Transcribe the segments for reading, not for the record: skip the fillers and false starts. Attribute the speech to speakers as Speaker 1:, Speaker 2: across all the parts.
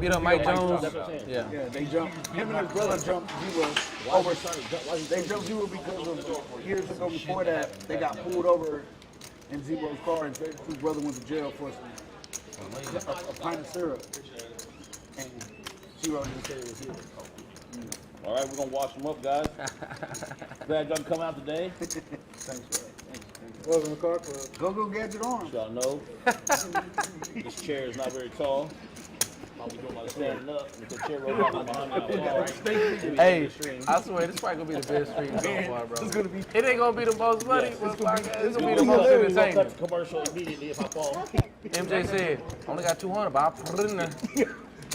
Speaker 1: beat up Mike Jones.
Speaker 2: Yeah, they jumped. Him and his brother jumped zero over. They jumped zero because of years ago before that they got pulled over in Zero's car, and his brother went to jail for a pint of syrup. And Zero didn't say it was his.
Speaker 3: All right, we're gonna wash them up, guys. Glad y'all come out today.
Speaker 2: Thanks, bro. Welcome to Car Club. Go get it on.
Speaker 3: Y'all know this chair is not very tall. I'll be doing my standing up with the chair rolled out behind my car.
Speaker 1: Hey, I swear this probably gonna be the best stream so far, bro. It ain't gonna be the most money. It's gonna be the most entertaining.
Speaker 3: Commercial immediately if I fall.
Speaker 1: MJ said, only got 200, but I'll put it in there.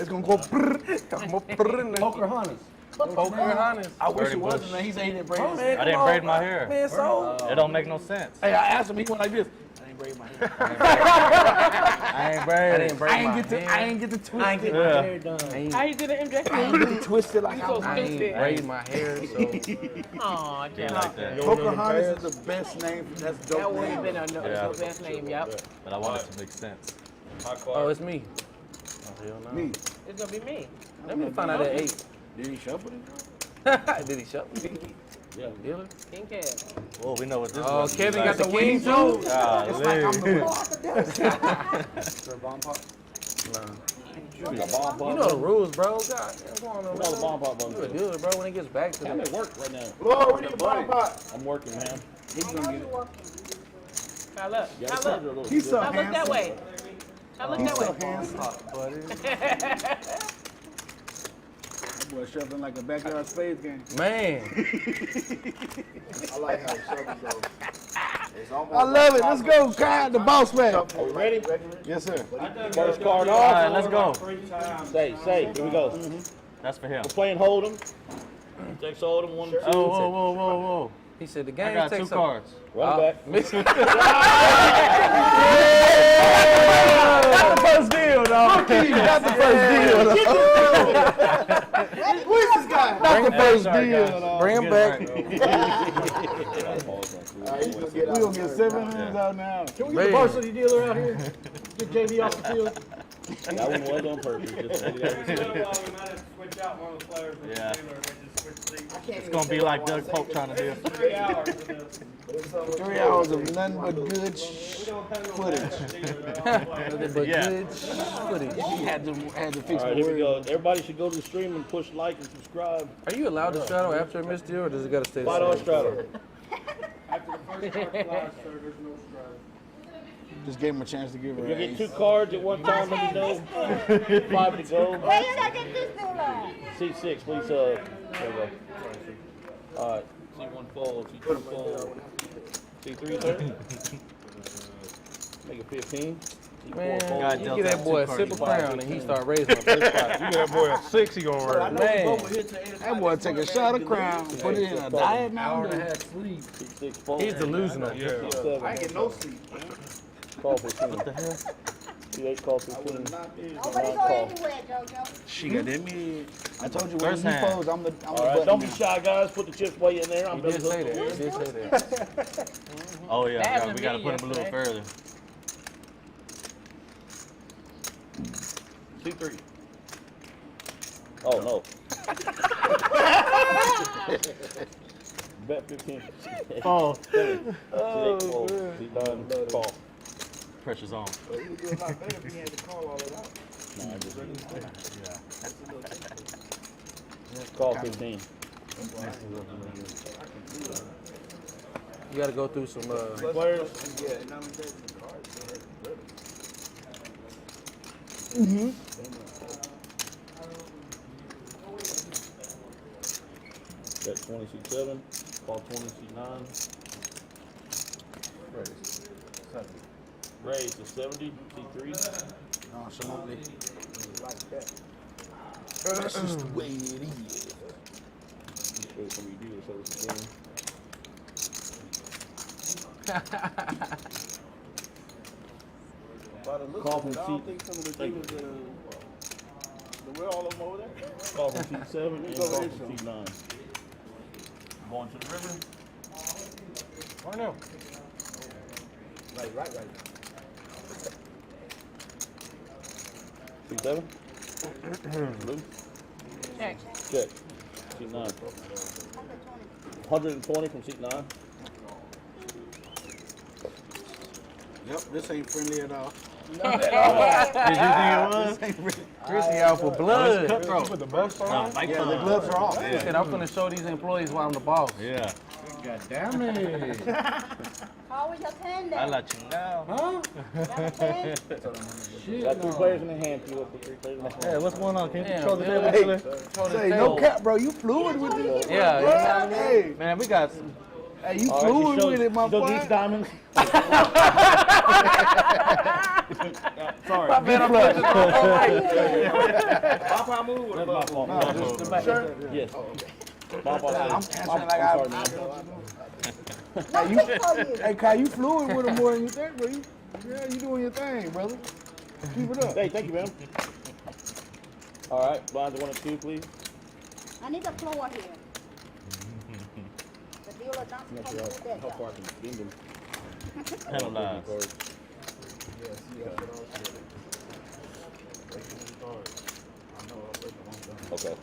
Speaker 2: It's gonna go.
Speaker 1: I'm gonna put it in there.
Speaker 2: Pocahontas.
Speaker 1: Pocahontas.
Speaker 2: I wish it wasn't. He said he didn't braid his hair.
Speaker 4: I didn't braid my hair.
Speaker 1: Man, so
Speaker 4: It don't make no sense.
Speaker 2: Hey, I asked him. He went like this. I ain't braid my hair.
Speaker 4: I ain't braid.
Speaker 1: I didn't break
Speaker 2: I
Speaker 1: my
Speaker 2: ain't get to twist it.
Speaker 1: I ain't get my hair done.
Speaker 5: How you did it, MJ?
Speaker 2: I ain't get to twist it like I
Speaker 1: I ain't braid my hair, so
Speaker 5: Aw,
Speaker 4: Yeah, like that.
Speaker 2: Pocahontas is the best name. That's dope.
Speaker 5: that would have been
Speaker 4: Yeah.
Speaker 5: the best name, yep.
Speaker 4: But I want it to make sense.
Speaker 1: oh, it's me. Oh, hell no.
Speaker 2: Me.
Speaker 5: It's gonna be me.
Speaker 1: Let me find out at 8.
Speaker 2: Did he shuffle it?
Speaker 1: Did he show me?
Speaker 3: Yeah.
Speaker 1: Really?
Speaker 5: King Kev.
Speaker 4: Oh, we know what this
Speaker 1: Oh,
Speaker 4: is.
Speaker 1: Kevin got the
Speaker 2: So when
Speaker 1: king
Speaker 2: he
Speaker 1: too?
Speaker 2: goes, it's
Speaker 4: Golly.
Speaker 2: like I'm the boss. Is there a bomb pop?
Speaker 3: You know the bomb
Speaker 1: You
Speaker 3: pop.
Speaker 1: know the rules, bro. God, damn, come on,
Speaker 3: You know the
Speaker 1: bro.
Speaker 3: bomb pop
Speaker 1: You a
Speaker 3: button.
Speaker 1: dealer, bro, when it gets back to
Speaker 3: I'm
Speaker 1: the...
Speaker 3: at work right now.
Speaker 2: Lord, we need a bomb pop.
Speaker 3: I'm working, man.
Speaker 2: He's gonna get it.
Speaker 5: Now look.
Speaker 3: Yeah,
Speaker 5: Now
Speaker 3: it's
Speaker 5: look.
Speaker 3: a little
Speaker 2: He's so
Speaker 5: Now look that
Speaker 2: handsome.
Speaker 5: way. Now look
Speaker 2: He's
Speaker 5: that
Speaker 2: so
Speaker 5: way.
Speaker 2: handsome. That boy shuffling like a backyard spades game.
Speaker 1: Man.
Speaker 6: I like how the shovel goes. It's almost
Speaker 2: I love it. Let's go, Kyle, the boss man.
Speaker 3: Are we ready?
Speaker 2: Yes, sir.
Speaker 3: First card
Speaker 4: All
Speaker 3: off.
Speaker 4: right, let's go.
Speaker 3: Say. Here we go.
Speaker 4: That's for him.
Speaker 3: We're playing Hold'em. Takes Hold'em 1 and 2.
Speaker 4: Oh, whoa.
Speaker 1: He said the
Speaker 4: I
Speaker 1: game
Speaker 4: got
Speaker 1: takes
Speaker 4: 2 cards.
Speaker 3: Run back.
Speaker 1: Got the first deal, dog. Got the first deal, dog.
Speaker 2: Who is this guy?
Speaker 1: Got the first
Speaker 4: Sorry,
Speaker 1: deal,
Speaker 4: guys.
Speaker 1: dog. Bring him back.
Speaker 6: He's gonna get
Speaker 2: We gonna get 7 hands out now.
Speaker 7: Can we get the varsity dealer out here? Get JV off the field.
Speaker 3: That one was on purpose. Just so you guys see.
Speaker 8: Switch out one of the players with
Speaker 4: Yeah.
Speaker 8: the dealer, they just switch seats.
Speaker 4: It's going to be like Doug Polk trying to do.
Speaker 8: 3 hours of this.
Speaker 2: 3 hours of nothing but good footage.
Speaker 1: But
Speaker 4: Yeah.
Speaker 1: good footage.
Speaker 2: He had to fix
Speaker 3: All
Speaker 2: the
Speaker 3: right, here we
Speaker 2: word.
Speaker 3: go. Everybody should go to the stream and push like and subscribe.
Speaker 1: Are you allowed to straddle after a missed deal, or does it got to stay the
Speaker 3: $5
Speaker 1: same?
Speaker 3: straddle.
Speaker 8: After the first card flies, sir, there's no strike.
Speaker 2: Just gave him a chance to give her
Speaker 3: You
Speaker 2: an
Speaker 3: get
Speaker 2: ace.
Speaker 3: 2 cards at one time, let me know. 5 to go.
Speaker 9: Where you gonna get this deal at?
Speaker 3: Seat 6, please. There we go. All right. C1 fold, C2 fold. C3, sir. Make it 15. C4
Speaker 1: Man,
Speaker 3: fold.
Speaker 1: you give that boy a sip of crown and he start raising up his spot.
Speaker 7: You got that boy a 6, he gonna work.
Speaker 1: Man,
Speaker 2: That boy take a shot of crown, put it in a diet Mountain Dew.
Speaker 3: C6 fold.
Speaker 1: he's delusional.
Speaker 7: Yeah.
Speaker 3: C7.
Speaker 6: I ain't get no sleep.
Speaker 3: Call 15. What the hell? C8 call 15.
Speaker 9: Nobody go
Speaker 3: Call.
Speaker 9: anywhere, JoJo.
Speaker 2: She got that mid. I told you when
Speaker 4: First
Speaker 2: he
Speaker 4: hand.
Speaker 2: folds, I'm the
Speaker 3: All right, don't be
Speaker 2: button
Speaker 3: shy, guys. Put the chips way in there. I'm
Speaker 1: He
Speaker 3: ready
Speaker 1: did
Speaker 3: to
Speaker 1: say
Speaker 3: hook
Speaker 1: that. He did say that.
Speaker 4: Oh, yeah.
Speaker 5: That
Speaker 4: We
Speaker 5: was
Speaker 4: got to
Speaker 5: me
Speaker 4: put him a little
Speaker 5: yesterday.
Speaker 4: further.
Speaker 3: C3. Oh, no. Bet 15.
Speaker 4: Oh.
Speaker 3: C8 fold. C9 call.
Speaker 4: Pressure's on.
Speaker 6: But he would do a lot better if he had to call all that out.
Speaker 3: Nah, I just call 15.
Speaker 1: You got to go through some.
Speaker 3: Players.
Speaker 6: Yeah, and not only that, the cards are better.
Speaker 3: Bet 20 C7. Call 20 C9. Raise to 70 C3.
Speaker 2: Nonchalantly.
Speaker 6: Like that.
Speaker 2: That's just the way it is.
Speaker 3: Wait for me to do this over again.
Speaker 6: By the looks
Speaker 3: Call
Speaker 6: of it,
Speaker 3: from
Speaker 6: I don't
Speaker 3: seat-
Speaker 6: think some of the dealers where all of them over there.
Speaker 3: Call from C7 and call from C9. Going to the river.
Speaker 7: Or no.
Speaker 6: Right.
Speaker 3: C7. Blue.
Speaker 5: Check.
Speaker 3: Check. Seat 9. 120 from seat 9.
Speaker 2: Yep, this ain't friendly at all.
Speaker 4: Did you think it was?
Speaker 1: Chrissy out for blood.
Speaker 4: Cutthroat.
Speaker 1: With the buff on?
Speaker 4: Bite
Speaker 2: Yeah, the
Speaker 4: time.
Speaker 2: gloves are off.
Speaker 1: He said, I'm finna show these employees why I'm the boss.
Speaker 4: Yeah.
Speaker 7: God damn it.
Speaker 9: How was your 10
Speaker 4: I
Speaker 9: then?
Speaker 4: let you know.
Speaker 7: Huh?
Speaker 9: Got a 10?
Speaker 7: Shit.
Speaker 3: Got 3
Speaker 7: no.
Speaker 3: players in the hand. You up for 3 players in the hand.
Speaker 4: Hey, what's going on? Can you
Speaker 1: Damn,
Speaker 4: control the
Speaker 1: man.
Speaker 4: table?
Speaker 2: Hey,
Speaker 1: Control this
Speaker 2: say, no
Speaker 1: table.
Speaker 2: cap, bro. You fluid with this?
Speaker 1: Yeah,
Speaker 2: What? Hey,
Speaker 4: Man, we got some.
Speaker 2: hey, you
Speaker 3: All right,
Speaker 2: fluid
Speaker 3: you
Speaker 2: with it, my
Speaker 3: show
Speaker 2: boy.
Speaker 3: these diamonds. Sorry.
Speaker 1: My bad, I'm pushing on
Speaker 3: Papa move. That's my fault.
Speaker 2: Sure.
Speaker 3: Yes. My fault.
Speaker 2: I'm answering like
Speaker 3: sorry,
Speaker 2: I.
Speaker 3: man.
Speaker 9: Nothing for you.
Speaker 2: Hey, Kai, you fluid with him more than you think, bro. Yeah, you doing your thing, brother. Keep it up.
Speaker 3: Hey, thank you, man. All right, blinds 1 and 2, please.
Speaker 9: I need a floor here. The dealer don't come with that.
Speaker 3: How far I can bend them.
Speaker 4: Penalized.
Speaker 3: Okay.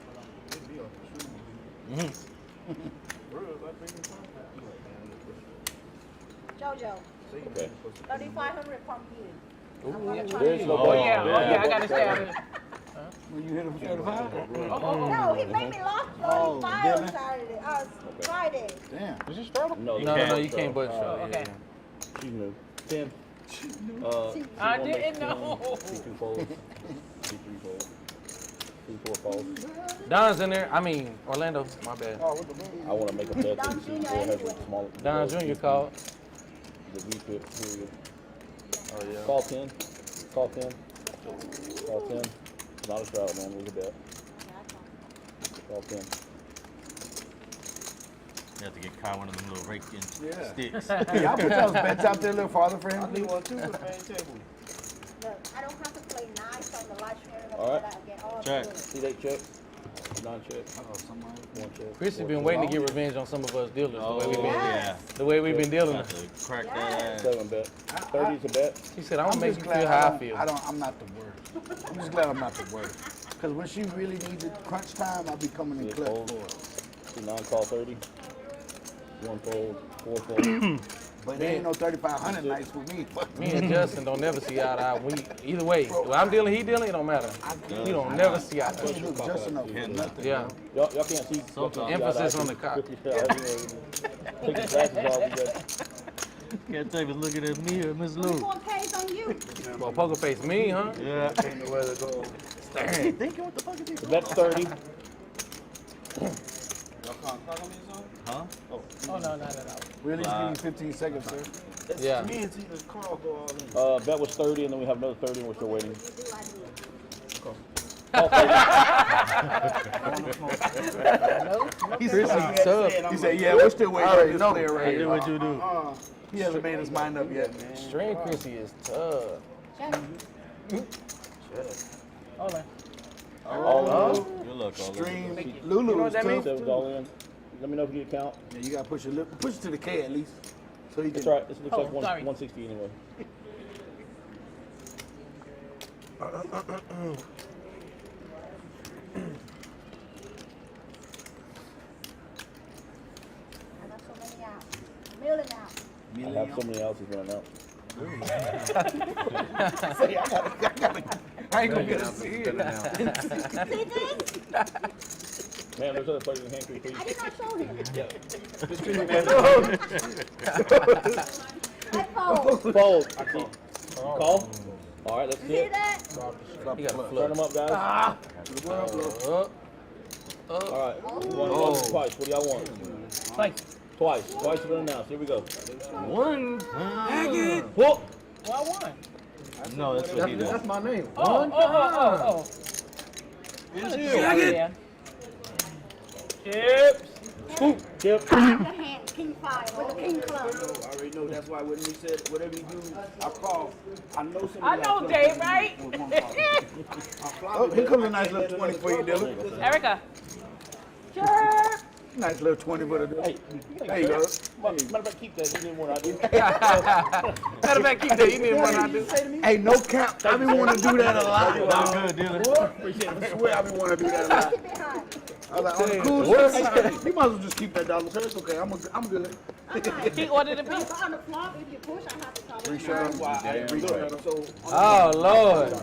Speaker 9: Jojo,
Speaker 3: Okay.
Speaker 9: 3,500 from you.
Speaker 3: There's no
Speaker 5: Oh, yeah. Oh, yeah. I got to stay out of it.
Speaker 2: When you hit him 35?
Speaker 9: No, he made me lost 35 on Saturday. Friday.
Speaker 2: Damn.
Speaker 7: Is this straddle?
Speaker 3: No,
Speaker 1: No, you can't butt shot.
Speaker 5: Okay.
Speaker 3: She's new. 10.
Speaker 5: I didn't know.
Speaker 3: C2 folds. C3 folds. C4 folds.
Speaker 1: Don's in there. I mean, Orlando. My bad.
Speaker 3: I want to make a bet that C4 has a smaller.
Speaker 1: Don Jr. called.
Speaker 3: The V-fit period.
Speaker 1: Oh, yeah.
Speaker 3: Call 10. Call 10. Call 10. Not a straddle, man. Lose a bet. Call 10.
Speaker 4: You have to get Kai one of them little raking sticks.
Speaker 2: Y'all put those bets out there a little farther for him.
Speaker 6: I need one too for the main table.
Speaker 9: Look, I don't have to play nice on the live stream.
Speaker 3: All right.
Speaker 9: I get all
Speaker 4: Check.
Speaker 9: good.
Speaker 3: C8 check. 9 check. 1 check.
Speaker 1: Chrissy been waiting to get revenge on some of us dealers.
Speaker 4: Oh,
Speaker 1: the way we been,
Speaker 4: yeah.
Speaker 1: the way we've been dealing.
Speaker 4: Have to crack that ass.
Speaker 3: 7 bet. 30 is a bet.
Speaker 1: She said, I'm gonna make you
Speaker 2: glad
Speaker 1: feel how I feel.
Speaker 2: I'm not the worst. I'm just glad I'm not the worst. Because when she really needs it, crunch time, I'll be coming in clutch
Speaker 3: fold.
Speaker 2: for her.
Speaker 3: C9 call 30. 1 fold. 4 fold.
Speaker 2: But there ain't no 3,500 nights with me.
Speaker 1: Me and Justin don't never see eye to eye. Either way, when I'm dealing, he dealing, it don't matter. We don't never see eye to eye.
Speaker 2: Look, just enough for nothing.
Speaker 1: Yeah.
Speaker 3: Y'all can't see.
Speaker 1: Emphasis on the cock.
Speaker 3: Take your glasses off.
Speaker 4: Can't tell if it's looking at me or Miss Lou.
Speaker 9: 4 K's on you.
Speaker 1: Well, poker face me, huh?
Speaker 4: Yeah.
Speaker 1: Dang.
Speaker 3: The bet's 30.
Speaker 4: Huh?
Speaker 5: Oh, no.
Speaker 2: Really, just give me 15 seconds, sir.
Speaker 1: Yeah.
Speaker 6: Me and Tina's Carl go all in.
Speaker 3: Bet was 30, and then we have another 30, and we're still waiting.
Speaker 1: Chrissy's tough.
Speaker 2: He said, yeah, we're still waiting on this player
Speaker 4: I
Speaker 2: right
Speaker 4: do
Speaker 2: here.
Speaker 4: what you do.
Speaker 2: He hasn't made his mind up yet, man.
Speaker 1: String Chrissy is tough.
Speaker 9: Check.
Speaker 5: Hold on.
Speaker 3: All
Speaker 4: Good luck, all
Speaker 2: Stream Lulu is tough.
Speaker 3: in. All in. Let me know if you need a count.
Speaker 2: Yeah, you gotta push it to the K at least. So you
Speaker 3: That's
Speaker 2: can.
Speaker 3: right. This looks like
Speaker 5: sorry.
Speaker 3: 160 anyway.
Speaker 9: I got so many out. Million out.
Speaker 3: I have so many ounces running out.
Speaker 2: I ain't gonna get to see it.
Speaker 9: See this?
Speaker 3: Man, there's other players in hand cream, please.
Speaker 9: I did not show him. I fold.
Speaker 3: Fold. Call. All right, let's
Speaker 9: You
Speaker 3: see
Speaker 9: see
Speaker 3: it.
Speaker 9: that?
Speaker 1: He got a
Speaker 3: Turn
Speaker 1: flush.
Speaker 3: them up, guys. All right. One, twice. What do y'all want? Twice. Twice are gonna announce. Here we go.
Speaker 4: One.
Speaker 3: Whoop.
Speaker 5: Well, I won.
Speaker 4: No, that's what he does.
Speaker 7: That's my name.
Speaker 5: Oh. Yeah. Chips.
Speaker 3: Swoop. Chip.
Speaker 9: Your hand, king 5 with the king club.
Speaker 6: I already know that's why when he said whatever you do, I call. I know somebody.
Speaker 5: I know Dave, right?
Speaker 2: Oh, here comes a nice little 20 for you, Dylan.
Speaker 5: Erica.
Speaker 9: Sure.
Speaker 2: Nice little 20 for the
Speaker 3: Hey,
Speaker 2: There you go.
Speaker 3: matter of fact, keep that. You didn't want to do.
Speaker 1: Matter of fact, keep that. You need one I do.
Speaker 2: Hey, no cap. I be wanting to do that a lot.
Speaker 4: Sound good, dealer.
Speaker 2: I swear I be wanting to do that a lot.
Speaker 9: Keep it hot.
Speaker 2: I was like, on the cool side, you might as well just keep that dollar. So it's okay. I'm good.
Speaker 5: He ordered a
Speaker 9: So
Speaker 5: pizza.
Speaker 9: on the flop, if you push, I have to call it.
Speaker 1: Oh, Lord.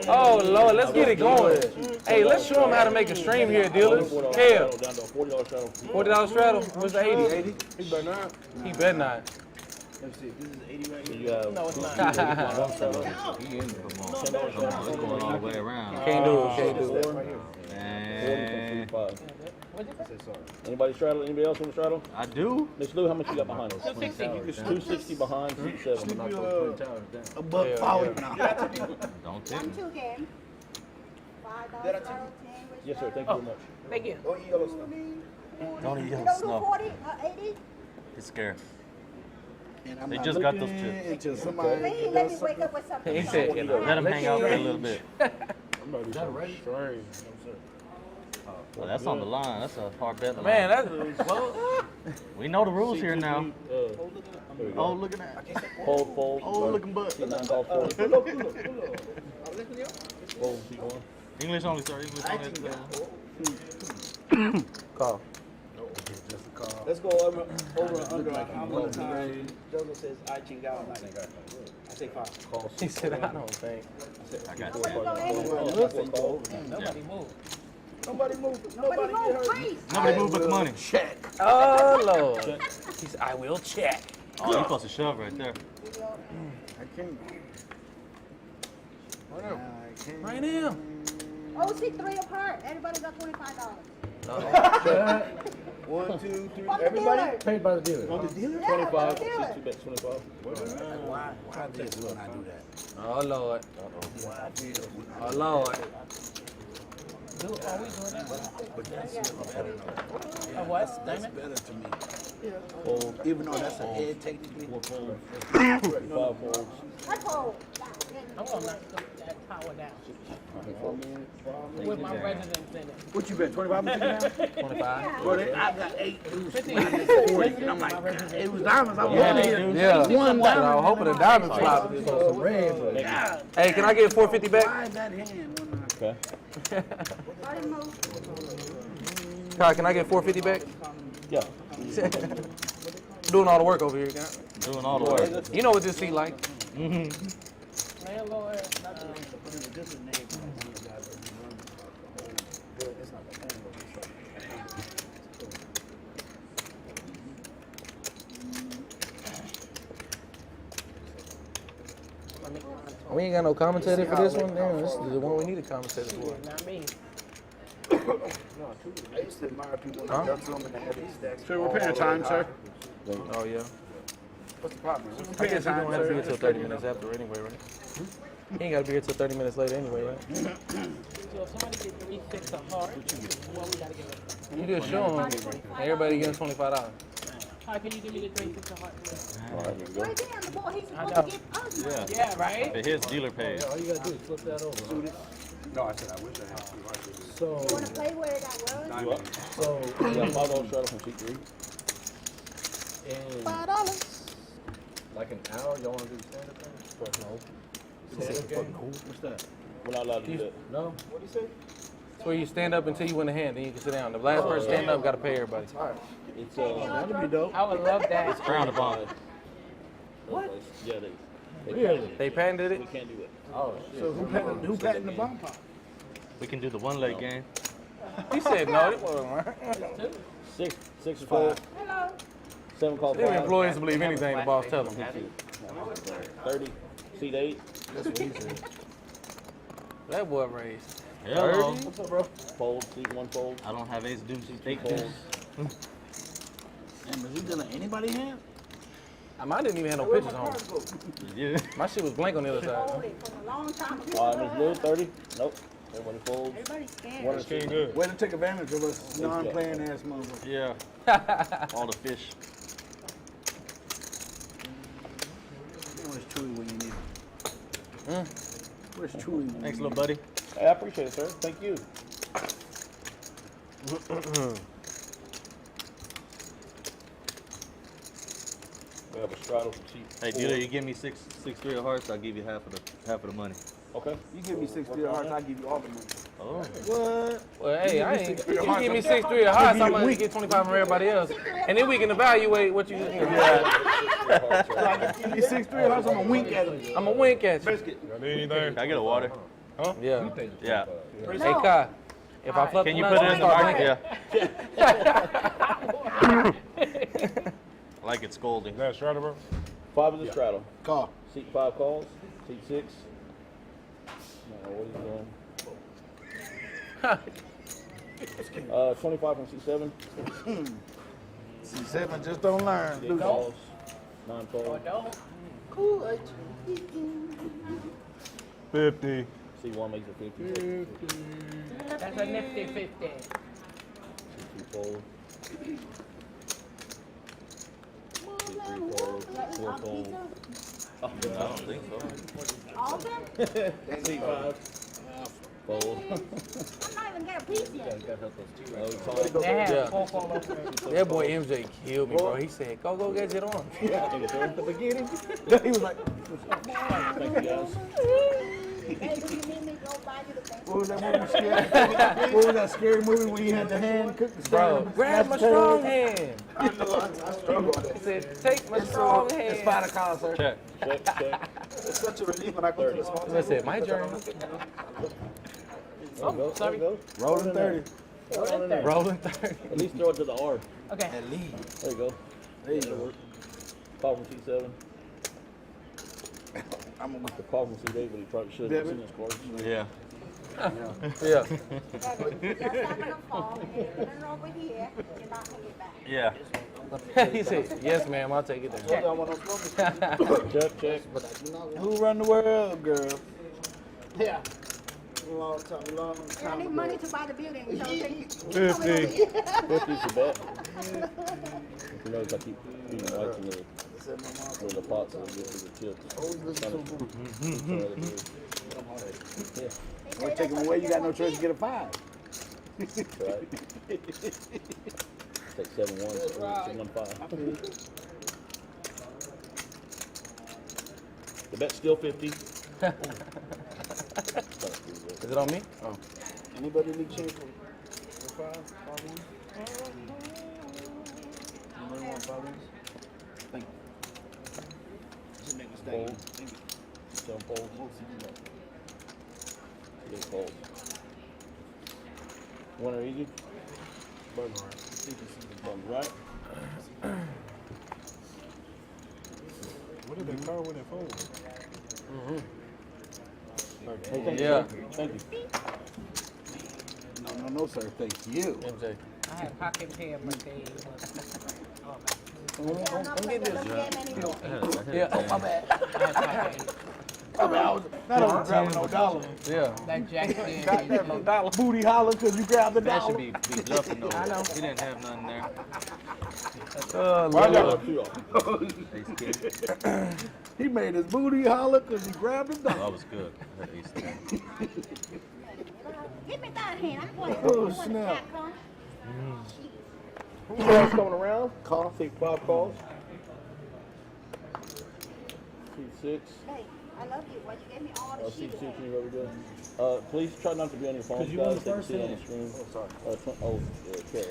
Speaker 1: Oh, Lord. Let's get it going. Hey, let's show him how to make a stream here, dealers. Hell.
Speaker 3: Down to a $40 straddle.
Speaker 1: $40 straddle. Where's the 80?
Speaker 2: 80. He better not.
Speaker 1: He bet not.
Speaker 6: Let's see, this is 80 right
Speaker 3: So
Speaker 6: here.
Speaker 3: you have
Speaker 5: No, it's not.
Speaker 4: He in. Come on. It's going all the way around.
Speaker 1: Can't do it. Can't do it.
Speaker 4: Man.
Speaker 3: 45.
Speaker 5: What'd you say?
Speaker 3: Anybody straddle? Anybody else want to straddle?
Speaker 4: I do.
Speaker 3: Miss Lou, how much you got behind us?
Speaker 5: 260.
Speaker 3: 260 behind, seat 7.
Speaker 2: A buck forward now.
Speaker 4: Don't take it.
Speaker 9: 1-2 game. $5, $10.
Speaker 3: Yes, sir. Thank you very much.
Speaker 5: Thank you.
Speaker 6: Don't eat yellow stuff.
Speaker 4: Don't eat
Speaker 9: You
Speaker 4: yellow
Speaker 9: don't do
Speaker 4: snow.
Speaker 9: 40, 80?
Speaker 4: It's scared.
Speaker 2: And I'm
Speaker 4: They
Speaker 2: not
Speaker 4: just got those
Speaker 2: looking
Speaker 4: chips.
Speaker 2: Until somebody
Speaker 9: Please let me wake up with something.
Speaker 1: He said,
Speaker 4: Let them hang out for a little bit. Well, that's on the line. That's a hard bet.
Speaker 1: Man, that's.
Speaker 4: We know the rules here now. Oh, look at that.
Speaker 3: Fold.
Speaker 4: Oh, looking butt.
Speaker 3: Seat 9 call fold. Fold, seat 1.
Speaker 4: English only, sir. English only.
Speaker 1: Call.
Speaker 6: Let's go over and under how many times Joseph says I ching out. I say 5.
Speaker 1: He said, I don't think.
Speaker 4: I got you.
Speaker 5: Nobody moved.
Speaker 6: Nobody move.
Speaker 9: Nobody move, please.
Speaker 4: Nobody move but the money.
Speaker 2: check.
Speaker 1: Oh, Lord. He said, I will check.
Speaker 4: Oh, you supposed to shove right there.
Speaker 2: I can't.
Speaker 1: Right now.
Speaker 9: Oh, see, 3 apart. Everybody got $25.
Speaker 6: 1, 2, 3.
Speaker 9: Fuck the
Speaker 6: Everybody.
Speaker 9: dealer.
Speaker 7: Paid by the dealer.
Speaker 9: Yeah,
Speaker 3: 25.
Speaker 9: fuck the dealer.
Speaker 3: Seat 2 bet 25.
Speaker 2: Why this when I do that?
Speaker 1: Oh, Lord. Oh, Lord.
Speaker 5: Are we doing that? A what? Diamond?
Speaker 2: Better to me.
Speaker 3: Fold.
Speaker 2: Even though that's a head technically.
Speaker 3: 4 fold. 5 folds.
Speaker 9: I told.
Speaker 5: I'm gonna knock that power down. With my residence in it.
Speaker 2: What you bet? 25 minutes now?
Speaker 1: 25.
Speaker 2: Well, I got 8. It was
Speaker 5: 50.
Speaker 2: 40. And I'm like, God, it was diamonds. I was on here.
Speaker 1: Yeah.
Speaker 2: One
Speaker 1: I
Speaker 2: diamond.
Speaker 1: was hoping the diamond flop.
Speaker 7: Some red, but
Speaker 1: Hey, can I get 450 back?
Speaker 2: Why is that hand?
Speaker 3: Okay.
Speaker 9: Body move.
Speaker 1: Kai, can I get 450 back?
Speaker 3: Yeah.
Speaker 1: Doing all the work over here, guy.
Speaker 4: Doing all the work.
Speaker 1: You know what this seat like.
Speaker 5: Landlord.
Speaker 1: We ain't got no commentator for this one. Damn, this is the one we need a commentator for.
Speaker 5: Not me.
Speaker 6: I used to admire people when I got to them and they had these stacks.
Speaker 2: So we're paying time, sir.
Speaker 1: Oh, yeah.
Speaker 6: What's the problem?
Speaker 1: I guess he don't have to be here till 30 minutes after anyway, right? He ain't got to be here till 30 minutes later anyway, right?
Speaker 5: So if somebody get 3 6 of heart, what we gotta give it?
Speaker 1: You just show him. Everybody getting $25.
Speaker 5: How can you give me the 3 6 of heart?
Speaker 9: Right there on the board. He's supposed to give us money.
Speaker 5: Yeah, right?
Speaker 4: If it hits, dealer pays.
Speaker 7: all you gotta do is flip that over.
Speaker 6: No, I said I wish I had to.
Speaker 7: So,
Speaker 9: You want to play where that was?
Speaker 3: You up?
Speaker 7: so,
Speaker 3: You got $5 straddle from seat 3.
Speaker 7: in
Speaker 9: $5.
Speaker 7: like an hour, y'all wanna do the stand-up thing?
Speaker 2: What's that?
Speaker 3: We're not allowed to do that.
Speaker 7: No?
Speaker 1: It's where you stand up until you win the hand, then you can sit down. The last person standing up got to pay everybody.
Speaker 3: It's
Speaker 2: That'd be dope.
Speaker 5: I would love that.
Speaker 4: Frowned upon.
Speaker 3: What? Yeah,
Speaker 7: Really?
Speaker 1: They patented
Speaker 3: we
Speaker 1: it.
Speaker 3: can't do it.
Speaker 7: Oh,
Speaker 2: So who patting the bomb pop?
Speaker 4: We can do the one leg game.
Speaker 1: He said no. It wasn't right.
Speaker 3: 6 is fold.
Speaker 9: Hello.
Speaker 3: 7 call
Speaker 1: Them
Speaker 3: 5.
Speaker 1: employees believe anything the boss tell them.
Speaker 3: 30. Seat 8.
Speaker 1: That boy raised.
Speaker 4: Hello.
Speaker 3: What's up, bro? Fold. Seat 1 fold.
Speaker 4: I don't have ace deuce.
Speaker 3: Seat
Speaker 4: Eight
Speaker 3: 2
Speaker 4: deuce.
Speaker 3: fold.
Speaker 2: Damn, is he dealing anybody hand?
Speaker 1: Mine didn't even have no pictures on.
Speaker 4: Yeah.
Speaker 1: My shit was blank on the other side.
Speaker 9: Hold it from a long time ago.
Speaker 3: All right, Ms. Lou, 30. Nope. Everybody folds.
Speaker 9: Everybody's scared.
Speaker 3: 1 and 2.
Speaker 4: good.
Speaker 2: Way to take advantage of us non-playing ass motherfuckers.
Speaker 4: Yeah. All the fish.
Speaker 2: Where's Chewy when you need him? Where's Chewy when you
Speaker 4: Thanks,
Speaker 2: need
Speaker 4: little buddy.
Speaker 3: Hey, I appreciate it, sir. Thank you. We have a straddle for cheap.
Speaker 4: Hey, dealer, you give me six three of hearts, I'll give you half of the money.
Speaker 3: Okay.
Speaker 2: You give me 6 3 hearts, I give you all the money.
Speaker 4: Oh.
Speaker 2: What?
Speaker 1: Well, hey, I ain't. You give me 6-3 of hearts, I'm gonna get 25 from everybody else, and then we can evaluate what you.
Speaker 2: Give me 6 3 hearts, I'm gonna wink at him.
Speaker 1: I'm gonna wink at you.
Speaker 8: Anything?
Speaker 4: Can I get a water?
Speaker 1: Yeah.
Speaker 4: Yeah.
Speaker 1: Hey, Kai, if I flip
Speaker 4: Can
Speaker 1: the
Speaker 4: you
Speaker 1: nuts,
Speaker 4: put it in the
Speaker 1: I'll
Speaker 4: market?
Speaker 1: start
Speaker 4: Yeah. I like it scolding.
Speaker 8: Is that straddle, bro?
Speaker 3: 5 is a straddle.
Speaker 2: Call.
Speaker 3: Seat 5 calls. Seat 6. No, what is he doing? 25 from seat 7.
Speaker 2: C7 just don't learn.
Speaker 3: 8 calls. 9 calls.
Speaker 8: 50.
Speaker 3: C1 makes it 50.
Speaker 5: That's a nifty 50.
Speaker 3: C2 calls. C3 calls. 4 calls.
Speaker 4: I don't think so.
Speaker 9: All of them?
Speaker 3: Seat 5. Fold.
Speaker 9: I'm not even get a piece yet.
Speaker 5: They have
Speaker 1: Yeah.
Speaker 5: 4 followers.
Speaker 1: That boy MJ killed me, bro. He said, "Go get it on."
Speaker 2: The beginning, he was like,
Speaker 3: Thank you, guys.
Speaker 9: Hey, do you need me to go buy you the thing?
Speaker 2: what was that movie scary? What was that scary movie when you had the hand cook the
Speaker 1: Bro,
Speaker 2: salmon?
Speaker 1: grab my strong hand.
Speaker 2: I know, I struggle with
Speaker 1: He
Speaker 2: it.
Speaker 1: said, "Take my strong
Speaker 2: It's
Speaker 1: hand."
Speaker 2: $5, sir.
Speaker 4: Check.
Speaker 3: Check.
Speaker 2: It's such a relief when I go to the small
Speaker 1: I said, "My journey."
Speaker 3: Oh, sorry. Go.
Speaker 2: Rolling 30.
Speaker 1: Rolling 30.
Speaker 3: At least throw it to the R.
Speaker 5: Okay.
Speaker 2: At least.
Speaker 3: There you go.
Speaker 2: There you go.
Speaker 3: Call from seat 7.
Speaker 2: I'm gonna
Speaker 3: The call from seat 8, but he probably should have seen his scores.
Speaker 4: Yeah.
Speaker 1: Yeah.
Speaker 9: Just having a fall, and then over here, you're not gonna get back.
Speaker 4: Yeah.
Speaker 1: He said, "Yes, ma'am. I'll take it there."
Speaker 3: Check.
Speaker 2: Who run the world, girl?
Speaker 6: Yeah. Long time.
Speaker 9: I need money to buy the building, so take
Speaker 8: 50.
Speaker 3: 50 is the bet. You notice I keep feeding the whites in the pots and get to the chips.
Speaker 2: When you take them away, you got no choice to get a 5.
Speaker 3: Right. Take 7-1, 6-1-5. The bet's still 50.
Speaker 1: Is it on me?
Speaker 2: Anybody need change for 5? 5-1? Anybody want 5-1s? Thank you. Just make a mistake.
Speaker 3: Fold. 7 folds. 8 folds. Winner easy. Buns right.
Speaker 8: What did they call when they fold?
Speaker 3: Hey, thank
Speaker 1: Yeah.
Speaker 3: you. Thank you.
Speaker 2: No, sir. Thank you.
Speaker 1: MJ.
Speaker 5: I had pocket pair, but they
Speaker 1: Come get this.
Speaker 2: Yeah. Oh, my bad. I was not grabbing no dollar.
Speaker 1: Yeah.
Speaker 5: that Jack
Speaker 2: Got
Speaker 5: did.
Speaker 2: no dollar. Booty holler because you grabbed the
Speaker 4: That
Speaker 2: dollar.
Speaker 4: should be bluffing though.
Speaker 5: I know.
Speaker 4: He didn't have nothing there.
Speaker 2: He made his booty holler because he grabbed the dollar.
Speaker 4: That was good. That ace 10.
Speaker 9: Give me that hand, I'm going
Speaker 2: Oh,
Speaker 9: to
Speaker 2: snap.
Speaker 3: Who else coming around? Call. Take 5 calls. Seat 6.
Speaker 9: Hey, I love you, boy, you gave me all the
Speaker 3: Seat
Speaker 9: shit.
Speaker 3: 6, you ready to go? Please try not to be on your phones, guys. Take a seat on the screen. Okay.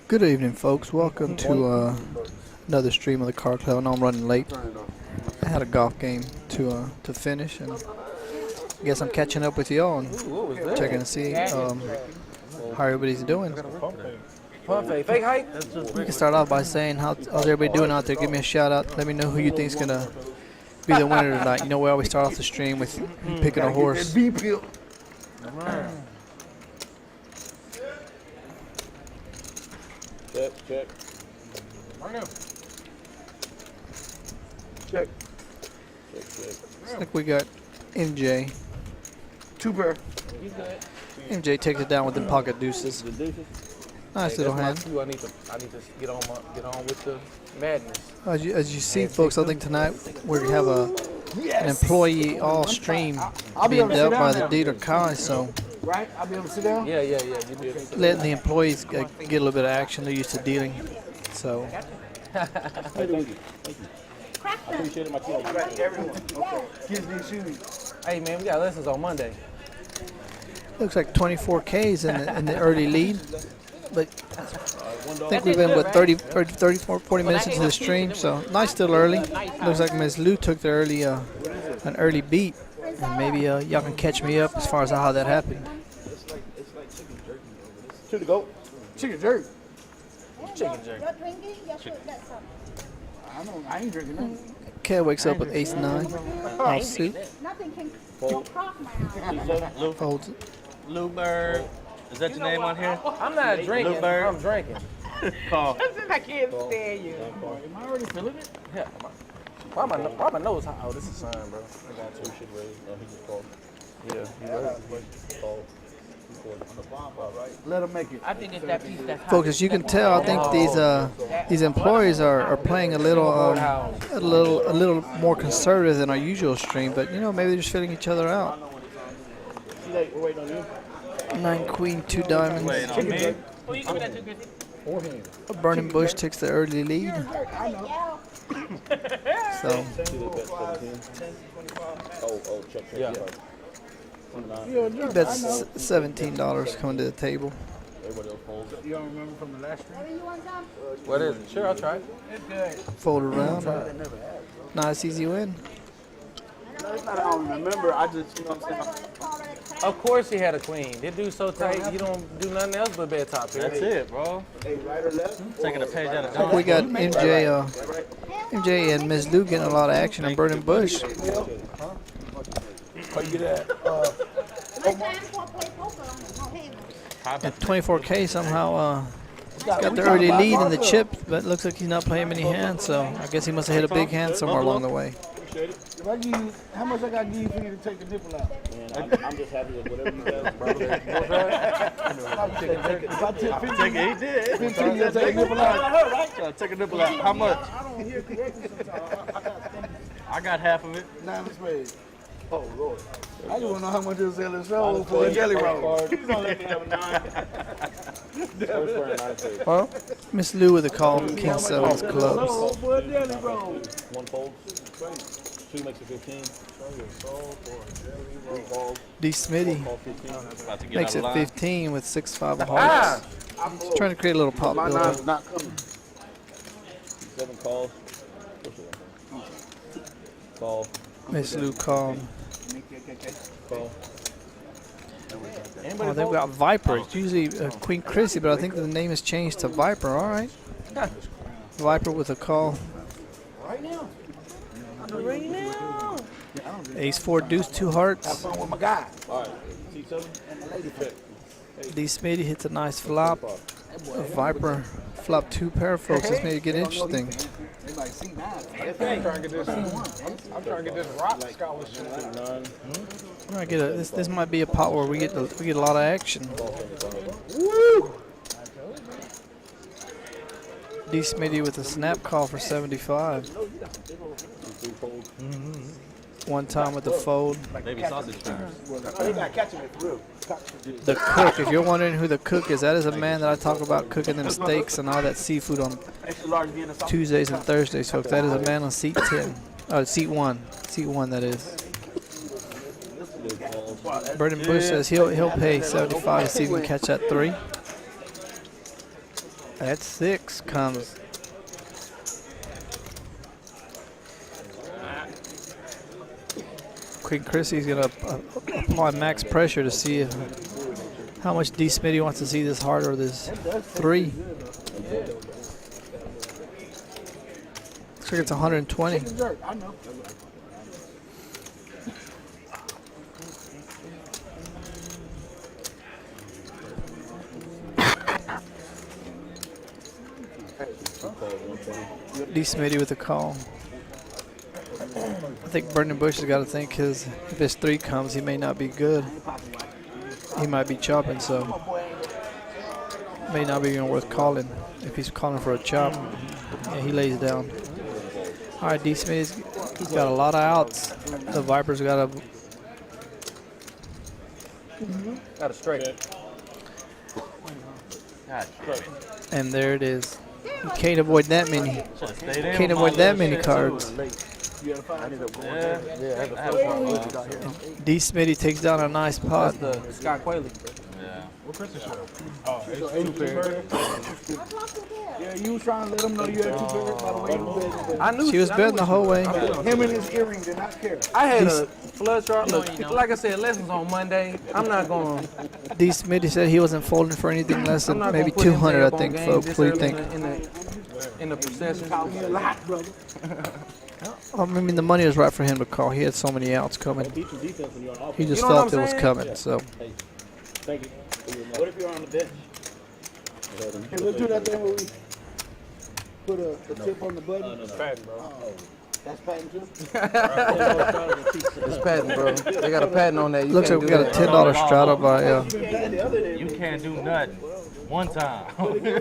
Speaker 10: Good evening, folks. Welcome to another stream of the KARD Club. I know I'm running late. I had a golf game to finish, and I guess I'm catching up with y'all and checking to see how everybody's doing.
Speaker 1: Fun fake. Fake height?
Speaker 10: We can start off by saying how's everybody doing out there. Give me a shout out. Let me know who you think's gonna be the winner tonight. You know, we always start off the stream with picking a horse.
Speaker 3: Check.
Speaker 2: Check.
Speaker 10: Looks like we got MJ.
Speaker 2: 2 pair.
Speaker 10: MJ takes it down with the pocket deuces.
Speaker 3: The deuces.
Speaker 10: Nice little hand.
Speaker 1: I need to get on with the madness.
Speaker 10: As you see, folks, I think tonight we're gonna have an employee all stream being dealt by the dealer Kai, so
Speaker 2: Right? I'll be able to sit down?
Speaker 1: Yeah. You did.
Speaker 10: letting the employees get a little bit of action. They're used to dealing, so
Speaker 3: Thank you. I appreciate it, my team.
Speaker 2: Everyone. Okay. Kids need shoes.
Speaker 1: Hey man, we got lessons on Monday.
Speaker 10: Looks like 24 Ks in the early lead. But I think we've been, what, 40 minutes into the stream, so nice still early. Looks like Ms. Lou took the early, an early beat. And maybe y'all can catch me up as far as how that happened.
Speaker 3: Two to go.
Speaker 2: Chicken jerk.
Speaker 1: Chicken jerk.
Speaker 9: You're drinking, you should get some.
Speaker 2: I ain't drinking nothing.
Speaker 10: Kat wakes up with ace 9. All suit.
Speaker 9: Nothing can
Speaker 3: Fold.
Speaker 9: crock my eye.
Speaker 10: Folds it.
Speaker 4: Bluebird. Is that your name on here?
Speaker 1: I'm not drinking.
Speaker 4: Bluebird.
Speaker 1: I'm drinking.
Speaker 4: Call.
Speaker 5: I can't stand you.
Speaker 1: Am I already feeling it? Yeah. Why my nose hot? Oh, this is sun, bro. I got you.
Speaker 3: Should raise. No, he just called.
Speaker 1: Yeah.
Speaker 3: Call.
Speaker 2: Let them make it.
Speaker 5: I think it's that piece that's hot.
Speaker 10: Folks, as you can tell, I think these employees are playing a little more conservative than our usual stream, but you know, maybe they're just filling each other out.
Speaker 3: We're waiting on you.
Speaker 10: 9 queen, 2 diamonds.
Speaker 4: Wait on me.
Speaker 5: Who you giving that to, Chrissy?
Speaker 10: Burning Bush takes the early lead. So
Speaker 3: Oh, check.
Speaker 1: Yeah.
Speaker 10: he bets $17 coming to the table.
Speaker 3: Everybody else folds.
Speaker 2: You don't remember from the last stream?
Speaker 9: You want some?
Speaker 1: What is it? Sure, I'll try it.
Speaker 10: Fold around. Nice, easy win.
Speaker 2: No, it's not I don't remember. I just, you know what I'm saying?
Speaker 1: Of course he had a queen. This dude's so tight, you don't do nothing else but bet top here.
Speaker 4: That's it, bro.
Speaker 2: Hey, right or left?
Speaker 4: Taking a page out of
Speaker 10: Look, we got MJ and Ms. Lou getting a lot of action and Burning Bush.
Speaker 2: How you get that?
Speaker 10: At 24K somehow got the early lead in the chip, but looks like he's not playing many hands, so I guess he must have hit a big hand somewhere along the way.
Speaker 2: If I give you, how much I got to give you for you to take the nipple out?
Speaker 3: Man, I'm just happy with whatever you guys, bro.
Speaker 2: If I take 50,
Speaker 4: He did.
Speaker 2: 50 you'll take the nipple out.
Speaker 4: Take a nipple out. How much?
Speaker 2: I don't hear correctly sometimes.
Speaker 4: I got half of it.
Speaker 2: 9 spades. Oh, Lord. I just want to know how much you'll sell the show for a jelly roll.
Speaker 3: Please don't let me have a 9.
Speaker 10: Well, Miss Lou with a call, King 7's clubs.
Speaker 2: Oh, for a jelly roll.
Speaker 3: 1 fold. 2 makes it 15. 3 falls.
Speaker 10: D. Smitty
Speaker 3: Call 15.
Speaker 4: About to get
Speaker 10: makes
Speaker 4: out
Speaker 10: it
Speaker 4: of line.
Speaker 10: 15 with 6-5 of hearts. He's trying to create a little pop
Speaker 2: My
Speaker 10: build.
Speaker 2: nine's not coming.
Speaker 3: 7 calls. Push it. Call.
Speaker 10: Miss Lou call.
Speaker 3: Call.
Speaker 10: Oh, they've got Viper. It's usually Queen Chrissy, but I think the name has changed to Viper. All right. Viper with a call.
Speaker 2: Right now.
Speaker 10: Ace 4 deuce 2 hearts.
Speaker 2: Have fun with my guy.
Speaker 3: All right. C7.
Speaker 2: And the lady fit.
Speaker 10: D. Smitty hits a nice flop. A Viper flop 2 pair, folks. This may get interesting.
Speaker 2: They like C9.
Speaker 8: I'm trying to get this. I'm trying to get this rock scholarship.
Speaker 3: 9.
Speaker 10: I get a, this might be a pot where we get a lot of action.
Speaker 2: Woo!
Speaker 10: D. Smitty with a snap call for 75.
Speaker 3: 3 folds.
Speaker 10: One time with the fold.
Speaker 4: Baby sausage fingers.
Speaker 2: They got catching it for real.
Speaker 10: The cook, if you're wondering who the cook is, that is a man that I talk about cooking them steaks and all that seafood on
Speaker 2: Extra large being a sauce.
Speaker 10: Tuesdays and Thursdays, folks. That is a man on seat 10. Seat 1. Seat 1, that is. Burning Bush says he'll pay 75 to see if we can catch that 3. That 6 comes. Queen Chrissy's gonna apply max pressure to see how much D. Smitty wants to see this heart or this 3. Looks like it's 120.
Speaker 2: I know.
Speaker 10: D. Smitty with a call. I think Burning Bush has got to think if his 3 comes, he may not be good. He might be chopping, so may not be even worth calling. If he's calling for a chop, yeah, he lays down. All right, D. Smitty's got a lot of outs. The Vipers got
Speaker 1: Got a straight.
Speaker 10: and there it is. You can't avoid that many. Can't avoid that many cards.
Speaker 2: You gotta find it.
Speaker 10: D. Smitty takes down a nice pot.
Speaker 1: The Scott Quayle.
Speaker 8: What Christian show?
Speaker 2: Yeah, you was trying to let them know you had 2 pairs by the way you bet.
Speaker 1: I knew
Speaker 10: She was betting the whole way.
Speaker 2: Him and his earring did not care.
Speaker 1: I had a flush draw. Look, like I said, lessons on Monday. I'm not going.
Speaker 10: D. Smitty said he wasn't folding for anything less than maybe 200, I think, folks. What do you think?
Speaker 1: In the procession.
Speaker 10: I mean, the money was right for him to call. He had so many outs coming. He just felt it was coming. So.
Speaker 3: Thank you.
Speaker 6: What if you're on the bench?
Speaker 2: Hey, let's do that thing where we put a tip on the button.
Speaker 8: That's Patton, bro.
Speaker 2: That's patent too?
Speaker 1: It's patent, bro. They got a patent on that. You
Speaker 10: Looks like
Speaker 1: can't
Speaker 10: we
Speaker 1: do
Speaker 10: got a
Speaker 1: that.
Speaker 10: $10 strata by
Speaker 4: You can't do nothing. One time.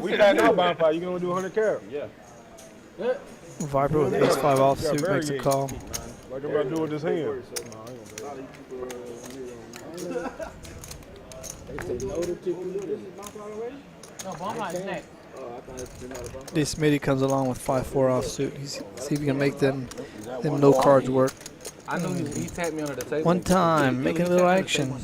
Speaker 8: We got our bonfire. You gonna do 100 carats?
Speaker 3: Yeah.
Speaker 10: Viper with ace-5 offsuit makes a call.
Speaker 8: Like I'm about to do with this hand.
Speaker 5: No, Bonfire's next.
Speaker 10: D. Smitty comes along with 5-4 offsuit. He's see if he can make them no cards work.
Speaker 1: I knew he tapped me under the table.
Speaker 10: One time, making a little action,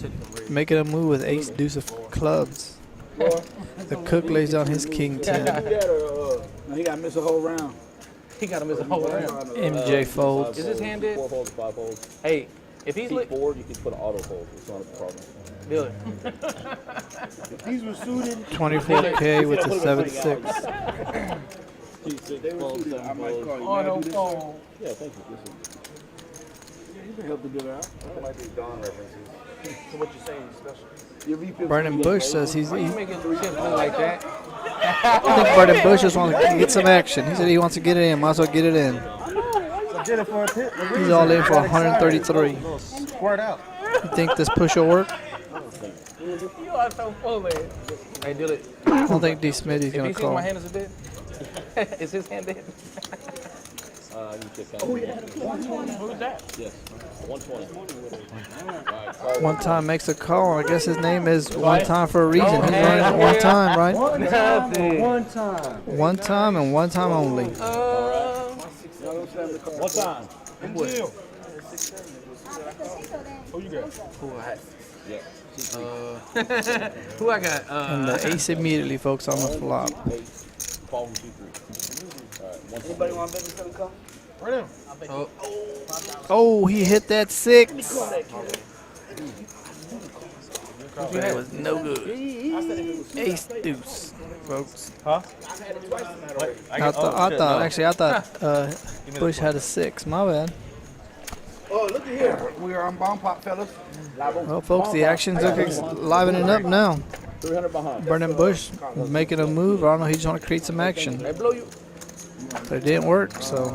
Speaker 10: making a move with ace deuce of clubs. The cook lays down his king 10.
Speaker 2: No, he got to miss a whole round.
Speaker 1: He got to miss a whole round.
Speaker 10: MJ folds.
Speaker 1: Is his hand dead?
Speaker 3: 4 folds, 5 folds.
Speaker 1: Hey, if he's
Speaker 3: Keep
Speaker 1: lit,
Speaker 3: 4, you can put an auto fold. It's not a problem.
Speaker 1: do it.
Speaker 2: These were suited.
Speaker 10: 24K with the 7-6.
Speaker 2: They were suited. I might call you.
Speaker 5: Auto fold.
Speaker 3: Yeah, thank you.
Speaker 2: You can help to do that.
Speaker 6: So what you're saying is special.
Speaker 2: Your VP.
Speaker 10: Brandon Bush says he's.
Speaker 1: Why you making shit look like that?
Speaker 10: I think Brandon Bush just wants to get some action. He said he wants to get it in. Might as well get it in. He's all in for 133.
Speaker 4: Squirt out.
Speaker 10: You think this push will work?
Speaker 5: You are so full of it.
Speaker 1: Hey, do it.
Speaker 10: I don't think D. Smitty's
Speaker 1: If
Speaker 10: gonna
Speaker 1: he sees
Speaker 10: call.
Speaker 1: my hand is a bit, is his hand dead?
Speaker 3: You check out.
Speaker 5: Who's that?
Speaker 3: Yes. 120.
Speaker 10: One time makes a call. I guess his name is One Time for a reason. He's running it one time, right?
Speaker 1: One
Speaker 8: time.
Speaker 10: One time and one time only.
Speaker 8: One time. Until. Who you got?
Speaker 1: Who I got?
Speaker 10: And the ace immediately, folks, on the flop.
Speaker 3: Fall from 2-3.
Speaker 6: Anybody want to bet this gonna come?
Speaker 8: Right now.
Speaker 10: Oh, he hit that 6. That was no good. Ace deuce, folks.
Speaker 4: Huh?
Speaker 10: I thought Bush had a 6. My bad.
Speaker 2: Oh, look at here. We are on bomb pop, fellas.
Speaker 10: Well, folks, the action's livening up now.
Speaker 3: 300 behind.
Speaker 10: Brandon Bush making a move. I don't know. He just want to create some action.
Speaker 1: They blow you.
Speaker 10: But it didn't work, so.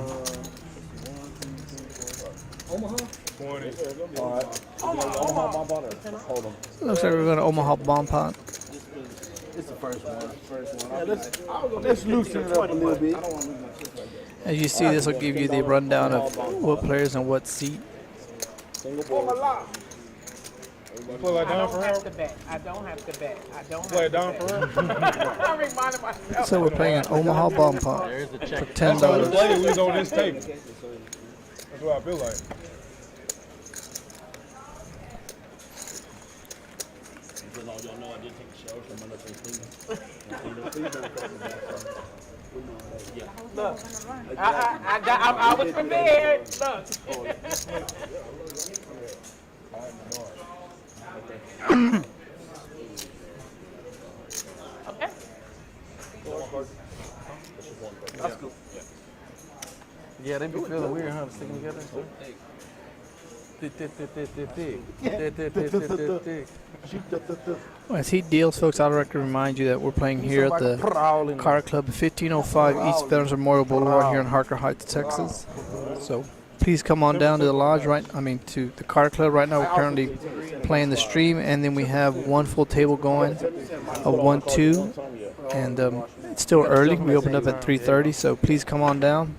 Speaker 8: 20.
Speaker 3: All right. Omaha bomb on it. Hold on.
Speaker 10: Looks like we're going to Omaha bomb pot.
Speaker 2: It's the first one. Let's loosen it up a little bit.
Speaker 10: As you see, this will give you the rundown of what players and what seat.
Speaker 3: Single board.
Speaker 8: Play like
Speaker 5: I
Speaker 8: Don
Speaker 5: don't have
Speaker 8: Farrell.
Speaker 5: to bet. I don't have to bet. I don't
Speaker 8: Play
Speaker 5: have to
Speaker 8: Don
Speaker 5: bet.
Speaker 8: Farrell.
Speaker 5: I'm reminding myself.
Speaker 10: So we're playing an Omaha bomb pot
Speaker 4: There's the
Speaker 10: for
Speaker 4: check.
Speaker 8: That's how we
Speaker 10: $10.
Speaker 8: played. We was on this table. That's what I feel like.
Speaker 3: Because all y'all know I did take a shower from under
Speaker 5: Look, I was prepared. Look. Okay.
Speaker 1: Yeah, they be feeling weird, huh? Sticking together.
Speaker 10: As he deals, folks, I'd like to remind you that we're playing here at the KARD Club, 1505 East Veterans Memorial Boulevard here in Harker Heights, Texas. So please come on down to the lodge, to the KARD Club. Right now we're currently playing the stream, and then we have one full table going of 1-2. And it's still early. We opened up at 3:30, so please come on down.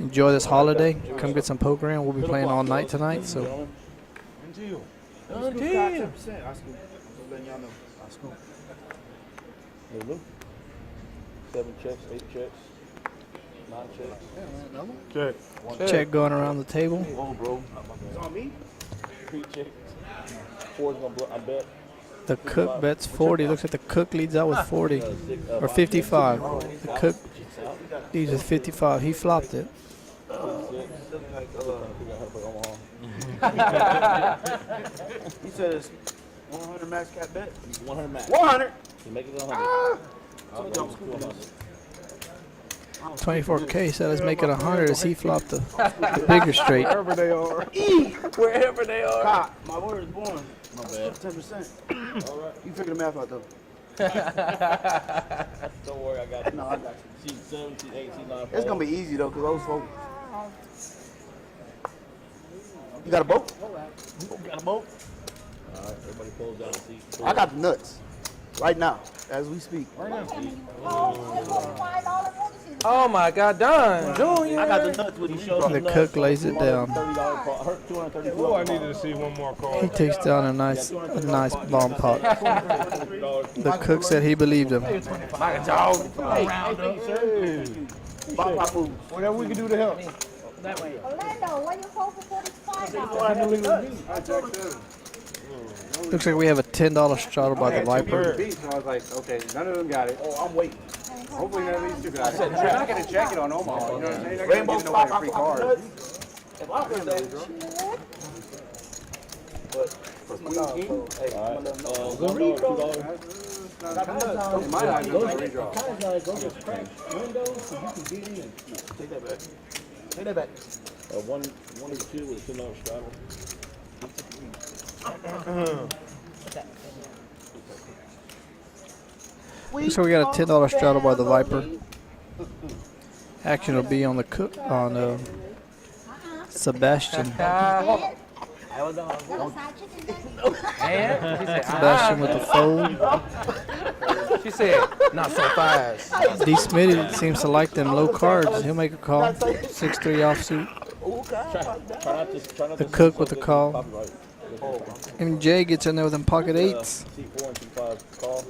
Speaker 10: Enjoy this holiday. Come get some poker in. We'll be playing all night tonight. So
Speaker 3: 7 checks, 8 checks, 9 checks.
Speaker 1: Check.
Speaker 10: Check going around the table.
Speaker 3: Whoa, bro.
Speaker 6: It's on me.
Speaker 3: 3 checks. 4's gonna blow. I bet.
Speaker 10: The cook bets 40. Looks like the cook leads out with 40 or 55. The cook leads with 55. He flopped it.
Speaker 6: He says 100 max cap bet.
Speaker 3: 100 max.
Speaker 6: 100.
Speaker 3: You make it 100.
Speaker 10: 24K said let's make it 100 as he flopped the bigger straight.
Speaker 1: Wherever they are. Wherever they are.
Speaker 6: Cop, my word is born.
Speaker 3: My bad.
Speaker 6: 10%. All right. You figure the math out though.
Speaker 3: Don't worry, I got you.
Speaker 6: No, I got you.
Speaker 3: She's 7, she's 8, she's 9.
Speaker 6: It's gonna be easy though, cause those folks. You got a boat?
Speaker 3: Got a boat? Alright, everybody pulls down the seat.
Speaker 6: I got the nuts. Right now, as we speak.
Speaker 1: Oh my God, Don Junior.
Speaker 3: I got the nuts with you.
Speaker 10: The cook lays it down.
Speaker 8: Oh, I needed to see one more call.
Speaker 10: He takes down a nice bomb pot. The cook said he believed him.
Speaker 8: Whatever we can do to help.
Speaker 9: Orlando, why you call for $45?
Speaker 8: I knew it was me.
Speaker 10: Looks like we have a $10 straddle by the Viper.
Speaker 2: So I was like, okay, none of them got it.
Speaker 6: Oh, I'm waiting.
Speaker 2: Hopefully none of these two got it. You're not going to check it on Omaha. You know what I'm saying? They're
Speaker 6: Rainbow
Speaker 2: going to give nobody a
Speaker 6: spot,
Speaker 2: free
Speaker 6: I
Speaker 2: card.
Speaker 6: nuts. If I could that,
Speaker 2: For Queen King?
Speaker 6: hey, I'm gonna let them know.
Speaker 3: $1, $2.
Speaker 2: It might not be a redraw.
Speaker 6: Take that back. Take that back.
Speaker 3: 1 and 2 with $10 straddle.
Speaker 10: So we got a $10 straddle by the Viper. Action will be on the cook on Sebastian. Sebastian with the fold.
Speaker 1: She said, not so fast.
Speaker 10: D. Smitty seems to like them low cards. He'll make a call. 6-3 offsuit. The cook with the call. MJ gets in there with them pocket 8s.
Speaker 3: C4 and C5 call.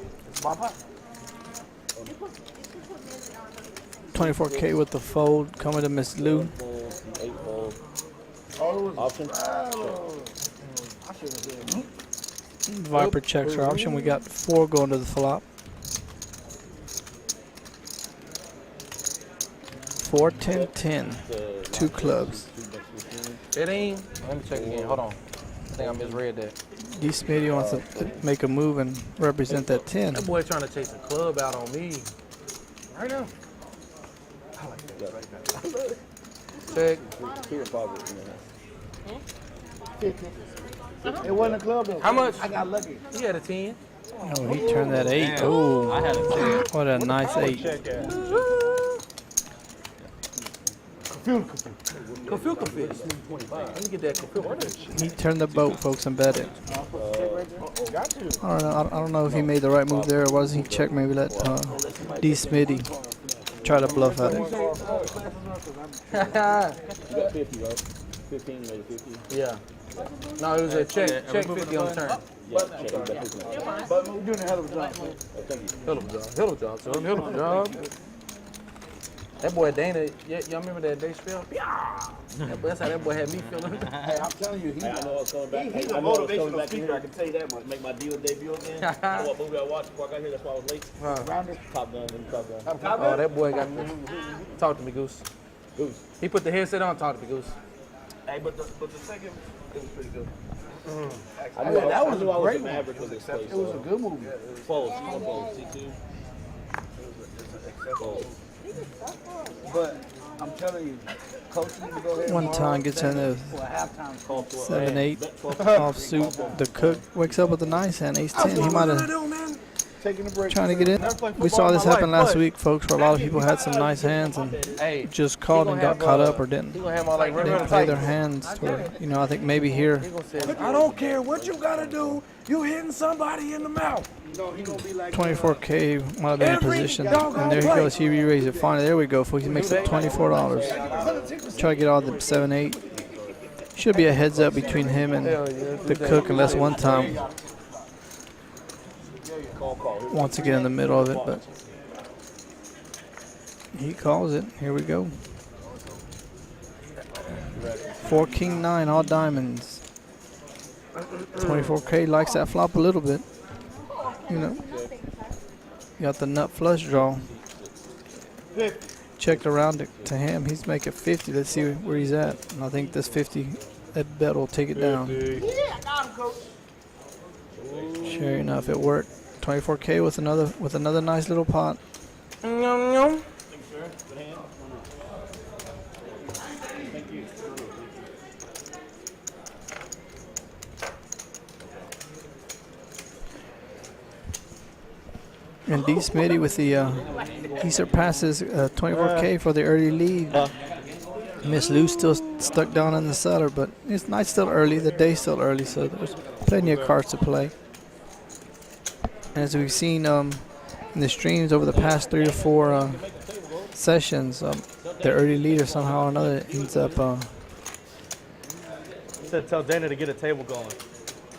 Speaker 10: 24K with the fold. Coming to Miss Lou.
Speaker 3: C8 fold. Option.
Speaker 10: Viper checks her option. We got 4 going to the flop. 4, 10, 10. 2 clubs.
Speaker 1: It ain't. Let me check again. Hold on. I think I misread that.
Speaker 10: D. Smitty wants to make a move and represent that 10.
Speaker 1: That boy trying to chase a club out on me. Right now. Check.
Speaker 8: It wasn't a club though.
Speaker 1: How much?
Speaker 8: I got lucky.
Speaker 1: He had a 10.
Speaker 10: Oh, he turned that 8. Oh,
Speaker 4: I had a 10.
Speaker 10: what a nice 8.
Speaker 8: Check that.
Speaker 1: Kafil. Let me get that Kafil.
Speaker 10: He turned the boat, folks, and bet it. I don't know if he made the right move there or was he check maybe let D. Smitty try to bluff at it.
Speaker 3: You got 50, bro. 15 made 50.
Speaker 1: Yeah. No, it was a check 50 on the turn.
Speaker 3: Yeah, check. You got 50.
Speaker 6: But we're doing a hell of a job.
Speaker 3: Thank you.
Speaker 1: Hell of a job, son. Hell of a job. That boy Dana, y'all remember that day spell? That's how that boy had me feeling.
Speaker 6: Hey, I'm telling you,
Speaker 3: Hey, I know I was coming back.
Speaker 6: he's a
Speaker 3: I know I was coming
Speaker 6: motivational
Speaker 3: back
Speaker 6: speaker,
Speaker 3: here
Speaker 6: I can tell you that much.
Speaker 3: Make my deal debut again. You know what movie I watched before I got here? That's why I was late. Top Gun, then Top Gun.
Speaker 1: Oh, that boy got me. Talk to me, Goose. He put the headset on, talk to me, Goose.
Speaker 6: Hey, but the second, it was pretty good.
Speaker 3: I knew I was a Maverick with this place.
Speaker 6: It was a good movie.
Speaker 3: Fold, C2. Fold.
Speaker 6: But I'm telling you, coach need to go ahead.
Speaker 10: One time gets in there
Speaker 6: for a halftime
Speaker 3: Call for
Speaker 10: 7, 8 offsuit. The cook wakes up with a nice hand, ace 10. He might have
Speaker 6: taking a break.
Speaker 10: trying to get in. We saw this happen last week, folks, where a lot of people had some nice hands and
Speaker 1: Hey,
Speaker 10: just called and got caught up or didn't.
Speaker 1: he gonna have all like
Speaker 10: Didn't play their hands. Toward, I think maybe here.
Speaker 1: I don't care what you gotta do. You hitting somebody in the mouth.
Speaker 10: 24K might have been in position. And there he goes. He re-raised it finally. There we go, folks. He makes it $24. Try to get all the 7, 8. Should be a heads up between him and the cook unless one time wants to get in the middle of it. But He calls it. Here we go. 4 king 9, all diamonds. 24K likes that flop a little bit. You know. Got the nut flush draw. Checked around it to him. He's making 50. Let's see where he's at. And I think this 50, that bet will take it down.
Speaker 2: Yeah, I got him, coach.
Speaker 10: Sure enough, it worked. 24K with another nice little pot. And D. Smitty with the he surpasses 24K for the early lead. Miss Lou still stuck down in the cellar, but it's night still early. The day's still early, so there's plenty of cards to play. As we've seen in the streams over the past 3 or 4 sessions, the early leader somehow or another ends up
Speaker 4: Said tell Dana to get a table going.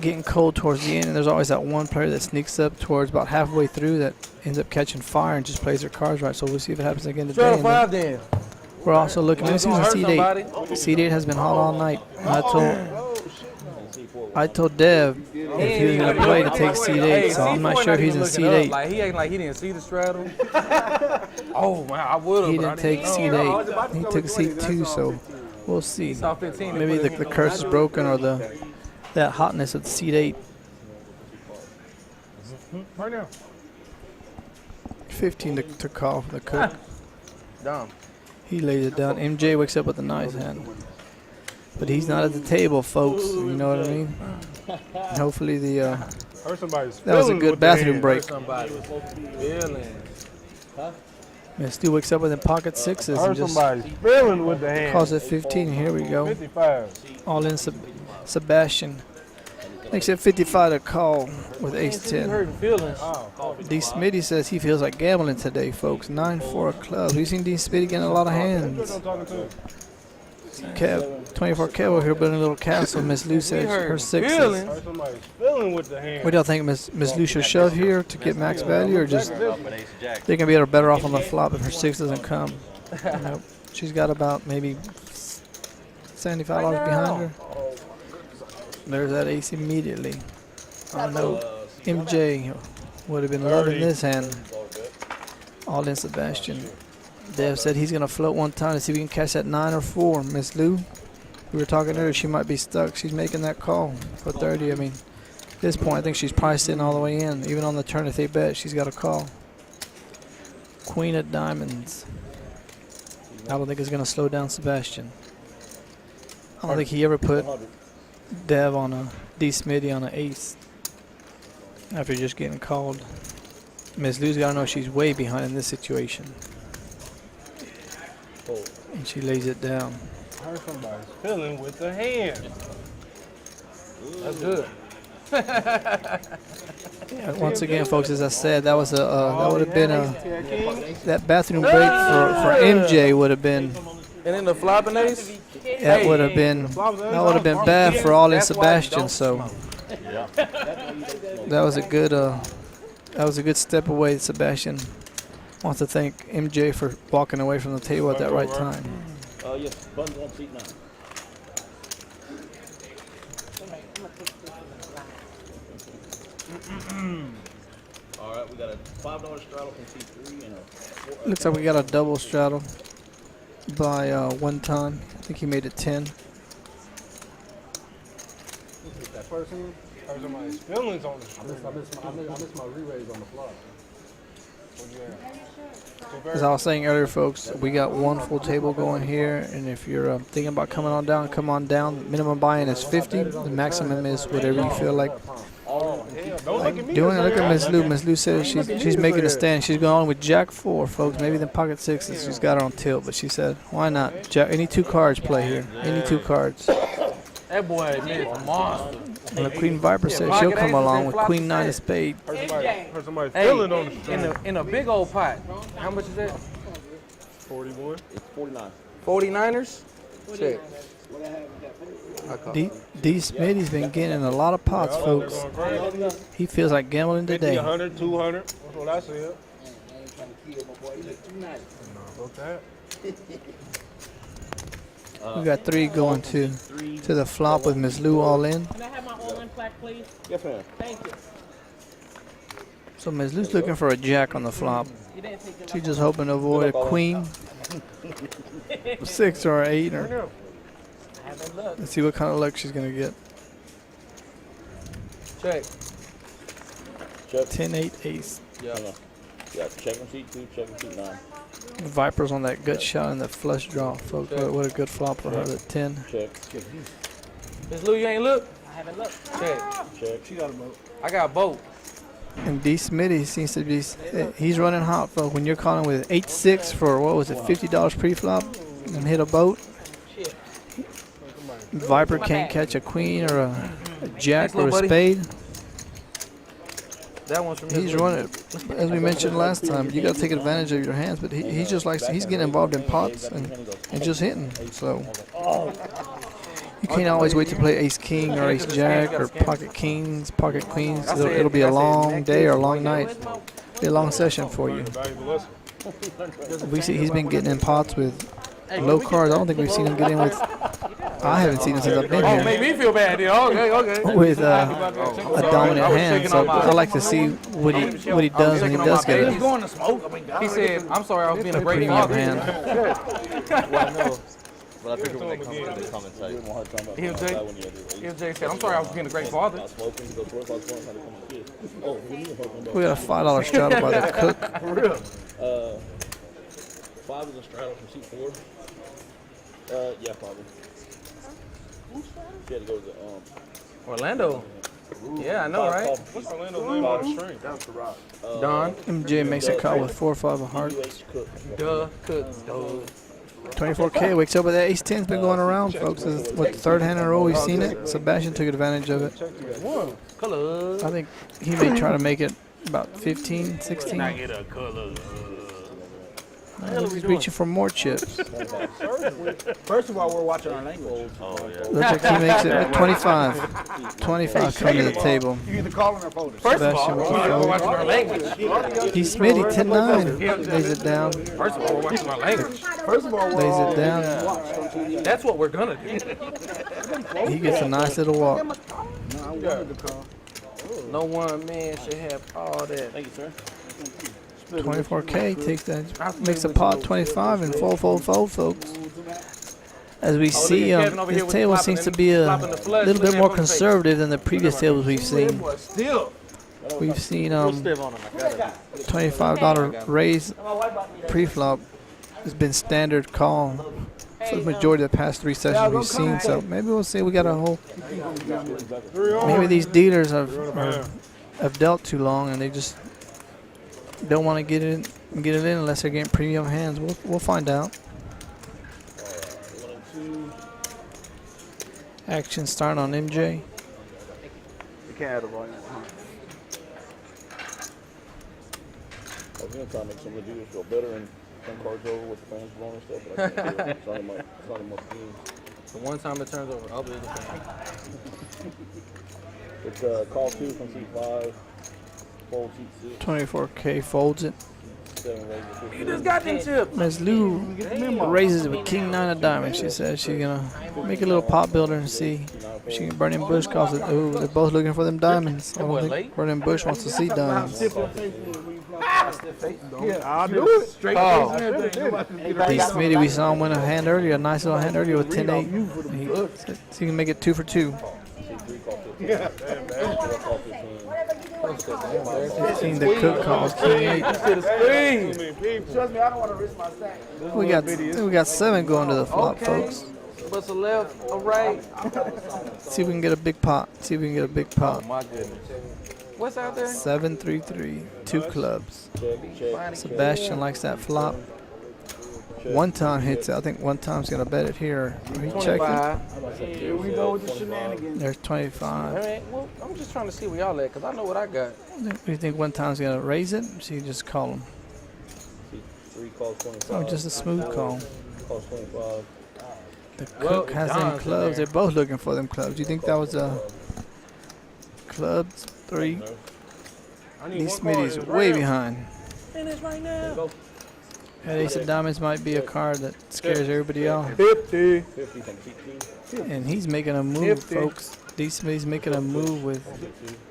Speaker 10: getting cold towards the end, and there's always that one player that sneaks up towards about halfway through that ends up catching fire and just plays their cards right. So we'll see if it happens again today.
Speaker 1: Straddle 5 then.
Speaker 10: We're also looking at
Speaker 1: Gonna hurt
Speaker 10: season
Speaker 1: somebody.
Speaker 10: Seed 8 has been hot all night. And I told Dev if he was gonna play to take Seed 8, so I'm not sure if he's in Seed 8.
Speaker 1: Like he acting like he didn't see the straddle. Oh man, I would have.
Speaker 10: He didn't take Seed 8. He took Seed 2, so we'll see.
Speaker 1: Saw 15.
Speaker 10: Maybe the curse is broken or that hotness of the Seed 8.
Speaker 1: Right now.
Speaker 10: 15 to call for the cook.
Speaker 1: Dumb.
Speaker 10: He lays it down. MJ wakes up with a nice hand. But he's not at the table, folks. You know what I mean? And hopefully that was a good bathroom break. Man, Stu wakes up with pocket sixes and just calls it 15. Here we go. All in Sebastian. Makes it 55 to call with ace 10. D. Smitty says he feels like gambling today, folks. 9 for a club. We've seen D. Smitty getting a lot of hands. Kev, 24 Kev over here building a little castle. Miss Lou says her sixes. What do y'all think? Miss Lou should shove here to get max value, or just they can be better off on the flop if her six doesn't come? Nope. She's got about maybe $75 behind her. There's that ace immediately. I know MJ would have been loving this hand. All in Sebastian. Dev said he's going to float one time to see if we can catch that 9 or 4. Miss Lou, we were talking earlier, she might be stuck. She's making that call for 30. I mean, at this point, I think she's probably sitting all the way in. Even on the turn, if they bet, she's got a call. Queen of diamonds. I don't think it's going to slow down Sebastian. I don't think he ever put Dev on a D. Smitty on an ace after just getting called. Miss Lou's got to know she's way behind in this situation. And she lays it down.
Speaker 8: Heard somebody's feeling with the hand.
Speaker 1: That's good.
Speaker 10: Yeah, once again, folks, as I said, that was that would have been that bathroom break for MJ would have been.
Speaker 1: And then the flopping ace.
Speaker 10: That would have been bad for all in Sebastian. So that was a good step away. Sebastian wants to thank MJ for walking away from the table at that right time.
Speaker 3: Yes, buttons on seat 9. All right, we got a $5 straddle from seat 3 and a $4.
Speaker 10: Looks like we got a double straddle by one time. I think he made it 10.
Speaker 8: That person heard somebody's feelings on the street. I missed my re-raise on the flop.
Speaker 10: As I was saying earlier, folks, we got one full table going here, and if you're thinking about coming on down, come on down. The minimum buy-in is 50. The maximum is whatever you feel like doing. Look at Miss Lou. Miss Lou says she's making a stand. She's going on with Jack 4, folks. Maybe the pocket sixes. She's got her on tilt, but she said, why not? Jack, any 2 cards play here. Any 2 cards.
Speaker 1: That boy made a monster.
Speaker 10: And the Queen Viper says she'll come along with Queen 9 of spade.
Speaker 8: Heard somebody feeling on the street.
Speaker 1: In a big old pot. How much is that?
Speaker 8: 41.
Speaker 3: It's 49.
Speaker 1: 49ers? Check.
Speaker 10: D. Smitty's been getting in a lot of pots, folks. He feels like gambling today.
Speaker 8: 100, 200. That's what I said.
Speaker 6: Trying to kill my boy. He look too nice.
Speaker 8: Broke that.
Speaker 10: We got 3 going to the flop with Ms. Lou all in.
Speaker 5: Can I have my all-in plaque, please?
Speaker 3: Yes, ma'am.
Speaker 5: Thank you.
Speaker 10: So Ms. Lou's looking for a jack on the flop.
Speaker 5: You didn't take the
Speaker 10: She's just hoping to avoid a queen, 6 or 8, or
Speaker 5: I haven't looked.
Speaker 10: let's see what kind of luck she's gonna get.
Speaker 1: Check.
Speaker 3: Check.
Speaker 10: 10, 8, ace.
Speaker 1: Yeah.
Speaker 3: Yeah, checking sheet 2, checking sheet 9.
Speaker 10: Vipers on that gut shot and the flush draw, folks. What a good flop for her at 10.
Speaker 3: Check.
Speaker 1: Miss Lou, you ain't look?
Speaker 5: I haven't looked.
Speaker 1: Check.
Speaker 3: Check.
Speaker 6: She got a boat.
Speaker 1: I got both.
Speaker 10: And D. Smitty seems to be, he's running hot, folks. When you're calling with 8-6 for, what was it, $50 pre-flop and hit a boat,
Speaker 5: Shit.
Speaker 10: Viper can't catch a queen or a jack or a spade.
Speaker 1: That one's from
Speaker 10: He's running, as we mentioned last time, you got to take advantage of your hands, but he just likes, he's getting involved in pots and just hitting. So you can't always wait to play ace king or ace jack or pocket kings, pocket queens. It'll be a long day or a long night. Be a long session for you. We see he's been getting in pots with low cards. I don't think we've seen him get in with, I haven't seen him since I've been
Speaker 1: Oh,
Speaker 10: here,
Speaker 1: make me feel bad, dude. Okay.
Speaker 10: with a dominant hand. So I like to see what he does when he does get it.
Speaker 1: going to smoke. He said, I'm sorry, I was being a great
Speaker 10: Premium
Speaker 1: father.
Speaker 10: hand.
Speaker 3: Well, I know. But I figure when they come in the comments, like,
Speaker 1: Jay said, I'm sorry, I was being a great father.
Speaker 3: not smoking, go towards my phone, trying to come and kids. Oh, we need to help them.
Speaker 10: We got a $5 straddle by the cook.
Speaker 3: 5 is a straddle from seat 4. Yeah, probably. She had to go to the,
Speaker 1: Orlando. Yeah, I know, right?
Speaker 8: What's Orlando's name on the string?
Speaker 1: Don.
Speaker 10: MJ makes a call with 4 or 5 of hearts.
Speaker 1: Duh. Cook. Duh.
Speaker 10: 24K wakes up with that ace 10's been going around, folks. This is what, the 3rd hand in a row we've seen it. Sebastian took advantage of it.
Speaker 1: Color.
Speaker 10: I think he may try to make it about 15, 16. He's reaching for more chips.
Speaker 6: First of all, we're watching our language.
Speaker 10: Looks like he makes it at 25. 25 coming to the table.
Speaker 6: You either calling or folding.
Speaker 1: First of all,
Speaker 10: Sebastian
Speaker 1: we're
Speaker 10: with
Speaker 1: watching our language.
Speaker 10: He's Smitty, 10-9. Lays it down.
Speaker 1: First of all, we're watching our language.
Speaker 6: First of all, we're
Speaker 10: Lays
Speaker 6: all
Speaker 10: it down.
Speaker 1: That's what we're gonna do.
Speaker 10: He gets a nice little walk.
Speaker 6: No, I wanted to call.
Speaker 1: No one man should have all that.
Speaker 3: thank you, sir.
Speaker 10: 24K takes that, makes a pot 25 and fold, folks. As we see, this table seems to be a little bit more conservative than the previous tables we've seen. We've seen $25 raise pre-flop has been standard call for the majority of the past 3 sessions we've seen. So maybe we'll see. We got a whole. Maybe these dealers have dealt too long and they just don't want to get it in unless they're getting premium hands. We'll find out. Action starting on MJ.
Speaker 2: You can't have the volume.
Speaker 3: I was going to try to make some of the dudes feel better and some cards over with the fans blowing and stuff, but I can't do it. It's not in my scheme.
Speaker 1: The one time it turns over, I'll be the fan.
Speaker 3: It's call 2 from seat 5, fold seat 6,
Speaker 10: 24K folds it.
Speaker 3: 7 raises.
Speaker 1: You just got them chips.
Speaker 10: Ms. Lou raises it with King 9 of diamonds. She says she's gonna make a little pot builder and see if she can burn in Bush cause it. Ooh, they're both looking for them diamonds. I don't think Burning Bush wants to see diamonds.
Speaker 1: Straight
Speaker 10: Oh. D. Smitty, we saw him win a hand earlier, a nice little hand earlier with 10-8. So he can make it 2 for 2. Seen the cook calls King 8.
Speaker 2: Trust me, I don't want to risk my stack.
Speaker 10: We got 7 going to the flop, folks.
Speaker 1: What's the left or right?
Speaker 10: See if we can get a big pot.
Speaker 1: Oh my goodness. What's out there?
Speaker 10: 7-3-3, 2 clubs. Sebastian likes that flop. One time hits it. I think one time's gonna bet it here. He checked it.
Speaker 2: Here we go with the shenanigans.
Speaker 10: There's 25.
Speaker 1: All right, well, I'm just trying to see where y'all at, because I know what I got.
Speaker 10: Do you think one time's gonna raise it? So you just call him.
Speaker 3: 3 calls 25.
Speaker 10: Oh, just a smooth call.
Speaker 3: Calls 25.
Speaker 10: The cook has them clubs. They're both looking for them clubs. Do you think that was a clubs 3? These Smitty's way behind.
Speaker 1: Finish right now.
Speaker 10: That Ace of Diamonds might be a card that scares everybody off.
Speaker 1: 50.
Speaker 3: 50 from T2.
Speaker 10: And he's making a move, folks. He's making a move with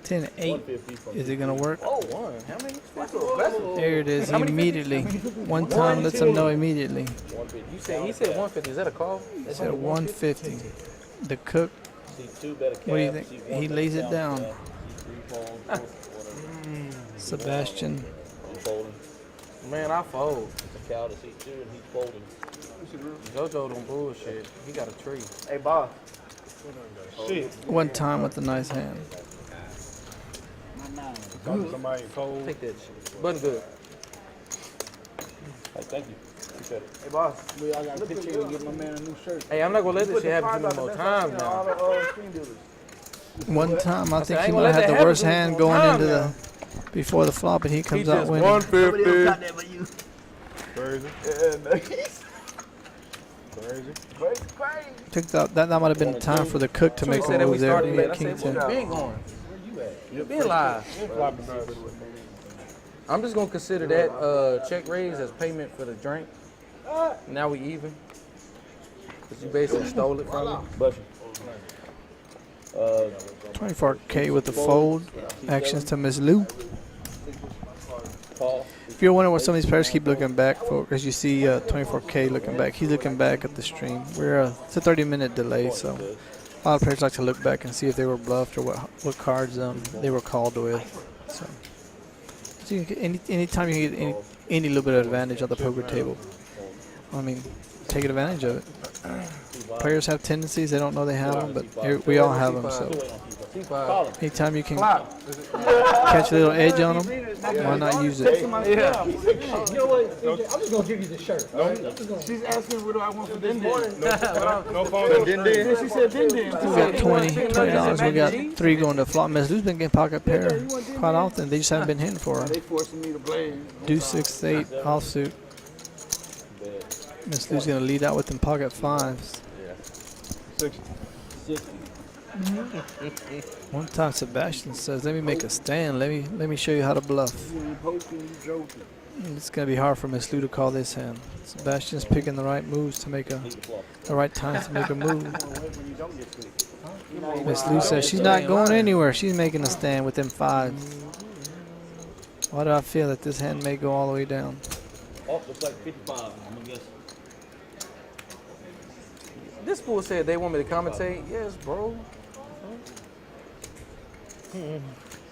Speaker 10: 10-8. Is it going to work?
Speaker 1: Oh, one. How many?
Speaker 10: There it is, immediately. One time lets him know immediately.
Speaker 1: He said 150. Is that a call?
Speaker 10: He said 150. The cook, what do you think? He lays it down. Sebastian.
Speaker 1: Man, I fold.
Speaker 3: It's a cow to C2 and he's folding.
Speaker 1: JoJo don't bullshit. He got a tree.
Speaker 2: Hey, boss.
Speaker 10: One time with a nice hand.
Speaker 8: Somebody cold.
Speaker 1: Take that shit. Button good.
Speaker 3: Hey, thank you. Appreciate it.
Speaker 2: Hey, boss. We all got a picture and get my man a new shirt.
Speaker 1: Hey, I'm not gonna let this shit happen too many more times now.
Speaker 10: One time, I think
Speaker 1: I
Speaker 10: he
Speaker 1: ain't
Speaker 10: might
Speaker 1: gonna
Speaker 10: have
Speaker 1: let
Speaker 10: the
Speaker 1: that
Speaker 10: worst
Speaker 1: happen
Speaker 10: hand
Speaker 1: to him
Speaker 10: going
Speaker 1: one
Speaker 10: into
Speaker 1: time
Speaker 10: the before the flop, and he comes out winning.
Speaker 1: 150.
Speaker 8: Crazy. Crazy.
Speaker 10: Took that might have been the time for the cook to make
Speaker 1: Said
Speaker 10: a
Speaker 1: that we
Speaker 10: move there.
Speaker 1: started
Speaker 10: He
Speaker 1: late.
Speaker 10: had
Speaker 1: I
Speaker 10: king
Speaker 1: said,
Speaker 10: 10.
Speaker 1: been going. You been live.
Speaker 8: Flopping nuts.
Speaker 1: I'm just gonna consider that check raise as payment for the drink. Now we even. Cause you basically stole it from me.
Speaker 3: Bless you.
Speaker 10: 24K with the fold. Actions to Miss Lou.
Speaker 3: Paul.
Speaker 10: If you're wondering what some of these players keep looking back for, as you see 24K looking back, he's looking back at the stream. It's a 30-minute delay, so a lot of players like to look back and see if they were bluffed or what cards they were called with. So you can get anytime you can get any little bit of advantage on the poker table, I mean, take advantage of it. Players have tendencies, they don't know they have them, but we all have them. So anytime you can catch a little edge on them, why not use it?
Speaker 7: You know what, EJ, I'm just gonna give you the shirt.
Speaker 2: She's asking what do I want for din din.
Speaker 8: No phone.
Speaker 2: Then she said din din.
Speaker 10: We got $20. We got 3 going to flop. Miss Lou's been getting pocket pair quite often. They just haven't been hitting for her.
Speaker 2: They forcing me to play.
Speaker 10: Deuce 6-8 offsuit. Miss Lou's gonna lead out with them pocket fives.
Speaker 8: 60.
Speaker 10: One time Sebastian says, "Let me make a stand. Let me show you how to bluff." It's gonna be hard for Miss Lou to call this hand. Sebastian's picking the right moves to make the right times to make a move. Miss Lou says she's not going anywhere. She's making a stand with them fives. Why do I feel that this hand may go all the way down?
Speaker 3: Oh, looks like 55. I'm gonna guess.
Speaker 1: This fool said they want me to commentate. Yes, bro.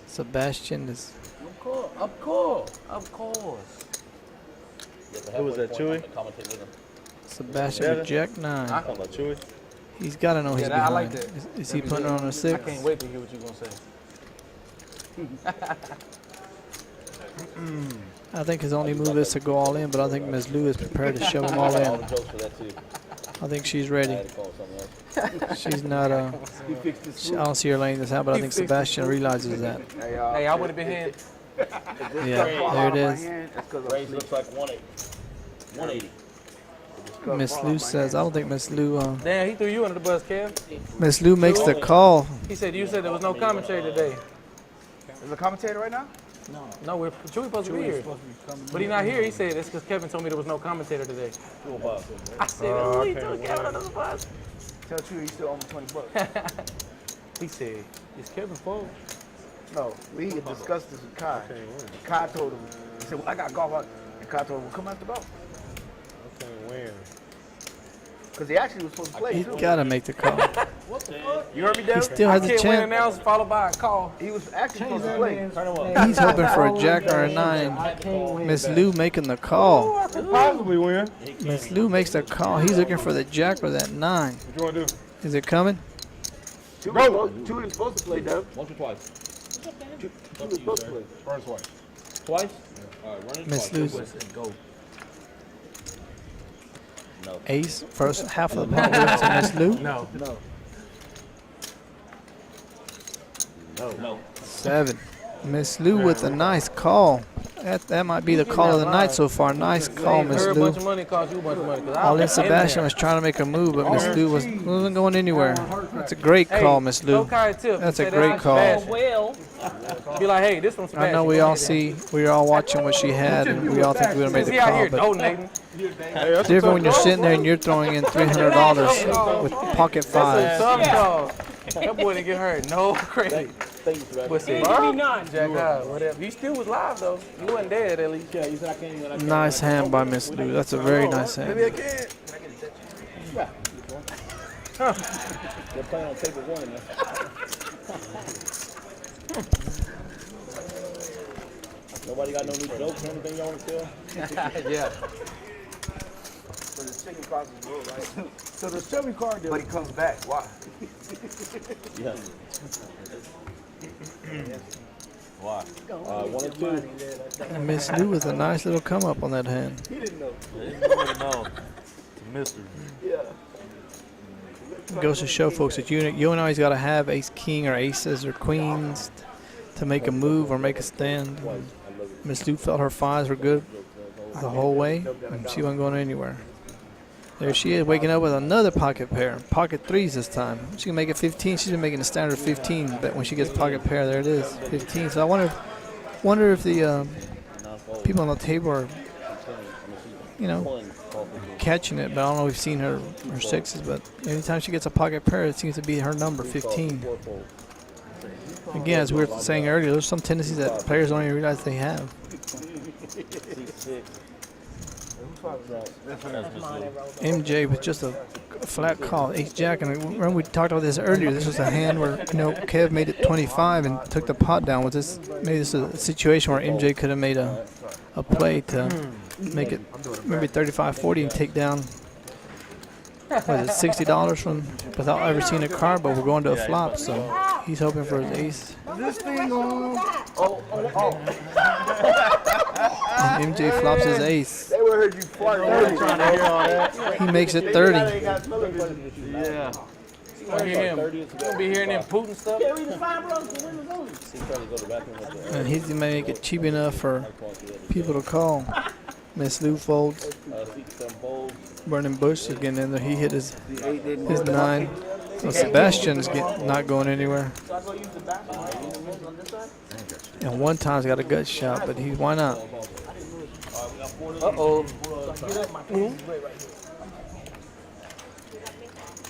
Speaker 10: Sebastian is.
Speaker 1: Of course.
Speaker 3: Who was that, Chewy?
Speaker 10: Sebastian with Jack 9.
Speaker 8: Chewy.
Speaker 10: He's got to know he's
Speaker 1: Yeah,
Speaker 10: behind.
Speaker 1: I like that.
Speaker 10: Is he putting her on a
Speaker 1: I
Speaker 10: 6?
Speaker 1: can't wait to hear what you're gonna say.
Speaker 10: I think his only move is to go all in, but I think Ms. Lou is prepared to shove him all in. I think she's ready. She's not. I don't see her laying this out, but I think Sebastian realizes that.
Speaker 1: Hey, I would have been here.
Speaker 10: Yeah, there it is.
Speaker 3: Raise looks like 180.
Speaker 10: Miss Lou says, I don't think Miss Lou.
Speaker 1: Damn, he threw you under the bus, Kev.
Speaker 10: Miss Lou makes the call.
Speaker 1: He said you said there was no commentary today.
Speaker 2: Is a commentator right now?
Speaker 1: No, Chewy supposed to be here. But he's not here. He said it's because Kevin told me there was no commentator today. I said, he took Kevin under the bus.
Speaker 2: Tell you he's still over $20.
Speaker 1: He said, is Kevin full?
Speaker 2: No, we had discussed this with Kai. Kai told him, he said, well, I got golf out. And Kai told him, well, come after golf.
Speaker 8: I can't win.
Speaker 2: Because he actually was supposed to play,
Speaker 10: He's
Speaker 2: too.
Speaker 10: got to make the call.
Speaker 2: You heard me,
Speaker 10: He
Speaker 2: Dave?
Speaker 10: still has a
Speaker 1: Can't win
Speaker 10: chance.
Speaker 1: announce followed by a call.
Speaker 2: He was actually supposed to play.
Speaker 10: He's hoping for a jack or a 9. Miss Lou making the call.
Speaker 8: I could possibly win.
Speaker 10: Miss Lou makes the call. He's looking for the jack or that 9.
Speaker 8: What you want to do?
Speaker 10: Is it coming?
Speaker 2: Two was supposed to play, Dave.
Speaker 3: Once or twice?
Speaker 2: Two was supposed to play.
Speaker 8: First twice.
Speaker 3: Twice? All right, run it
Speaker 10: Miss
Speaker 3: twice.
Speaker 10: Lou's
Speaker 1: Go.
Speaker 3: No.
Speaker 10: ace. First half of the pot goes to Miss Lou.
Speaker 1: No.
Speaker 3: No.
Speaker 10: 7. Miss Lou with a nice call. That might be the call of the night so far. Nice call, Miss
Speaker 1: Her a
Speaker 10: Lou.
Speaker 1: bunch of money cost you a bunch of money.
Speaker 10: All in Sebastian was trying to make a move, but Miss Lou wasn't going anywhere. That's a great call, Miss Lou. That's a great call.
Speaker 5: Well,
Speaker 1: Be like, hey, this from Sebastian.
Speaker 10: I know we were all watching what she had, and we all think we would have made the
Speaker 1: He out here
Speaker 10: call. But
Speaker 1: donating.
Speaker 10: it's different when you're sitting there and you're throwing in $300 with pocket fives.
Speaker 1: That boy didn't get hurt. No crazy.
Speaker 3: Thank you for that.
Speaker 1: What's it?
Speaker 5: Give me none.
Speaker 1: Jack God, whatever. He still was live though. He wasn't dead at least.
Speaker 6: Yeah, you said I can't even.
Speaker 10: Nice hand by Miss Lou. That's a very nice hand.
Speaker 1: Maybe I can.
Speaker 3: They're playing on table one, man. Nobody got no new jokes or anything y'all want to tell?
Speaker 1: Yeah.
Speaker 2: So the chicken crosses the road, right? So the Chevy car deal. But he comes back. Why?
Speaker 3: Yeah.
Speaker 4: Why?
Speaker 3: 1 and 2.
Speaker 10: And Miss Lou with a nice little come up on that hand.
Speaker 2: He didn't know.
Speaker 4: No. It's a mystery.
Speaker 2: Yeah.
Speaker 10: Goes to show folks that you always got to have ace king or aces or queens to make a move or make a stand. Miss Lou felt her fives were good the whole way, and she wasn't going anywhere. There she is, waking up with another pocket pair. Pocket threes this time. She can make it 15. She's been making a standard 15, but when she gets pocket pair, there it is, 15. So I wonder if the people on the table are, catching it. But I don't know if we've seen her sixes, but anytime she gets a pocket pair, it seems to be her number, 15. Again, as we were saying earlier, there's some tendencies that players don't even realize they have. MJ with just a flat call, ace jack, and remember we talked about this earlier. This was a hand where Kev made it 25 and took the pot down. With this, maybe this is a situation where MJ could have made a play to make it maybe 35-40 and take down. What is it, $60 from without ever seeing a card, but we're going to a flop, so he's hoping for his ace.
Speaker 2: This thing on.
Speaker 10: And MJ flops his ace.
Speaker 2: They would heard you fart.
Speaker 4: Trying to hear all that.
Speaker 10: He makes it 30.
Speaker 4: Yeah.
Speaker 1: Gonna be hearing them Putin stuff.
Speaker 10: And he's gonna make it cheap enough for people to call. Miss Lou folds. Burning Bush is getting in there. He hit his 9. So Sebastian's not going anywhere. And one time's got a gut shot, but why not?
Speaker 1: Uh-oh.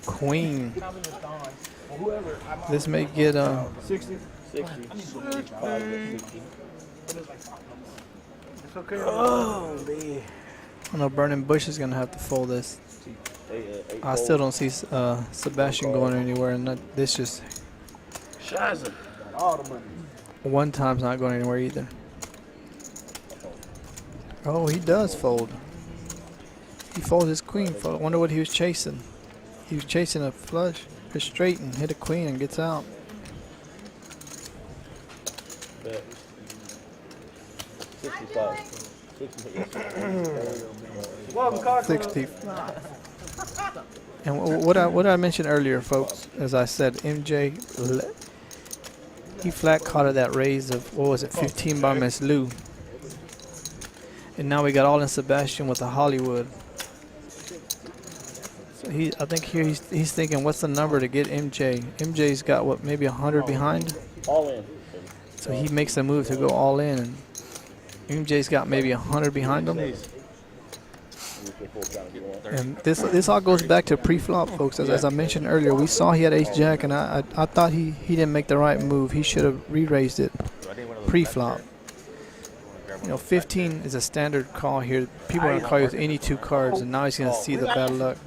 Speaker 10: Queen. This may get
Speaker 2: 60. It's okay. Oh, man.
Speaker 10: I know Burning Bush is gonna have to fold this. I still don't see Sebastian going anywhere, and this just
Speaker 2: All the money.
Speaker 10: one time's not going anywhere either. Oh, he does fold. He folds his queen. I wonder what he was chasing. He was chasing a flush, a straight, and hit a queen and gets out.
Speaker 3: Yeah. 65.
Speaker 10: 60. And what I mentioned earlier, folks, as I said, MJ, he flat caught at that raise of, what was it, 15 by Miss Lou. And now we got all in Sebastian with the Hollywood. So I think here he's thinking, what's the number to get MJ? MJ's got what, maybe 100 behind?
Speaker 3: All in.
Speaker 10: So he makes a move to go all in, and MJ's got maybe 100 behind him. And this all goes back to pre-flop, folks. As I mentioned earlier, we saw he had ace-jack, and I thought he didn't make the right move. He should have re-raised it pre-flop. 15 is a standard call here. People are going to call you with any 2 cards, and now he's going to see the bad luck.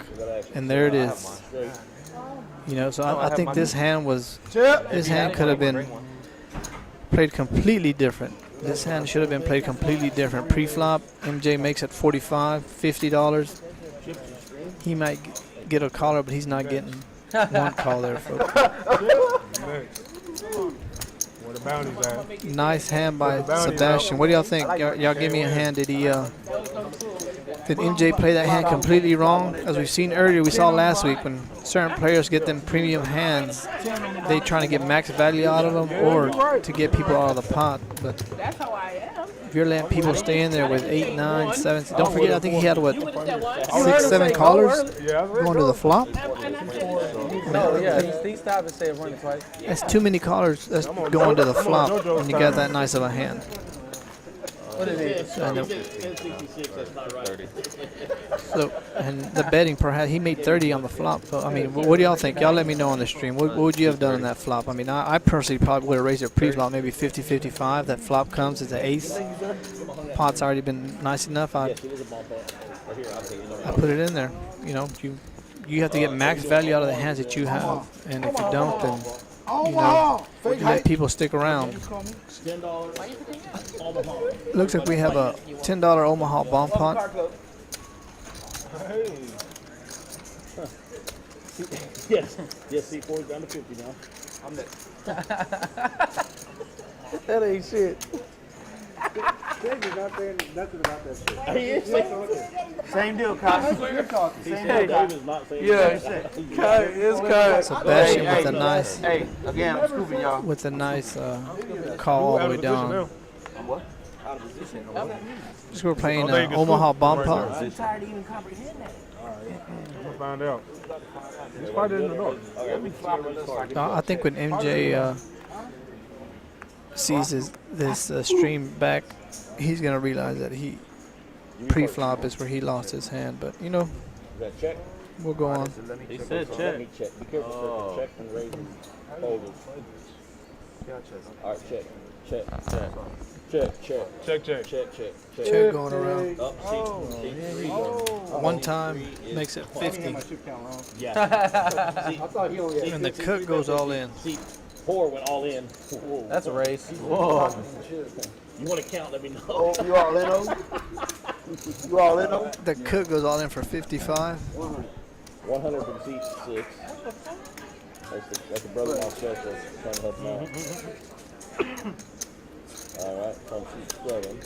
Speaker 10: And there it is. So I think this hand could have been played completely different. This hand should have been played completely different. Pre-flop, MJ makes it $45, $50. He might get a caller, but he's not getting one call there, folks.
Speaker 8: Where the bounty's at.
Speaker 10: Nice hand by Sebastian. What do y'all think? Y'all give me a hand. Did MJ play that hand completely wrong? As we've seen earlier, we saw last week when certain players get them premium hands, they trying to get max value out of them or to get people out of the pot. But
Speaker 5: That's how I am.
Speaker 10: if you're letting people stay in there with 8, 9, 7, don't forget, I think he had what, 6, 7 callers going to the flop.
Speaker 1: No, yeah, he stopped and said run it twice.
Speaker 10: That's too many callers. That's going to the flop when you got that nice of a hand.
Speaker 1: What is it?
Speaker 10: And,
Speaker 3: 1066, that's not right.
Speaker 10: so, and the betting perhaps he made 30 on the flop. So, I mean, what do y'all think? Y'all let me know on the stream. What would you have done in that flop? I mean, I personally probably would have raised it pre-flop, maybe 50, 55. That flop comes as an ace. Pot's already been nice enough. I put it in there. You know, you have to get max value out of the hands that you have, and if you don't, then you know, you let people stick around. Looks like we have a $10 Omaha bomb pot.
Speaker 3: Hey. Yes, C4 is down to 50 now. I'm next.
Speaker 1: That ain't shit.
Speaker 2: Nothing about that shit.
Speaker 3: He is
Speaker 6: Same deal, Kyle.
Speaker 1: Yeah, it's kind.
Speaker 10: Sebastian with a nice,
Speaker 6: Hey, again, I'm scooping y'all.
Speaker 10: with a nice call all the way down. So we're playing Omaha bomb pot.
Speaker 5: I'm tired of even comprehend that.
Speaker 8: I'm gonna find out. He's probably in the north.
Speaker 10: I think when MJ sees this stream back, he's gonna realize that he pre-flop is where he lost his hand. But you know,
Speaker 3: Is that check?
Speaker 10: we'll go on.
Speaker 4: He said
Speaker 3: Let
Speaker 4: check.
Speaker 3: me check. Be careful, check and raise folders. All right, check. Check.
Speaker 10: Check going around.
Speaker 3: Up,
Speaker 10: One time makes it 50,
Speaker 3: Yeah.
Speaker 10: and the cook goes all in.
Speaker 3: See, 4 went all in. Whoa.
Speaker 1: That's a race.
Speaker 3: Whoa. You want to count? Let me know.
Speaker 2: Oh, you all in on? You all in on?
Speaker 10: The cook goes all in for 55.
Speaker 3: 100 from seat 6. That's the brother-in-law special trying to help him out. All right, from seat 7.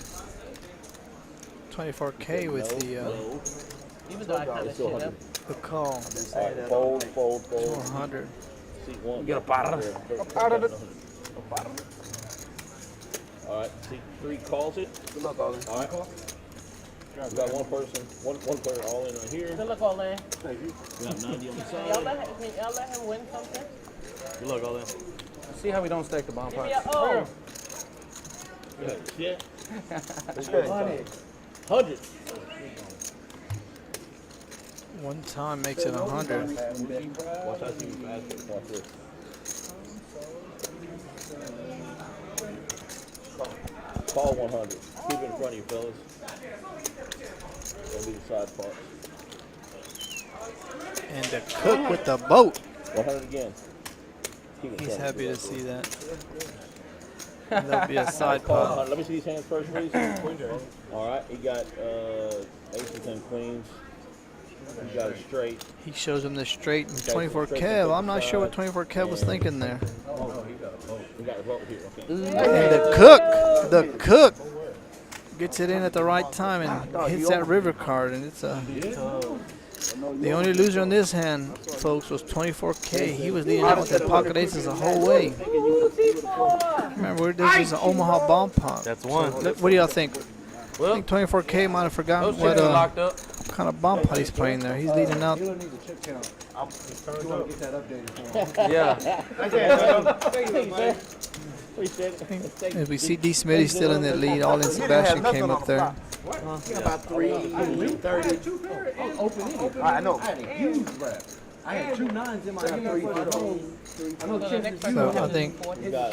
Speaker 10: 24K with
Speaker 5: Even though I kind of shit up.
Speaker 10: the call.
Speaker 3: All right, fold.
Speaker 10: 400.
Speaker 3: Seat 1.
Speaker 1: Get up out of it.
Speaker 3: All right, seat 3 calls it.
Speaker 2: Good luck, all in.
Speaker 3: All right. We got one person, one player all in right here.
Speaker 5: Good luck, all in.
Speaker 3: We got 90 on the
Speaker 5: Can
Speaker 3: side.
Speaker 5: y'all let him win something?
Speaker 4: Good luck, all in.
Speaker 1: See how we don't stack the bomb
Speaker 5: Give me
Speaker 1: pots.
Speaker 5: a O.
Speaker 3: Yeah. 100.
Speaker 10: One time makes it 100.
Speaker 3: Watch out, see basket. Watch this. Call 100. Keep it in front of you, fellas. That'll be the side part.
Speaker 10: And the cook with the boat.
Speaker 3: 100 again. Keep it in
Speaker 10: He's
Speaker 3: front of
Speaker 10: happy
Speaker 3: you,
Speaker 10: to
Speaker 3: fellas.
Speaker 10: see that. And there'll be a side
Speaker 3: Call
Speaker 10: pot.
Speaker 3: 100. Let me see these hands first, please. All right, he got aces and queens. He got a straight.
Speaker 10: He shows him the straight and 24 Kev. I'm not sure what 24 Kev was thinking there.
Speaker 3: We got a vote here. Okay.
Speaker 10: And the cook gets it in at the right time and hits that river card, and it's a. The only loser on this hand, folks, was 24K. He was leading out with the pocket aces the whole way. Remember, this is an Omaha bomb pot.
Speaker 4: That's one.
Speaker 10: What do y'all think? I think 24K might have forgotten
Speaker 1: Those
Speaker 10: what
Speaker 1: chips are locked up.
Speaker 10: kind of bomb pot he's playing there. He's leading out.
Speaker 2: You don't need the chip count. You want to get that updated for him.
Speaker 1: Yeah.
Speaker 10: As we see D. Smitty still in the lead, all in Sebastian came up there.
Speaker 2: About 330. I know.
Speaker 7: I had 2 9s in my hand.
Speaker 10: So I think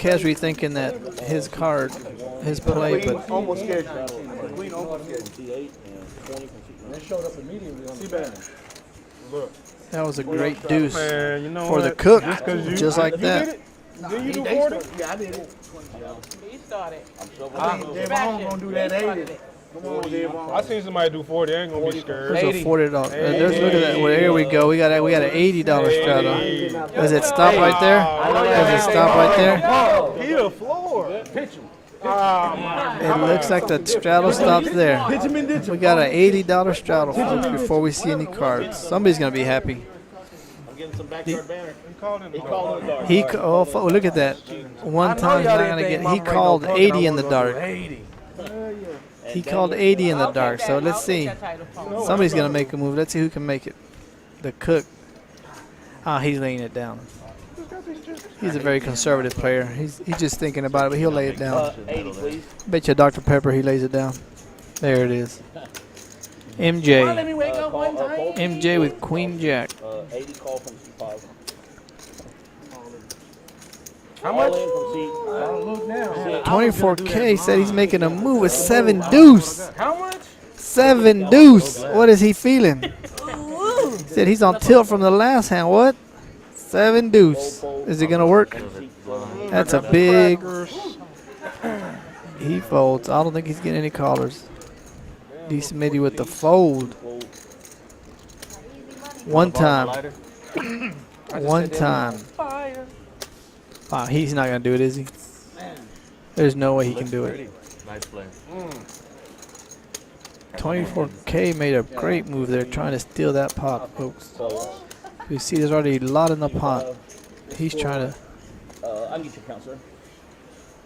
Speaker 10: Kev's rethinking that his card, his play, but
Speaker 2: Almost scared you. Queen almost scared you.
Speaker 3: C8 and 20 from seat 9.
Speaker 7: It showed up immediately on the
Speaker 8: Look,
Speaker 10: that was a great deuce
Speaker 8: man, you know
Speaker 10: for the
Speaker 8: what?
Speaker 10: cook,
Speaker 8: 'cause you-
Speaker 10: just like
Speaker 8: you
Speaker 10: that.
Speaker 8: did it? Did you do 40?
Speaker 2: Yeah, I did it.
Speaker 5: He started.
Speaker 2: Dave Holmes gonna do that 80. Come on, Dave
Speaker 8: I
Speaker 2: Holmes.
Speaker 8: seen somebody do 40. I ain't gonna be scared.
Speaker 10: There's a $40. There's look at that. Well, here we go. We got an $80 straddle. Does it stop right there? Does it stop right there?
Speaker 8: He the floor.
Speaker 10: It looks like the straddle stops there. We got an $80 straddle, folks, before we see any cards. Somebody's gonna be happy.
Speaker 3: I'm getting some backyard banner.
Speaker 8: He called in the
Speaker 3: He called in the dark.
Speaker 10: He look at that. One time's not gonna get. He called 80 in the dark.
Speaker 1: 80.
Speaker 10: He called 80 in the dark. So let's see. Somebody's gonna make a move. Let's see who can make it. The cook. He's laying it down. He's a very conservative player. He's just thinking about it, but he'll lay it down.
Speaker 3: 80, please.
Speaker 10: Bet you Dr. Pepper he lays it down. There it is. MJ.
Speaker 1: Let me wake up one time.
Speaker 10: MJ with Queen Jack.
Speaker 3: 80 call from seat 5.
Speaker 1: How much?
Speaker 3: All in from seat.
Speaker 10: 24K said he's making a move with 7 deuce.
Speaker 1: How much?
Speaker 10: 7 deuce. What is he feeling? Said he's on tilt from the last hand. What? 7 deuce. Is it gonna work? That's a big. He folds. I don't think he's getting any callers. D Smitty with the fold. One time. One time. Wow, he's not gonna do it, is he? There's no way he can do it.
Speaker 4: Nice play.
Speaker 10: 24K made a great move there, trying to steal that pot, folks. You see, there's already a lot in the pot. He's trying to.
Speaker 3: I'll get your count, sir.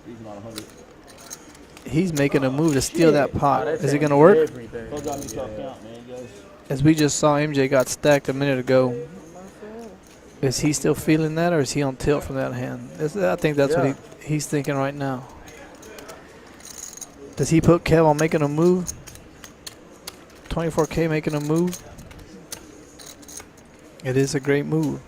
Speaker 3: He's not 100.
Speaker 10: He's making a move to steal that pot. Is it gonna work?
Speaker 3: Hold on, get your count, man, guys.
Speaker 10: As we just saw, MJ got stacked a minute ago. Is he still feeling that, or is he on tilt from that hand? I think that's what he's thinking right now. Does he put Kev on making a move? 24K making a move. It is a great move.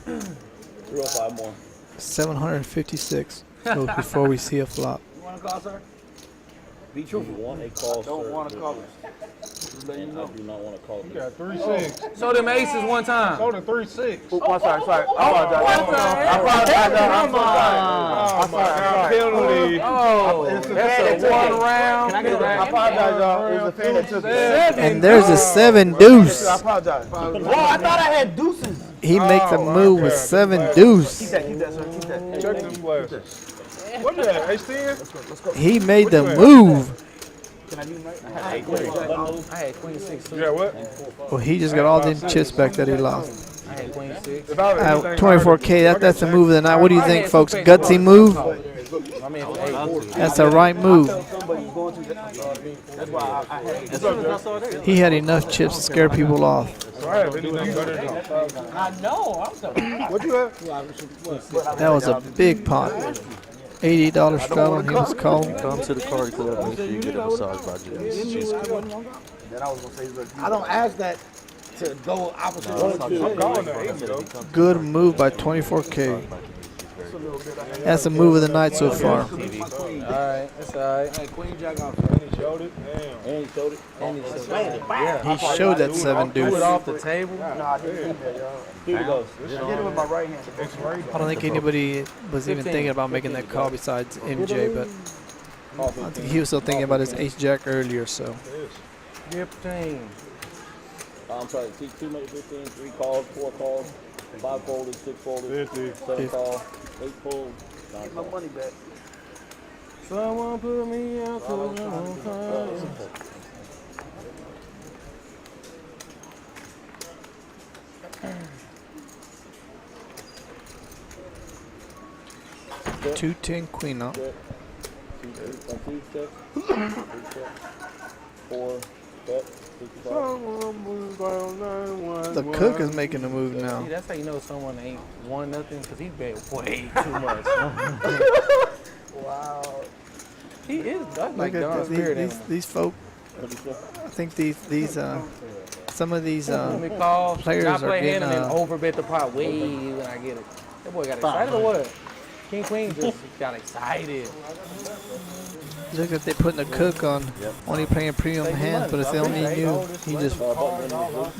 Speaker 3: 305 more.
Speaker 10: 756. So before we see a flop.
Speaker 6: You want to call, sir? Be
Speaker 3: You
Speaker 6: truthful.
Speaker 3: want a call,
Speaker 6: Don't
Speaker 3: sir.
Speaker 6: want to call us. Just letting you
Speaker 3: And I
Speaker 6: know.
Speaker 3: do not want to call
Speaker 8: You
Speaker 3: this.
Speaker 8: got 3-6.
Speaker 1: So them aces one time.
Speaker 8: Sold a 3-6.
Speaker 2: I'm sorry. I apologize.
Speaker 1: One time.
Speaker 2: I apologize.
Speaker 8: Oh my God. Penalty.
Speaker 1: Oh, that's a one round.
Speaker 6: Can I get it back?
Speaker 2: I apologize, y'all. It was a fan that took it.
Speaker 10: And there's a 7 deuce.
Speaker 2: I apologize.
Speaker 6: Whoa, I thought I had deuces.
Speaker 10: He makes a
Speaker 8: Oh, my
Speaker 10: move with
Speaker 8: bad.
Speaker 10: 7
Speaker 2: Keep
Speaker 10: deuce.
Speaker 2: that, sir. Keep that.
Speaker 8: Check them glasses. What is that? H10?
Speaker 10: He made the move.
Speaker 2: Can I use my?
Speaker 1: I had queen 6 too.
Speaker 8: Yeah, what?
Speaker 10: Well, he just got all them chips back that he lost.
Speaker 1: I had queen 6.
Speaker 10: 24K, that's the move of the night. What do you think, folks? Gutsy move?
Speaker 1: I mean, for 8.
Speaker 10: That's the right move.
Speaker 6: Somebody's going through that. That's why I had. As soon as I saw that.
Speaker 10: He had enough chips to scare people off.
Speaker 8: So I have anything better than
Speaker 5: I know. I'm sorry.
Speaker 8: what you have?
Speaker 10: That was a big pot. $80 straddle, he was called.
Speaker 11: Come to the KARD Club, make sure you get a massage by Jess. She's cool.
Speaker 2: Then I was gonna say, look,
Speaker 6: I don't ask that to go opposite.
Speaker 8: I'm going there.
Speaker 10: Good move by 24K. That's the move of the night so far.
Speaker 1: Alright, that's alright. Hey, queen jack off.
Speaker 8: And he showed it. Damn.
Speaker 3: And he showed it.
Speaker 1: And he showed it. Yeah.
Speaker 10: He showed that 7
Speaker 1: Threw it
Speaker 10: deuce.
Speaker 1: off the table.
Speaker 2: no, I didn't think that, y'all.
Speaker 3: Here he goes.
Speaker 2: I did it with my right hand.
Speaker 10: I don't think anybody was even thinking about making that call besides MJ, but I think he was still thinking about his ace-jack earlier, so.
Speaker 1: 15.
Speaker 3: I'm sorry, 2 minutes 15, 3 calls, 4 calls, 5 folded, 6 folded,
Speaker 8: 50.
Speaker 3: 7 calls, 8 fold, 9
Speaker 2: Get my
Speaker 3: calls.
Speaker 2: money back.
Speaker 1: Someone put me out to the fire.
Speaker 3: Check.
Speaker 10: 210 queen up.
Speaker 3: Check. 2 check. 3 check. 4 bet. 65.
Speaker 10: The cook is making the move now.
Speaker 1: See, that's how you know someone ain't won nothing, because he bet way too much.
Speaker 2: Wow.
Speaker 1: He is. That's like
Speaker 10: Look
Speaker 1: Don
Speaker 10: at
Speaker 1: Spirit.
Speaker 10: these folk. I think some of these players
Speaker 1: not
Speaker 10: are
Speaker 1: play hand
Speaker 10: getting
Speaker 1: and then overbet the pot way when I get it. That boy got excited or what? King Queen just got excited.
Speaker 10: look at they putting the cook on only playing premium hands, but if they only knew he just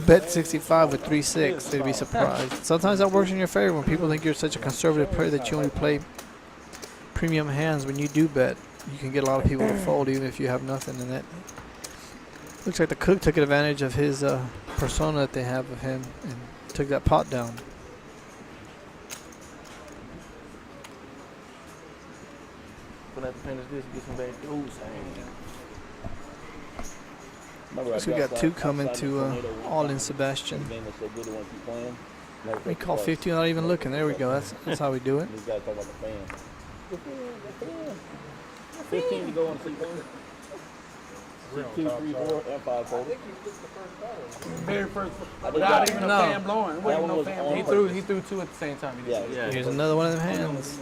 Speaker 10: bet 65 with 3-6, they'd be surprised. Sometimes that works in your favor when people think you're such a conservative player that you only play premium hands. When you do bet, you can get a lot of people to fold even if you have nothing in that. Looks like the cook took advantage of his persona that they have of him and took that pot down.
Speaker 1: Gonna have to finish this and get some bad dudes.
Speaker 10: So we got 2 coming to all in Sebastian. We call 50 without even looking. There we go. That's how we do it.
Speaker 3: These guys talk about the fan. The fan. 15 to go on seat 1. 2, 3, 4, and 5 folded.
Speaker 2: Very first,
Speaker 3: I did
Speaker 2: without
Speaker 3: that.
Speaker 2: even a
Speaker 1: No.
Speaker 2: fan blowing. It wasn't no
Speaker 3: was
Speaker 2: fan
Speaker 3: on
Speaker 2: blowing.
Speaker 1: He threw two at the same time. He did.
Speaker 3: Yeah.
Speaker 10: Here's another one of them hands.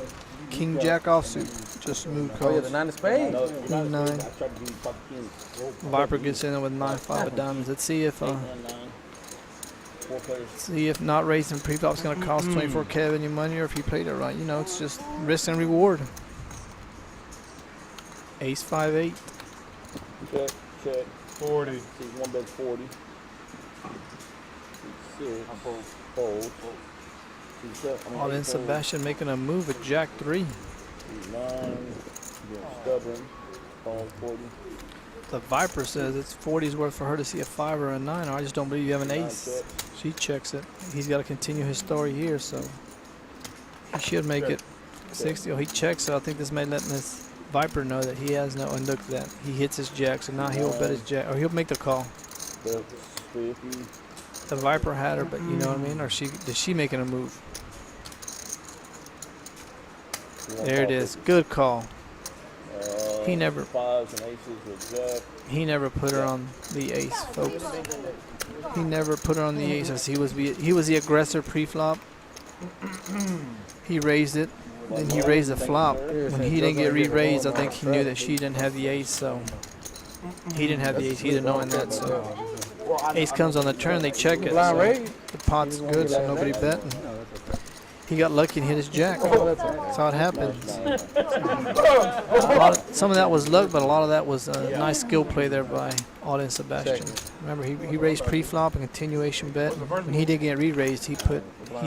Speaker 10: King Jack offsuit. Just smooth
Speaker 1: Oh yeah,
Speaker 10: calls.
Speaker 1: the 9 of spades.
Speaker 3: No,
Speaker 10: King 9.
Speaker 3: I tried to do top kings.
Speaker 10: Viper gets in there with 9-5 of diamonds. Let's see if
Speaker 3: 8 and 9. 4 players.
Speaker 10: not raising pre-flop is going to cost 24K any money, or if he played it right. You know, it's just risk and reward. Ace 5-8.
Speaker 3: Check, check.
Speaker 8: 40.
Speaker 3: See, 1 bet's 40. 6. Fold.
Speaker 10: All in Sebastian making a move with Jack 3.
Speaker 3: 9. Being stubborn. Call 40.
Speaker 10: The Viper says it's 40's worth for her to see a 5 or a 9. I just don't believe you have an ace. She checks it. He's got to continue his story here, so he should make it 60. Oh, he checks, so I think this may let this Viper know that he has no. And look at that. He hits his Jack, so now he'll bet his Jack, or he'll make the call.
Speaker 3: 50.
Speaker 10: The Viper had her, but you know what I mean? Or is she making a move? There it is. Good call. He never.
Speaker 3: 5s and aces with Jack.
Speaker 10: He never put her on the ace, folks. He never put her on the ace. As he was the aggressor pre-flop. He raised it. Then he raised the flop. When he didn't get re-raised, I think he knew that she didn't have the ace, so he didn't have the ace either, knowing that. So ace comes on the turn, they check it. So the pot's good, so nobody bet. And he got lucky and hit his Jack. That's how it happens. Some of that was luck, but a lot of that was a nice skill play there by All-In Sebastian. Remember, he raised pre-flop and continuation bet. When he did get re-raised, he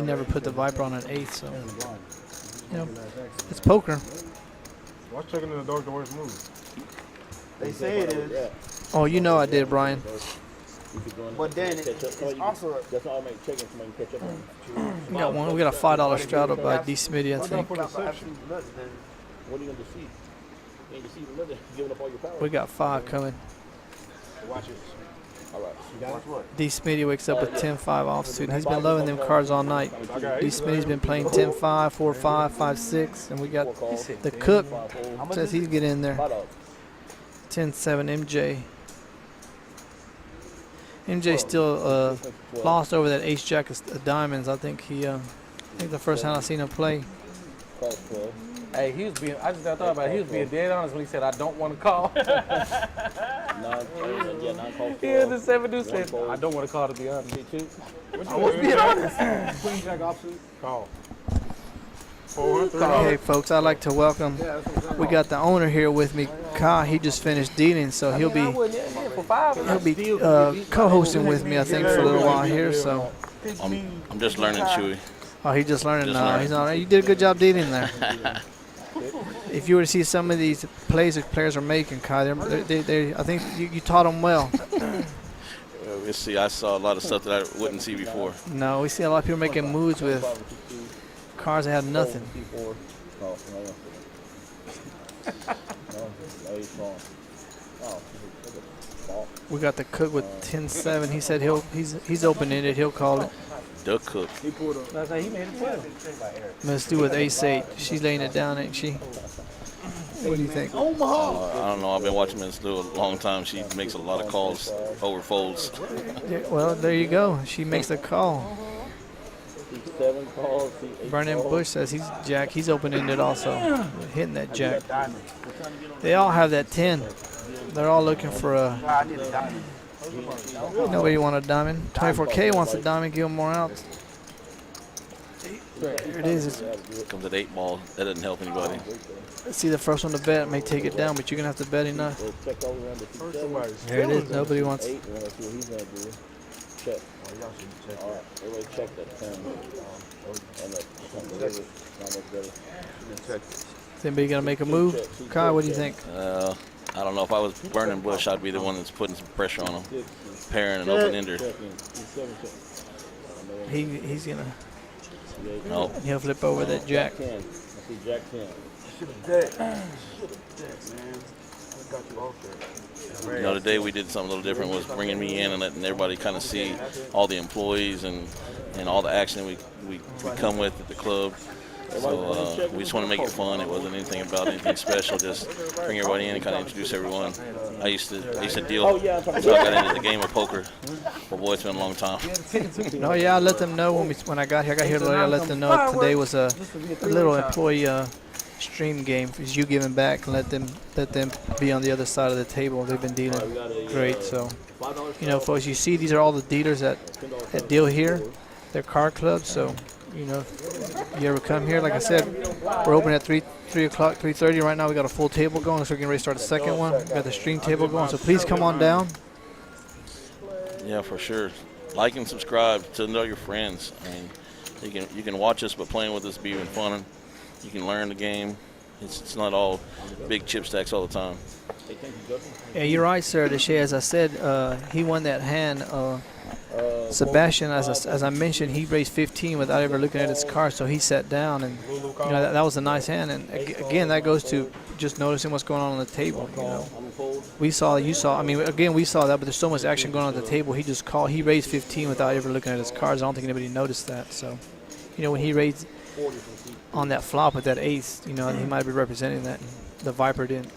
Speaker 10: never put the Viper on an eighth. So, you know, it's poker.
Speaker 8: Watch checking in the dark the worst move.
Speaker 6: They say it is,
Speaker 10: Oh, you know I did, Brian.
Speaker 6: but then it's also
Speaker 3: That's all I make checking so I can catch up on.
Speaker 10: We got one. We got a $5 straddle by D. Smitty, I think.
Speaker 3: What are you going to deceive? You ain't deceiving nothing. You're giving up all your power.
Speaker 10: We got 5 coming.
Speaker 8: Watch it.
Speaker 3: All right.
Speaker 10: D. Smitty wakes up with 10-5 offsuit, and he's been loving them cards all night. D. Smitty's been playing 10-5, 4-5, 5-6, and we got the cook says he's getting in there. 10-7 MJ. MJ still lost over that ace jack of diamonds. I think the first time I seen him play.
Speaker 1: Hey, he was being. I just thought about it. He was being dead honest when he said, "I don't want to call." He had the 7 deuce said, "I don't want to call to be honest."
Speaker 2: I was being honest.
Speaker 8: Queen Jack offsuit. Call.
Speaker 10: Hey folks, I'd like to welcome. We got the owner here with me, Kai. He just finished dealing, so he'll be co-hosting with me, I think, for a little while here. So.
Speaker 11: I'm just learning, Chewy.
Speaker 10: Oh, he just learning.
Speaker 11: Just
Speaker 10: No,
Speaker 11: learning.
Speaker 10: he's not. You did a good job dealing there. If you were to see some of these plays that players are making, Kai, I think you taught them well.
Speaker 11: We'll see. I saw a lot of stuff that I wouldn't see before.
Speaker 10: No, we see a lot of people making moves with cards that have nothing. We got the cook with 10-7. He said he's open-ended. He'll call it.
Speaker 11: The cook.
Speaker 1: He made it 12.
Speaker 10: Let's do with ace-8. She's laying it down, ain't she? What do you think?
Speaker 11: I don't know. I've been watching Miss Lou a long time. She makes a lot of calls over folds.
Speaker 10: Yeah, well, there you go. She makes the call.
Speaker 3: 7 calls.
Speaker 10: Vernon Bush says he's open-ended also, hitting that jack. They all have that 10. They're all looking for a. Nobody want a diamond. 24K wants a diamond. Give them more outs. There it is.
Speaker 11: Comes at 8 ball. That doesn't help anybody.
Speaker 10: See, the first one to bet may take it down, but you're gonna have to bet enough. There it is. Nobody wants.
Speaker 3: Check. All right. Everybody check that 10.
Speaker 10: Is anybody gonna make a move? Kai, what do you think?
Speaker 11: I don't know. If I was burning Bush, I'd be the one that's putting some pressure on him. Pairing an open-ender.
Speaker 10: He's gonna.
Speaker 11: No.
Speaker 10: He'll flip over that jack.
Speaker 3: Jack 10.
Speaker 11: You know, today we did something a little different, was bringing me in and letting everybody kind of see all the employees and all the action we come with at the club. So we just want to make it fun. It wasn't anything about anything special. Just bring everybody in and kind of introduce everyone. I used to deal until I got into the game of poker. But boy, it's been a long time.
Speaker 10: No, yeah, I let them know when I got here. I got here late. I let them know today was a little employee stream game. It's you giving back and let them be on the other side of the table. They've been dealing great. So, you know, folks, you see these are all the dealers that deal here. They're card clubs. So, you know, if you ever come here, like I said, we're open at 3 o'clock, 3:30 right now. We got a full table going, so we're getting ready to start the second one. We got the stream table going. So please come on down.
Speaker 11: Yeah, for sure. Like and subscribe to know your friends. I mean, you can watch us, but playing with us be even fun. You can learn the game. It's not all big chip stacks all the time.
Speaker 10: Yeah, you're right, sir. Deshae, as I said, he won that hand. Sebastian, as I mentioned, he raised 15 without ever looking at his card, so he sat down, and you know that was a nice hand. And again, that goes to just noticing what's going on the table. You know, we saw, you saw. I mean, again, we saw that, but there's so much action going on at the table. He just called. He raised 15 without ever looking at his cards. I don't think anybody noticed that. So, you know, when he raised on that flop with that ace, you know, he might be representing that. The Viper didn't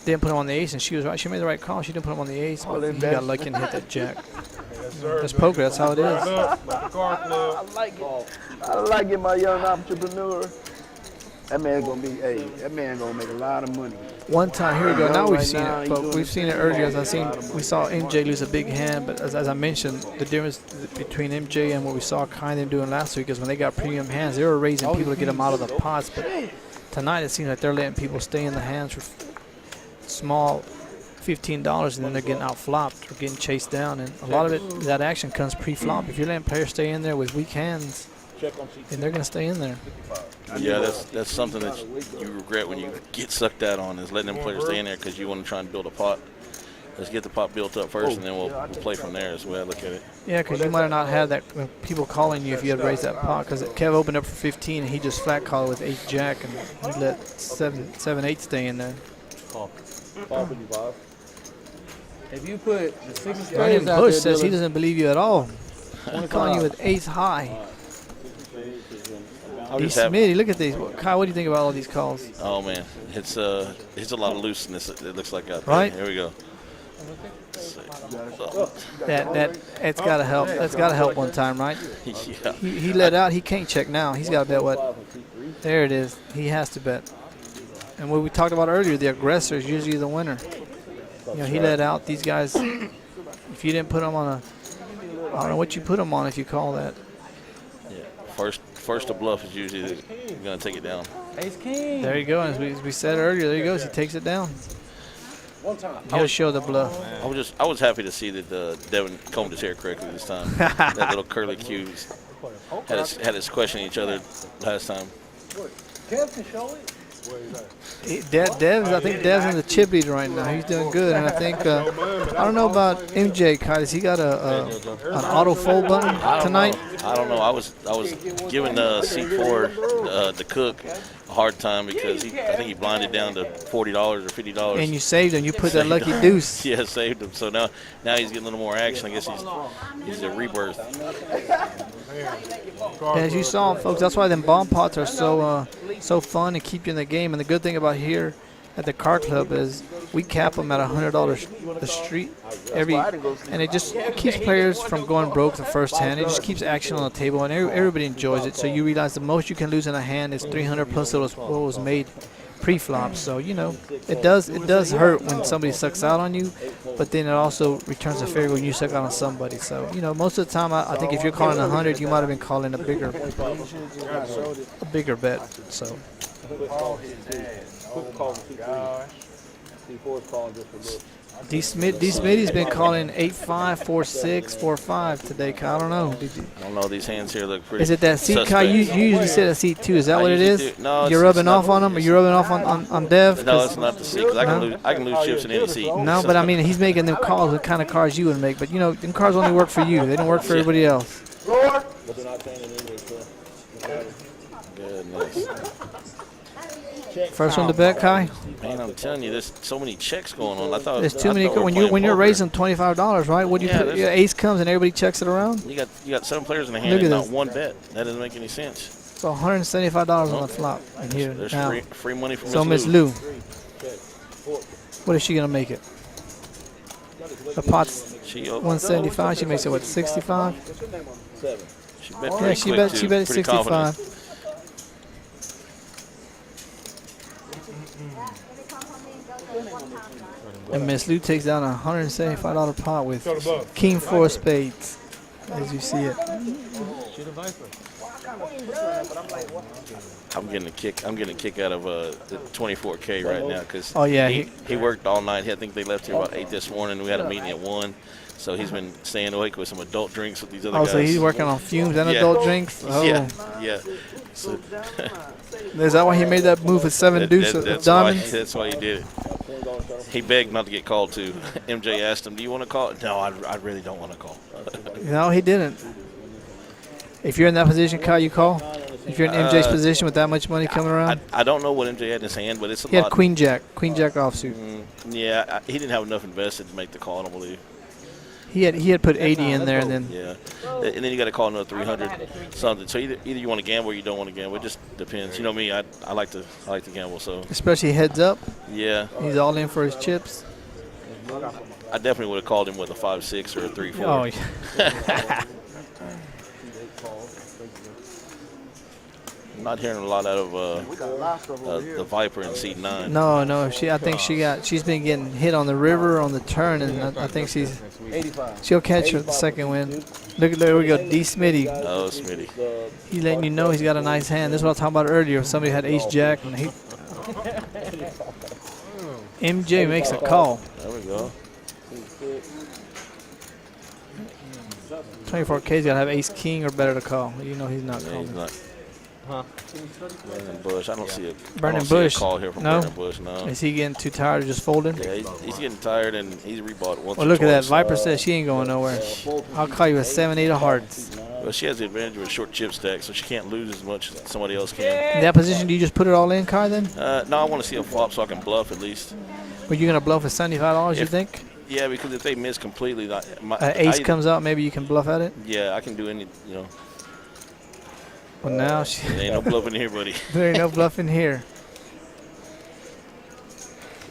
Speaker 10: put him on the ace, and she was right. She made the right call. She didn't put him on the ace, but he got lucky and hit that jack. That's poker. That's how it is.
Speaker 6: I like it, my young entrepreneur. That man gonna be, that man gonna make a lot of money.
Speaker 10: One time, here we go. Now we've seen it, but we've seen it earlier. As we saw MJ lose a big hand, but as I mentioned, the difference between MJ and what we saw kind of doing last week is when they got premium hands, they were raising people to get them out of the pots. But tonight, it seems like they're letting people stay in the hands for small $15, and then they're getting out flopped or getting chased down. And a lot of it, that action comes pre-flop. If you're letting players stay in there with weak hands, then they're going to stay in there.
Speaker 11: Yeah, that's something that you regret when you get sucked out on, is letting them players stay in there because you want to try and build a pot. Let's get the pot built up first, and then we'll play from there is the way I look at it.
Speaker 10: Yeah, because you might have not had that people calling you if you had raised that pot, because Kev opened up for 15 and he just flat called with 8-jack, and he let 7-8 stay in there.
Speaker 1: If you put the 6
Speaker 10: Ryan
Speaker 1: spades out
Speaker 10: Bush
Speaker 1: there,
Speaker 10: says he doesn't believe you at all. He's calling you with ace high. D. Smitty, look at these. Kyle, what do you think about all these calls?
Speaker 11: Oh man, it's a lot of looseness. It looks like out there.
Speaker 10: Right.
Speaker 11: Here we go.
Speaker 10: It's got to help. That's got to help one time, right?
Speaker 11: Yeah.
Speaker 10: He let out. He can't check now. He's got to bet what? There it is. He has to bet. And what we talked about earlier, the aggressor is usually the winner. You know, he let out. These guys, if you didn't put them on a, I don't know what you put them on if you call that.
Speaker 11: Yeah. First to bluff is usually going to take it down.
Speaker 1: Ace King.
Speaker 10: There you go. As we said earlier, there he goes. He takes it down. He'll show the bluff.
Speaker 11: I was happy to see that Devin combed his hair correctly this time. That little curly Q had us questioning each other last time.
Speaker 1: Kev can show it.
Speaker 10: I think Dev's in the chip leader right now. He's doing good, and I think I don't know about MJ. Has he got an auto fold button tonight?
Speaker 11: I don't know. I was giving C4 the cook a hard time because I think he blinded down to $40 or $50.
Speaker 10: And you saved him. You put that lucky deuce.
Speaker 11: Yeah, saved him. So now he's getting a little more action. I guess he's a rebirth.
Speaker 10: As you saw, folks, that's why them bomb pots are so fun and keep you in the game. And the good thing about here at the Card Club is we cap them at $100 a street and it just keeps players from going broke the first hand. It just keeps action on the table, and everybody enjoys it. So you realize the most you can lose in a hand is 300 plus what was made pre-flop. So you know it does hurt when somebody sucks out on you, but then it also returns a favor when you suck out on somebody. So you know most of the time I think if you're calling 100, you might have been calling a bigger bet. So. D. Smitty's been calling 8-5, 4-6, 4-5 today. I don't know.
Speaker 11: I don't know. These hands here look pretty.
Speaker 10: Is it that seat, Kai? You usually sit at seat 2. Is that what it is?
Speaker 11: No,
Speaker 10: you're rubbing off on him, or you're rubbing off on Dev?
Speaker 11: No, it's not the seat. Cause I can lose chips in any seat.
Speaker 10: No, but I mean he's making them calls. What kind of cards you would make? But you know, them cards only work for you. They don't work for everybody else.
Speaker 11: Goodness.
Speaker 10: First one to bet, Kai.
Speaker 11: Man, I'm telling you, there's so many checks going on. I thought
Speaker 10: there's too many. When you're raising $25, right? What do you put? Your ace comes and everybody checks it around.
Speaker 11: You got 7 players in the hand and not one bet. That doesn't make any sense.
Speaker 10: So $175 on the flop in here
Speaker 11: There's
Speaker 10: now.
Speaker 11: free money from
Speaker 10: So Miss Lou, what is she gonna make it? The pot's
Speaker 11: She
Speaker 10: 175. She makes it what, 65?
Speaker 3: 7.
Speaker 11: She bet
Speaker 10: Yeah,
Speaker 11: pretty
Speaker 10: she
Speaker 11: quick,
Speaker 10: bet.
Speaker 11: too.
Speaker 10: She bet
Speaker 11: Pretty
Speaker 10: 65.
Speaker 11: confident.
Speaker 10: And Miss Lou takes down a $175 pot with King 4 spades, as you see it.
Speaker 11: I'm getting a kick. I'm getting a kick out of the 24K right now because
Speaker 10: Oh, yeah,
Speaker 11: he worked all night. I think they left here about 8 this morning. We had a meeting at 1, so he's been staying awake with some adult drinks with these other guys.
Speaker 10: So he's working on fumes and
Speaker 11: Yeah.
Speaker 10: adult drinks. Oh,
Speaker 11: Yeah. So
Speaker 10: is that why he made that move with 7 deuce of diamonds?
Speaker 11: That's why he did it. He begged not to get called too. MJ asked him, "Do you want to call?" No, I really don't want to call.
Speaker 10: No, he didn't. If you're in that position, Kyle, you call. If you're in MJ's position with that much money coming around,
Speaker 11: I don't know what MJ had in his hand, but it's a
Speaker 10: he
Speaker 11: lot.
Speaker 10: had Queen Jack offsuit.
Speaker 11: Yeah, he didn't have enough invested to make the call, I don't believe.
Speaker 10: He had put 80 in there, and then
Speaker 11: Yeah, and then you got to call another 300 something. So either you want to gamble or you don't want to gamble. It just depends. You know me, I like to gamble. So
Speaker 10: especially heads up,
Speaker 11: yeah,
Speaker 10: he's all in for his chips.
Speaker 11: I definitely would have called him with a 5-6 or a 3-4.
Speaker 10: Oh, yeah.
Speaker 11: I'm not hearing a lot out of the Viper in seat 9.
Speaker 10: No. I think she's been getting hit on the river on the turn, and I think she'll catch her the second win. Look, there we go, D. Smitty.
Speaker 11: Oh, Smitty.
Speaker 10: He's letting you know he's got a nice hand. This is what I was talking about earlier. Somebody had Ace Jack, and MJ makes a call.
Speaker 11: There we go.
Speaker 10: 24K's got to have Ace King or better to call. You know he's not
Speaker 11: Yeah,
Speaker 10: calling.
Speaker 11: he's not. Burning Bush. I don't see a call here from
Speaker 10: No?
Speaker 11: Burning Bush. No.
Speaker 10: Is he getting too tired of just folding?
Speaker 11: Yeah, he's getting tired and he's rebought once.
Speaker 10: Well,
Speaker 11: or
Speaker 10: look at that.
Speaker 11: twice.
Speaker 10: Viper says she ain't going nowhere. I'll call you a 7-8 of hearts.
Speaker 11: Well, she has the advantage of a short chip stack, so she can't lose as much as somebody else can.
Speaker 10: In that position, do you just put it all in, Kai, then?
Speaker 11: No, I want to see a flop so I can bluff at least.
Speaker 10: Were you going to bluff at $75, you think?
Speaker 11: Yeah, because if they miss completely,
Speaker 10: Ace comes out, maybe you can bluff at it?
Speaker 11: Yeah, I can do any,
Speaker 10: Well, now
Speaker 11: there ain't no bluffing here, buddy.
Speaker 10: there ain't no bluffing here.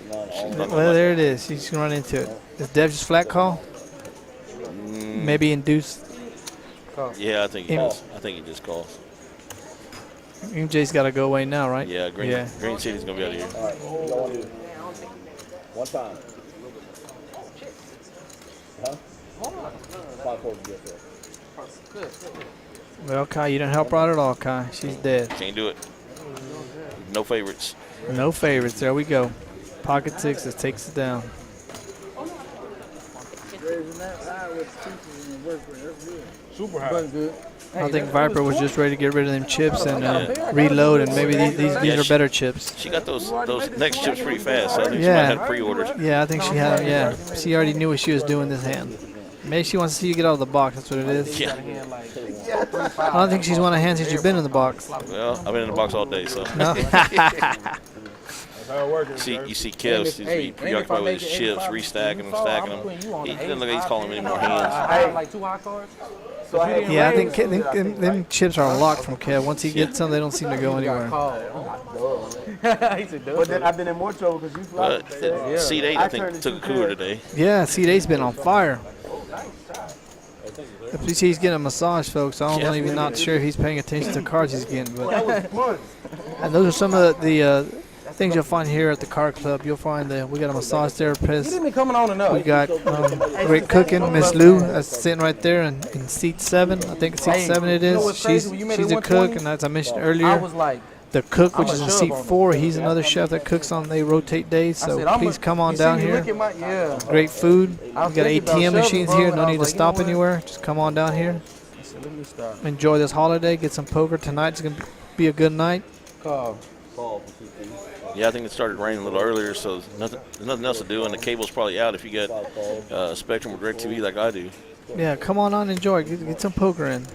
Speaker 10: Well, there it is. She's going to run into it. Is Dev just flat call? Maybe induce.
Speaker 11: Yeah, I think he does. I think he just calls.
Speaker 10: MJ's got to go away now, right?
Speaker 11: Yeah, Green City's going to be out of here.
Speaker 3: All right, what you want to do? One time. Huh? 5-4 to get there.
Speaker 10: Well, Kai, you didn't help her out at all, Kai. She's dead.
Speaker 11: Can't do it. No favorites.
Speaker 10: No favorites. There we go. Pocket sixes takes it down.
Speaker 8: Super high.
Speaker 10: I think Viper was just ready to get rid of them chips and reload, and maybe these are better chips.
Speaker 11: She got those next chips pretty fast. So I think she might
Speaker 10: Yeah.
Speaker 11: have pre-ordered.
Speaker 10: Yeah, I think she had them. Yeah, she already knew what she was doing this hand. Maybe she wants to see you get out of the box. That's what it is.
Speaker 11: Yeah.
Speaker 10: I don't think she's won a hand since you've been in the box.
Speaker 11: Well, I've been in the box all day, so.
Speaker 10: No.
Speaker 11: You see Kev seems to be preoccupied with his chips, restacking them, stacking them. He doesn't look like he's calling any more hands.
Speaker 1: Like 2 high cards.
Speaker 10: Yeah, I think them chips are locked from Kev. Once he gets them, they don't seem to go anywhere.
Speaker 2: But then I've been in more trouble because you flopped.
Speaker 11: But seat 8, I think, took a cooler today.
Speaker 10: Yeah, C8's been on fire. If you see he's getting a massage, folks, I'm even not sure if he's paying attention to cards he's getting. But and those are some of the things you'll find here at the Card Club. You'll find that we got a massage therapist.
Speaker 1: You didn't be coming on enough.
Speaker 10: We got great cooking, Miss Lou, that's sitting right there in seat 7. I think it's seat 7 it is. She's a cook, and as I mentioned earlier,
Speaker 1: I was like,
Speaker 10: the cook, which is in seat 4, he's another chef that cooks on, they rotate days, so please come on down here. Great food. We got ATM machines here, no need to stop anywhere. Just come on down here. Enjoy this holiday, get some poker. Tonight's going to be a good night.
Speaker 11: Yeah, I think it started raining a little earlier, so there's nothing else to do, and the cable's probably out if you got Spectrum or DirecTV like I do.
Speaker 10: Yeah, come on, enjoy. Get some poker in. It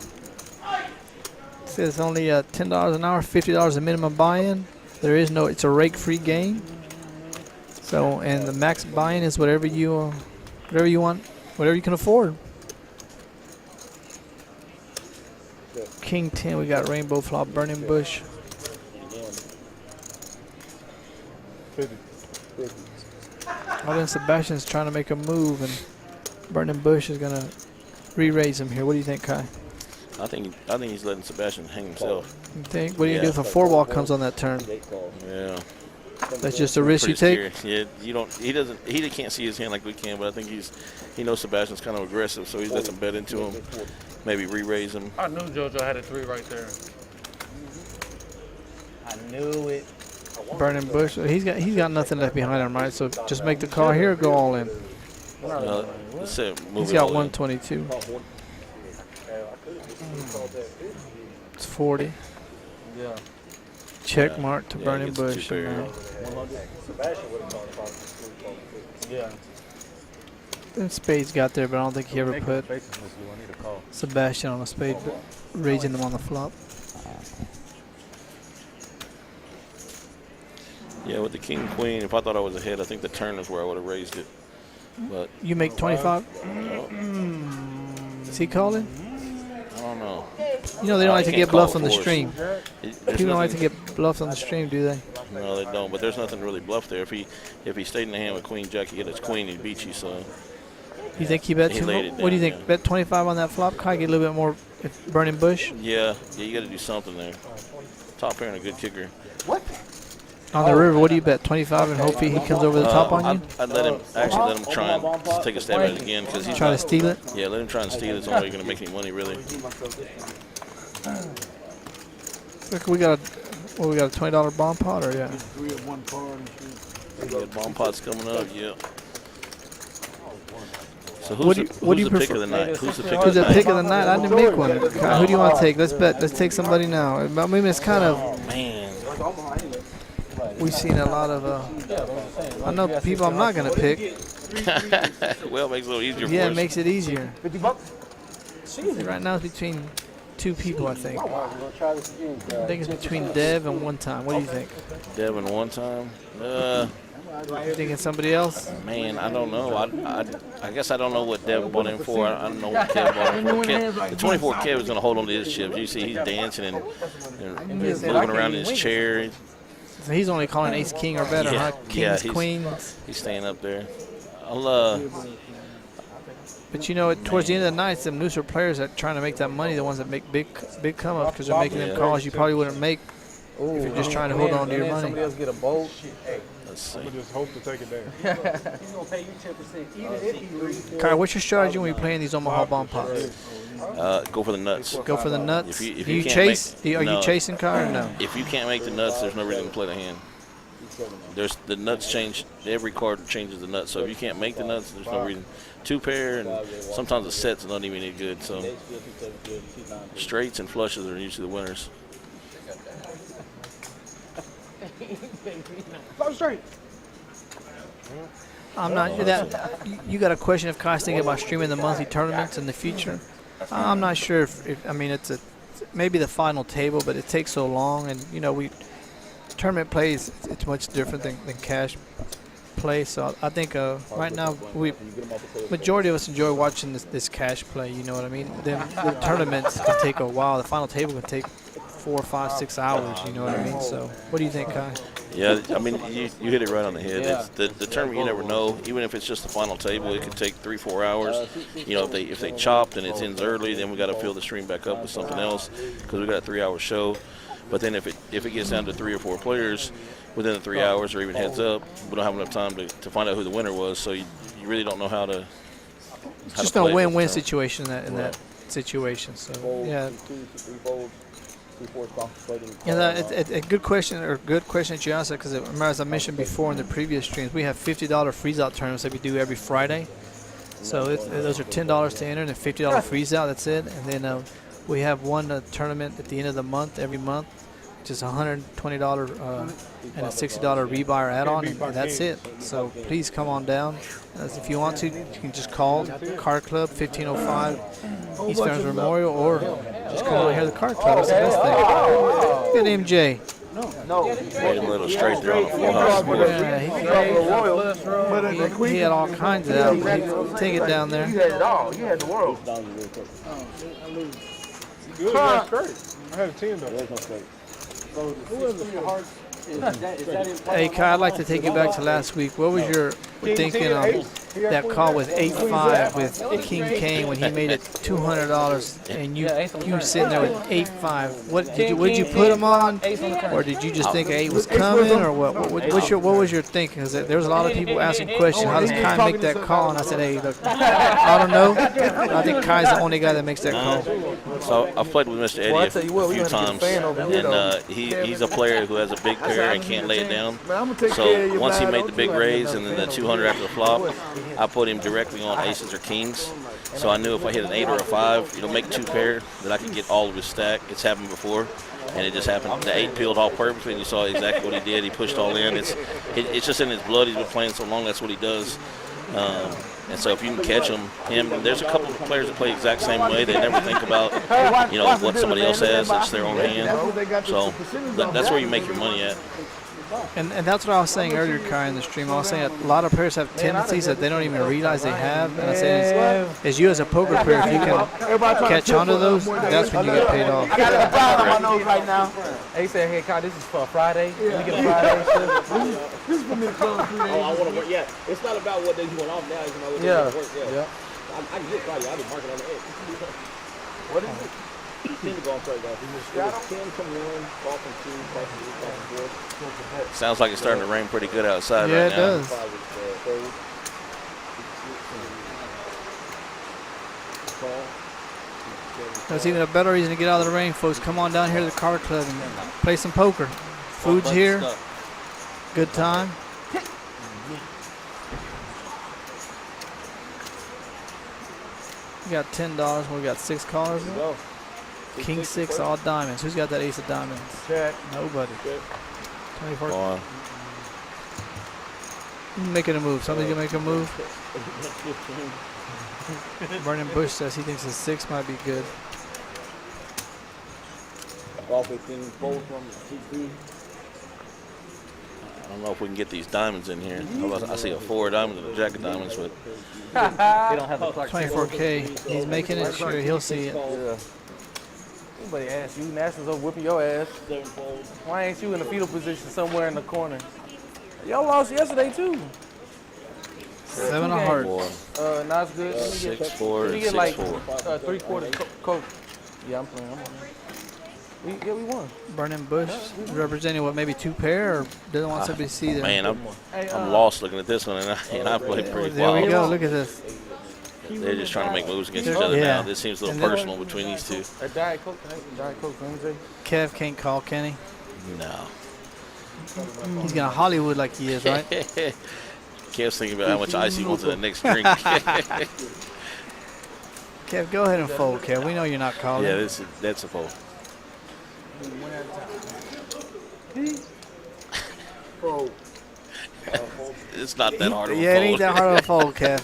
Speaker 10: says it's only $10 an hour, $50 a minimum buy-in. It's a rake-free game. So, and the max buy-in is whatever you want, whatever you can afford. King 10, we got Rainbow Flop, Burning Bush.
Speaker 8: 50.
Speaker 10: Well, then Sebastian's trying to make a move, and Burning Bush is gonna re-raise him here. What do you think, Kai?
Speaker 11: I think he's letting Sebastian hang himself.
Speaker 10: You think? What do you do if a 4-ball comes on that turn?
Speaker 11: Yeah.
Speaker 10: That's just a risk you
Speaker 11: Pretty
Speaker 10: take.
Speaker 11: scary. Yeah, he can't see his hand like we can, but I think he knows Sebastian's kind of aggressive, so he lets him bet into him. Maybe re-raise him.
Speaker 1: I knew JoJo had a 3 right there. I knew it.
Speaker 10: Burning Bush. He's got nothing left behind him, right? So just make the call here, or go all in.
Speaker 11: Let's say move
Speaker 10: He's
Speaker 11: it
Speaker 10: got
Speaker 11: all in.
Speaker 10: 122. It's 40.
Speaker 1: Yeah.
Speaker 10: Check mark to
Speaker 11: Yeah,
Speaker 10: Burning
Speaker 11: gets the
Speaker 10: Bush.
Speaker 11: 2 pair.
Speaker 1: Yeah.
Speaker 10: And Spades got there, but I don't think he ever put Sebastian on a spade, raising them on the flop.
Speaker 11: Yeah, with the king queen, if I thought I was ahead, I think the turn is where I would have raised it. But
Speaker 10: You make 25? Is he calling?
Speaker 11: I don't know.
Speaker 10: You know they don't like to get bluffed on the
Speaker 11: for us.
Speaker 10: stream.
Speaker 11: There's
Speaker 10: People don't like to
Speaker 11: nothing-
Speaker 10: get bluffed on the stream, do they?
Speaker 11: No, they don't. But there's nothing really bluffed there. If he stayed in the hand with queen jack, he hit his queen, he beat you. So
Speaker 10: You think he bet
Speaker 11: He
Speaker 10: too
Speaker 11: laid
Speaker 10: much?
Speaker 11: it
Speaker 10: What do you
Speaker 11: down,
Speaker 10: think?
Speaker 11: yeah.
Speaker 10: Bet 25 on that flop, Kai? Get a little bit more if Burning Bush
Speaker 11: yeah, you got to do something there. Top pair and a good kicker.
Speaker 10: on the river. What do you bet? 25 and hope he comes over the top on you.
Speaker 11: I'd let him try and just take a stab at it again because he's
Speaker 10: Try to
Speaker 11: not-
Speaker 10: steal it.
Speaker 11: Yeah, let him try and steal it. It's the only way you're going to make any money, really.
Speaker 10: Look, we got a $20 bomb pot, or yeah.
Speaker 2: 3 of 1 card.
Speaker 11: Yeah, bomb pot's coming up, yeah. So
Speaker 10: What do you
Speaker 11: who's the pick
Speaker 10: prefer?
Speaker 11: of the night? Who's the pick
Speaker 10: Who's
Speaker 11: of
Speaker 10: the
Speaker 11: the
Speaker 10: pick
Speaker 11: night?
Speaker 10: of the night? I didn't make one. Kai, who do you want to take? Let's bet. Let's take somebody now. I mean, it's kind of.
Speaker 11: Man,
Speaker 10: We've seen a lot of. I know people I'm not gonna pick.
Speaker 11: well, it makes it a little easier
Speaker 10: Yeah,
Speaker 11: for
Speaker 10: it
Speaker 11: us.
Speaker 10: makes it easier.
Speaker 2: $50?
Speaker 10: Right now it's between 2 people, I think. I think it's between Dev and One Time. What do you think?
Speaker 11: Devin one time.
Speaker 10: You thinking somebody else?
Speaker 11: Man, I don't know. I guess I don't know what Devin bought in for. I don't know what Kev bought in for. The 24 Kev is going to hold on to his chips. You see, he's dancing and moving around in his chair.
Speaker 10: So he's only calling Ace King or better, huh? Kings,
Speaker 11: he's-
Speaker 10: Queens.
Speaker 11: He's staying up there.
Speaker 10: But you know, towards the end of the night, some looser players that are trying to make that money, the ones that make big come ups because they're making them calls you probably wouldn't make if you're just trying to hold on to your money.
Speaker 1: Somebody else get a bolt.
Speaker 11: Let's see.
Speaker 8: I'm gonna just hope to take it down.
Speaker 5: He's gonna pay you 10%, even if he loses.
Speaker 10: Kai, what's your strategy when you're playing these Omaha bomb pots?
Speaker 11: Go for the nuts.
Speaker 10: Go for the nuts.
Speaker 11: If
Speaker 10: Do
Speaker 11: you
Speaker 10: you
Speaker 11: can't
Speaker 10: chase?
Speaker 11: make-
Speaker 10: Are
Speaker 11: no.
Speaker 10: you chasing, Kai, or no?
Speaker 11: If you can't make the nuts, there's no reason to play the hand. There's the nuts change. Every card changes the nuts. So if you can't make the nuts, there's no reason. 2 pair and sometimes the sets are not even any good. So straights and flushes are usually the winners.
Speaker 2: Flop straight.
Speaker 10: I'm not that. You got a question if Kai's thinking about streaming the monthly tournaments in the future? I'm not sure if I mean it's maybe the final table, but it takes so long, and you know tournament plays it's much different than cash play. So I think right now majority of us enjoy watching this cash play. You know what I mean? Then the tournaments can take a while. The final table can take 4, 5, 6 hours. You know what I mean? So what do you think, Kai?
Speaker 11: Yeah, I mean, you hit it right on the head. It's the tournament, you never know. Even if it's just the final table, it could take 3, 4 hours. You know, if they chopped and it ends early, then we got to fill the stream back up with something else because we got a 3-hour show. But then if it gets down to 3 or 4 players within the 3 hours or even heads up, we don't have enough time to find out who the winner was. So you really don't know how to.
Speaker 10: It's just no win-win situation in that situation. So yeah. Yeah, it's a good question that you asked, because remember, as I mentioned before in the previous streams, we have $50 freeze-out tournaments that we do every Friday. So those are $10 to enter and a $50 freeze-out. That's it. And then we have one tournament at the end of the month every month, which is $120 and a $60 rebuy add-on, and that's it. So please come on down. If you want to, you can just call KARD Club 1505 East Farms Memorial, or just come over here to the KARD Club. That's the best thing. Look at MJ.
Speaker 11: Made a little straight there on the full house.
Speaker 10: Yeah, he had all kinds of that. Take it down there.
Speaker 2: You had it all. You had the world.
Speaker 8: Good, that's straight. I had a 10 though.
Speaker 3: There's no straight.
Speaker 2: So the 6 hearts, is that in play?
Speaker 10: Hey, Kai, I'd like to take you back to last week. What was your thinking on that call with 8-5 with King Kane when he made it $200 and you were sitting there with 8-5? What did you put him on, or did you just think 8 was coming, or what? What was your thinking? Because there was a lot of people asking questions. How does Kai make that call? And I said, hey, look, I don't know. I think Kai's the only guy that makes that call.
Speaker 11: So I've played with Mr. Eddie a few times, and he's a player who has a big pair and can't lay it down. So once he made the big raise and then the 200 after the flop, I put him directly on aces or kings. So I knew if I hit an 8 or a 5, make 2 pair, that I could get all of his stack. It's happened before, and it just happened. The 8 peeled all perfectly, and you saw exactly what he did. He pushed all in. It's just in his blood. He's been playing so long. That's what he does. And so if you can catch him, there's a couple of players that play the exact same way. They never think about, what somebody else has. It's their own hand. So that's where you make your money at.
Speaker 10: And that's what I was saying earlier, Kai, in the stream. I was saying that a lot of players have tendencies that they don't even realize they have. And I said, as you as a poker player, if you can catch on to those, that's when you get paid off.
Speaker 1: I got a cloud on my nose right now. Hey, said, hey, Kai, this is for Friday. Can we get a Friday shift?
Speaker 2: This is for me to close 3 days.
Speaker 3: Oh, I want to work. Yeah, it's not about what days you want off now. It's about what days you want to work. Yeah. I can get Friday. I've been marking on the edge.
Speaker 2: What is it?
Speaker 3: 10 to go on straight, guys. It was 10 from 1, ball from 2, ball from 3, ball from 4.
Speaker 11: Sounds like it's starting to rain pretty good outside right now.
Speaker 10: Yeah, it does. That's even a better reason to get out of the rain, folks. Come on down here to the Card Club and play some poker. Food's here. Good time. We got $10. We got 6 callers. King 6, all diamonds. Who's got that ace of diamonds?
Speaker 1: Check.
Speaker 10: Nobody. 24.
Speaker 11: Go on.
Speaker 10: Making a move. Somebody's gonna make a move. Vernon Bush says he thinks a 6 might be good.
Speaker 3: Ball 15, fold from TP.
Speaker 11: I don't know if we can get these diamonds in here. I see a 4 diamonds and a jack of diamonds, but
Speaker 4: They don't have the clock.
Speaker 10: 24K. He's making it. Sure, he'll see it.
Speaker 1: Yeah. Anybody ask you, Nationals over whipping your ass. Why ain't you in a fetal position somewhere in the corner? Y'all lost yesterday too.
Speaker 10: 7 of hearts.
Speaker 11: 4,
Speaker 1: Not good.
Speaker 11: 6, 4,
Speaker 1: Let me
Speaker 11: and
Speaker 1: get
Speaker 11: 6,
Speaker 1: like
Speaker 11: 4.
Speaker 1: 3/4 Coke. Yeah, I'm playing. I'm on. We won.
Speaker 10: Vernon Bush representing what, maybe 2 pair, or doesn't want somebody to see that.
Speaker 11: Man, I'm lost looking at this one, and I played pretty
Speaker 10: There we
Speaker 11: wild.
Speaker 10: go. Look at this.
Speaker 11: They're just trying to make moves against each other now. This seems a little personal between these two.
Speaker 1: A Diet Coke, MJ.
Speaker 10: Kev can't call, can he?
Speaker 11: No.
Speaker 10: He's gonna Hollywood like he is, right?
Speaker 11: Kev's thinking about how much ice he wants in the next drink.
Speaker 10: Kev, go ahead and fold, Kev. We know you're not calling.
Speaker 11: Yeah, that's a fold. It's not that hard of a fold.
Speaker 10: Yeah, it ain't that hard of a fold, Kev.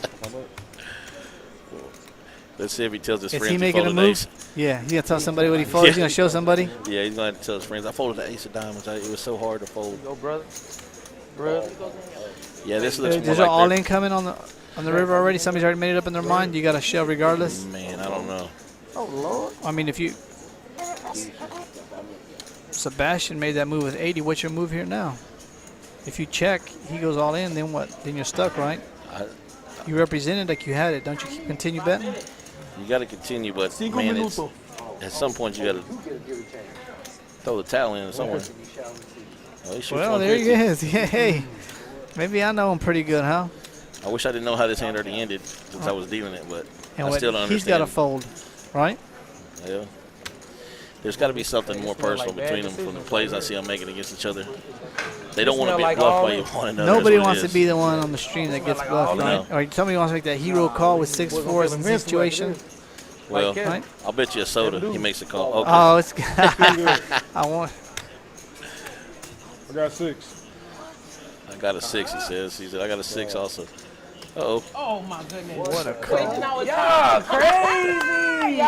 Speaker 11: Let's see if he tells his
Speaker 10: Is
Speaker 11: friends
Speaker 10: he making a
Speaker 11: folded
Speaker 10: move?
Speaker 11: ace.
Speaker 10: Yeah, he's gonna tell somebody what he folded. He's gonna show somebody.
Speaker 11: Yeah, he's going to tell his friends. I folded the ace of diamonds. It was so hard to fold.
Speaker 1: Yo, brother. Brother.
Speaker 11: Yeah, this looks more
Speaker 10: There's
Speaker 11: like
Speaker 10: an all-in coming on the river already. Somebody's already made it up in their mind. You got to shove regardless.
Speaker 11: Man, I don't know.
Speaker 1: Oh Lord.
Speaker 10: I mean, if you Sebastian made that move with 80, what's your move here now? If you check, he goes all in. Then what? Then you're stuck, right? You represented like you had it. Don't you continue betting?
Speaker 11: You got to continue, but man, at some point you got to throw the towel in somewhere.
Speaker 10: Well, there he is. Yeah, hey, maybe I know him pretty good, huh?
Speaker 11: I wish I didn't know how this hand already ended since I was dealing it, but
Speaker 10: And
Speaker 11: I still don't understand.
Speaker 10: he's got to fold, right?
Speaker 11: Yeah. There's got to be something more personal between them from the plays I see them making against each other. They don't want to be bluffed by one another.
Speaker 10: Nobody wants to be the one on the stream that gets bluffed, right?
Speaker 11: No.
Speaker 10: Or somebody wants to make that hero call with 6-4 in this situation.
Speaker 11: Well,
Speaker 10: right?
Speaker 11: I'll bet you a soda. He makes a call. Okay.
Speaker 10: Oh, it's I want.
Speaker 8: I got 6.
Speaker 11: I got a 6, he says. He said, I got a 6 also. Uh-oh.
Speaker 5: Oh my goodness.
Speaker 10: What a call.
Speaker 5: Y'all crazy.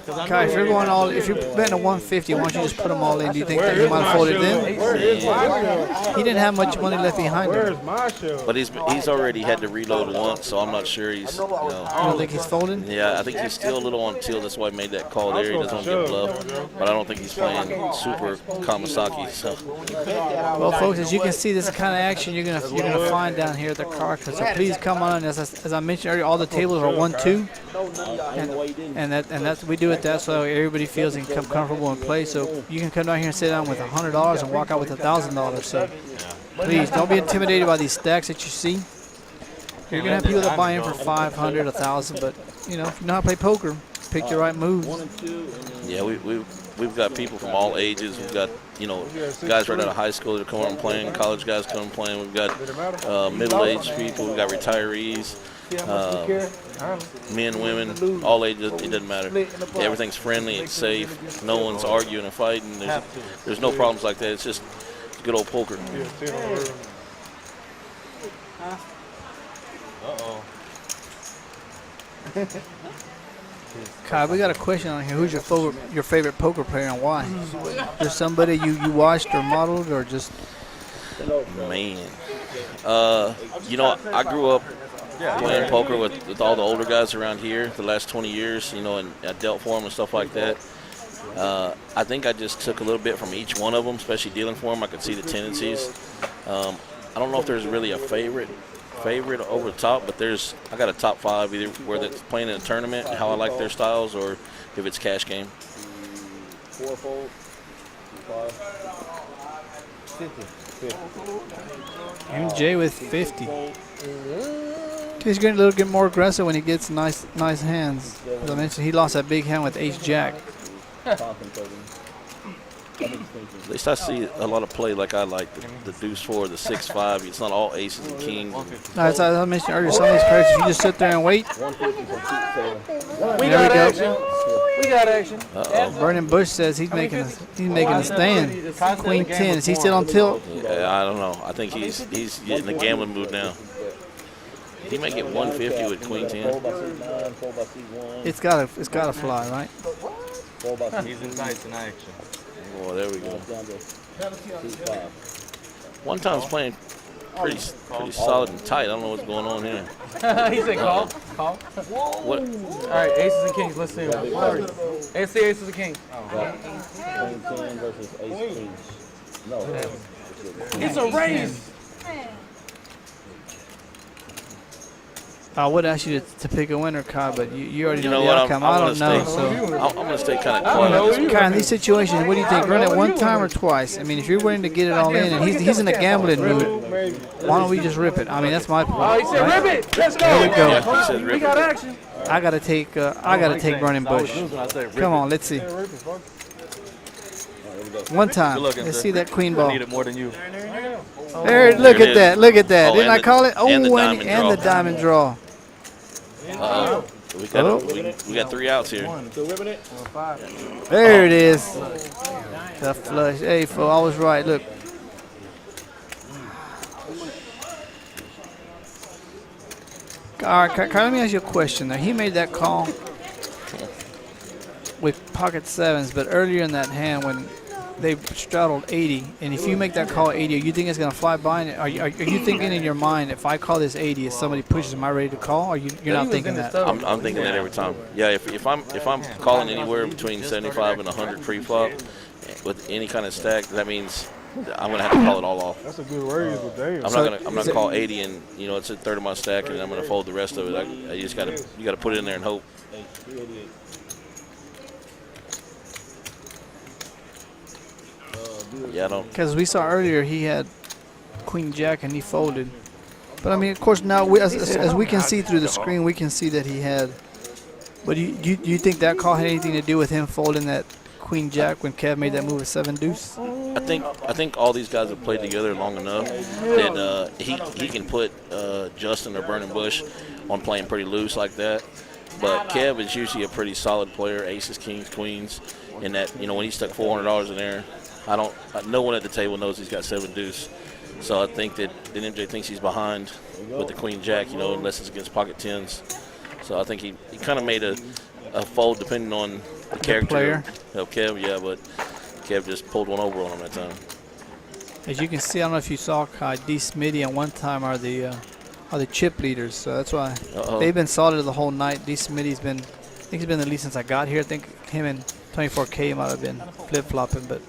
Speaker 10: Kai, if you're going all, if you're betting a 150, why don't you just put them all in? Do you think that you might have folded them?
Speaker 8: Where is my show?
Speaker 10: He didn't have much money left behind him.
Speaker 8: Where's my show?
Speaker 11: But he's already had to reload once, so I'm not sure he's.
Speaker 10: You don't think he's folding?
Speaker 11: Yeah, I think he's still a little on tilt. That's why he made that call there. He doesn't want to get bluffed. But I don't think he's playing super Kamasaki. So.
Speaker 10: Well, folks, as you can see, this kind of action you're gonna find down here at the card. So please come on. As I mentioned earlier, all the tables are 1-2, and that's we do it that so everybody feels and come comfortable and play. So you can come down here and sit down with $100 and walk out with $1,000. So please don't be intimidated by these stacks that you see. You're gonna have people that buy in for 500, 1,000, but you know if you know how to play poker, pick the right moves.
Speaker 11: Yeah, we've got people from all ages. We've got guys right out of high school that are coming and playing. College guys coming and playing. We've got middle-aged people. We've got retirees. Men, women, all ages. It doesn't matter. Everything's friendly. It's safe. No one's arguing and fighting. There's no problems like that. It's just good old poker.
Speaker 10: Kai, we got a question on here. Who's your favorite poker player and why? There's somebody you watched or modeled or just?
Speaker 11: Man, I grew up playing poker with all the older guys around here the last 20 years. And I dealt for them and stuff like that. I think I just took a little bit from each one of them, especially dealing for them. I could see the tendencies. I don't know if there's really a favorite over the top, but I got a top 5 either whether it's playing in a tournament and how I like their styles or if it's cash game.
Speaker 3: 4 fold, 5, 50.
Speaker 10: MJ with 50. He's getting a little bit more aggressive when he gets nice hands. As I mentioned, he lost that big hand with Ace-Jack.
Speaker 11: At least I see a lot of play like I like, the deuce-4, the 6-5. It's not all aces and kings.
Speaker 10: As I mentioned earlier, some of these players, if you just sit there and wait.
Speaker 1: We got action. We got action.
Speaker 10: Vernon Bush says he's making a stand. Queen 10. Is he still on tilt?
Speaker 11: Yeah, I don't know. I think he's getting the gambling mood now. He may get 150 with Queen 10.
Speaker 10: It's gotta fly, right?
Speaker 4: He's in nice in action.
Speaker 11: Oh, there we go. One time's playing pretty solid and tight. I don't know what's going on here.
Speaker 1: He said call.
Speaker 11: What?
Speaker 1: All right, aces and kings. Let's see. Let's see aces and kings.
Speaker 3: Queen 10 versus ace king. No.
Speaker 1: It's a race.
Speaker 10: I would ask you to pick a winner, Kai, but you already know the
Speaker 11: what?
Speaker 10: outcome. I don't know.
Speaker 11: I'm going to stay kind of quiet.
Speaker 10: Kai, in these situations, what do you think? Run it one time or twice? I mean, if you're willing to get it all in, and he's in a gambling mood, why don't we just rip it? I mean, that's my point.
Speaker 1: Oh, he said
Speaker 10: right?
Speaker 1: rip it. Let's go.
Speaker 10: There we go.
Speaker 11: Yeah, he says rip
Speaker 1: We got action.
Speaker 10: I gotta take Vernon Bush. Come on, let's see. One time. Let's see that queen ball.
Speaker 4: I need it more than you.
Speaker 10: There, look at that. Look at that.
Speaker 11: Oh,
Speaker 10: Didn't I call it? Oh,
Speaker 11: and
Speaker 10: the diamond draw.
Speaker 11: We got 3 outs here.
Speaker 10: There it is. The flush. Hey, fool, I was right. Look. All right, let me ask you a question. Now, he made that call with pocket 7s, but earlier in that hand when they straddled 80, and if you make that call 80, you think it's going to fly by? Are you thinking in your mind, if I call this 80, if somebody pushes, am I ready to call? Or you're not thinking that?
Speaker 11: I'm thinking that every time. Yeah, if I'm calling anywhere between 75 and 100 pre-flop with any kind of stack, that means I'm gonna have to call it all off.
Speaker 8: That's a good word, but damn.
Speaker 11: I'm not gonna call 80 and it's a third of my stack and I'm gonna fold the rest of it. You gotta put it in there and hope. Yeah, I don't.
Speaker 10: Because we saw earlier he had Queen Jack and he folded. But I mean, of course, now as we can see through the screen, we can see that he had. But do you think that call had anything to do with him folding that Queen Jack when Kev made that move at 7 deuce?
Speaker 11: I think all these guys have played together long enough that he can put Justin or Vernon Bush on playing pretty loose like that. But Kev is usually a pretty solid player, aces, kings, queens, in that when he stuck $400 in there, no one at the table knows he's got 7 deuce. So I think that MJ thinks he's behind with the Queen Jack, unless it's against pocket 10s. So I think he kind of made a fold depending on the character
Speaker 10: player.
Speaker 11: of Kev. Yeah, but Kev just pulled one over on him that time.
Speaker 10: As you can see, I don't know if you saw Kai, D. Smitty and one time are the chip leaders. So that's why they've been solid the whole night. D. Smitty's been, I think he's been the lead since I got here. I think him and 24K might have been flip-flopping, but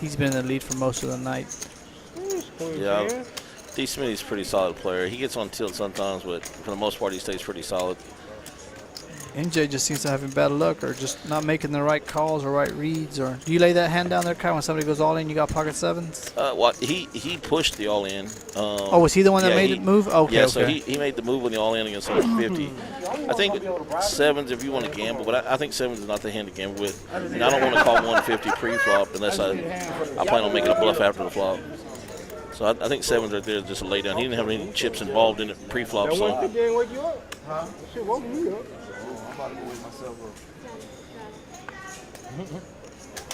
Speaker 10: he's been in the lead for most of the night.
Speaker 11: Yeah, D. Smitty's a pretty solid player. He gets on tilt sometimes, but for the most part, he stays pretty solid.
Speaker 10: NJ just seems to having bad luck or just not making the right calls or right reads. Or do you lay that hand down there, Kai, when somebody goes all in, you got pocket sevens?
Speaker 11: Well, he pushed the all in.
Speaker 10: Oh, was he the one that made it move? Okay,
Speaker 11: yeah,
Speaker 10: okay.
Speaker 11: so he made the move on the all in against 150. I think sevens if you want to gamble, but I think sevens is not the hand to gamble with. And I don't want to call 150 pre-flop unless I plan on making a bluff after the flop. So I think sevens right there is just a lay down. He didn't have any chips involved in it pre-flop.
Speaker 8: That
Speaker 11: So
Speaker 8: 150 ain't wake you up? Huh? Shit woke me up.
Speaker 2: I'm about to go wake myself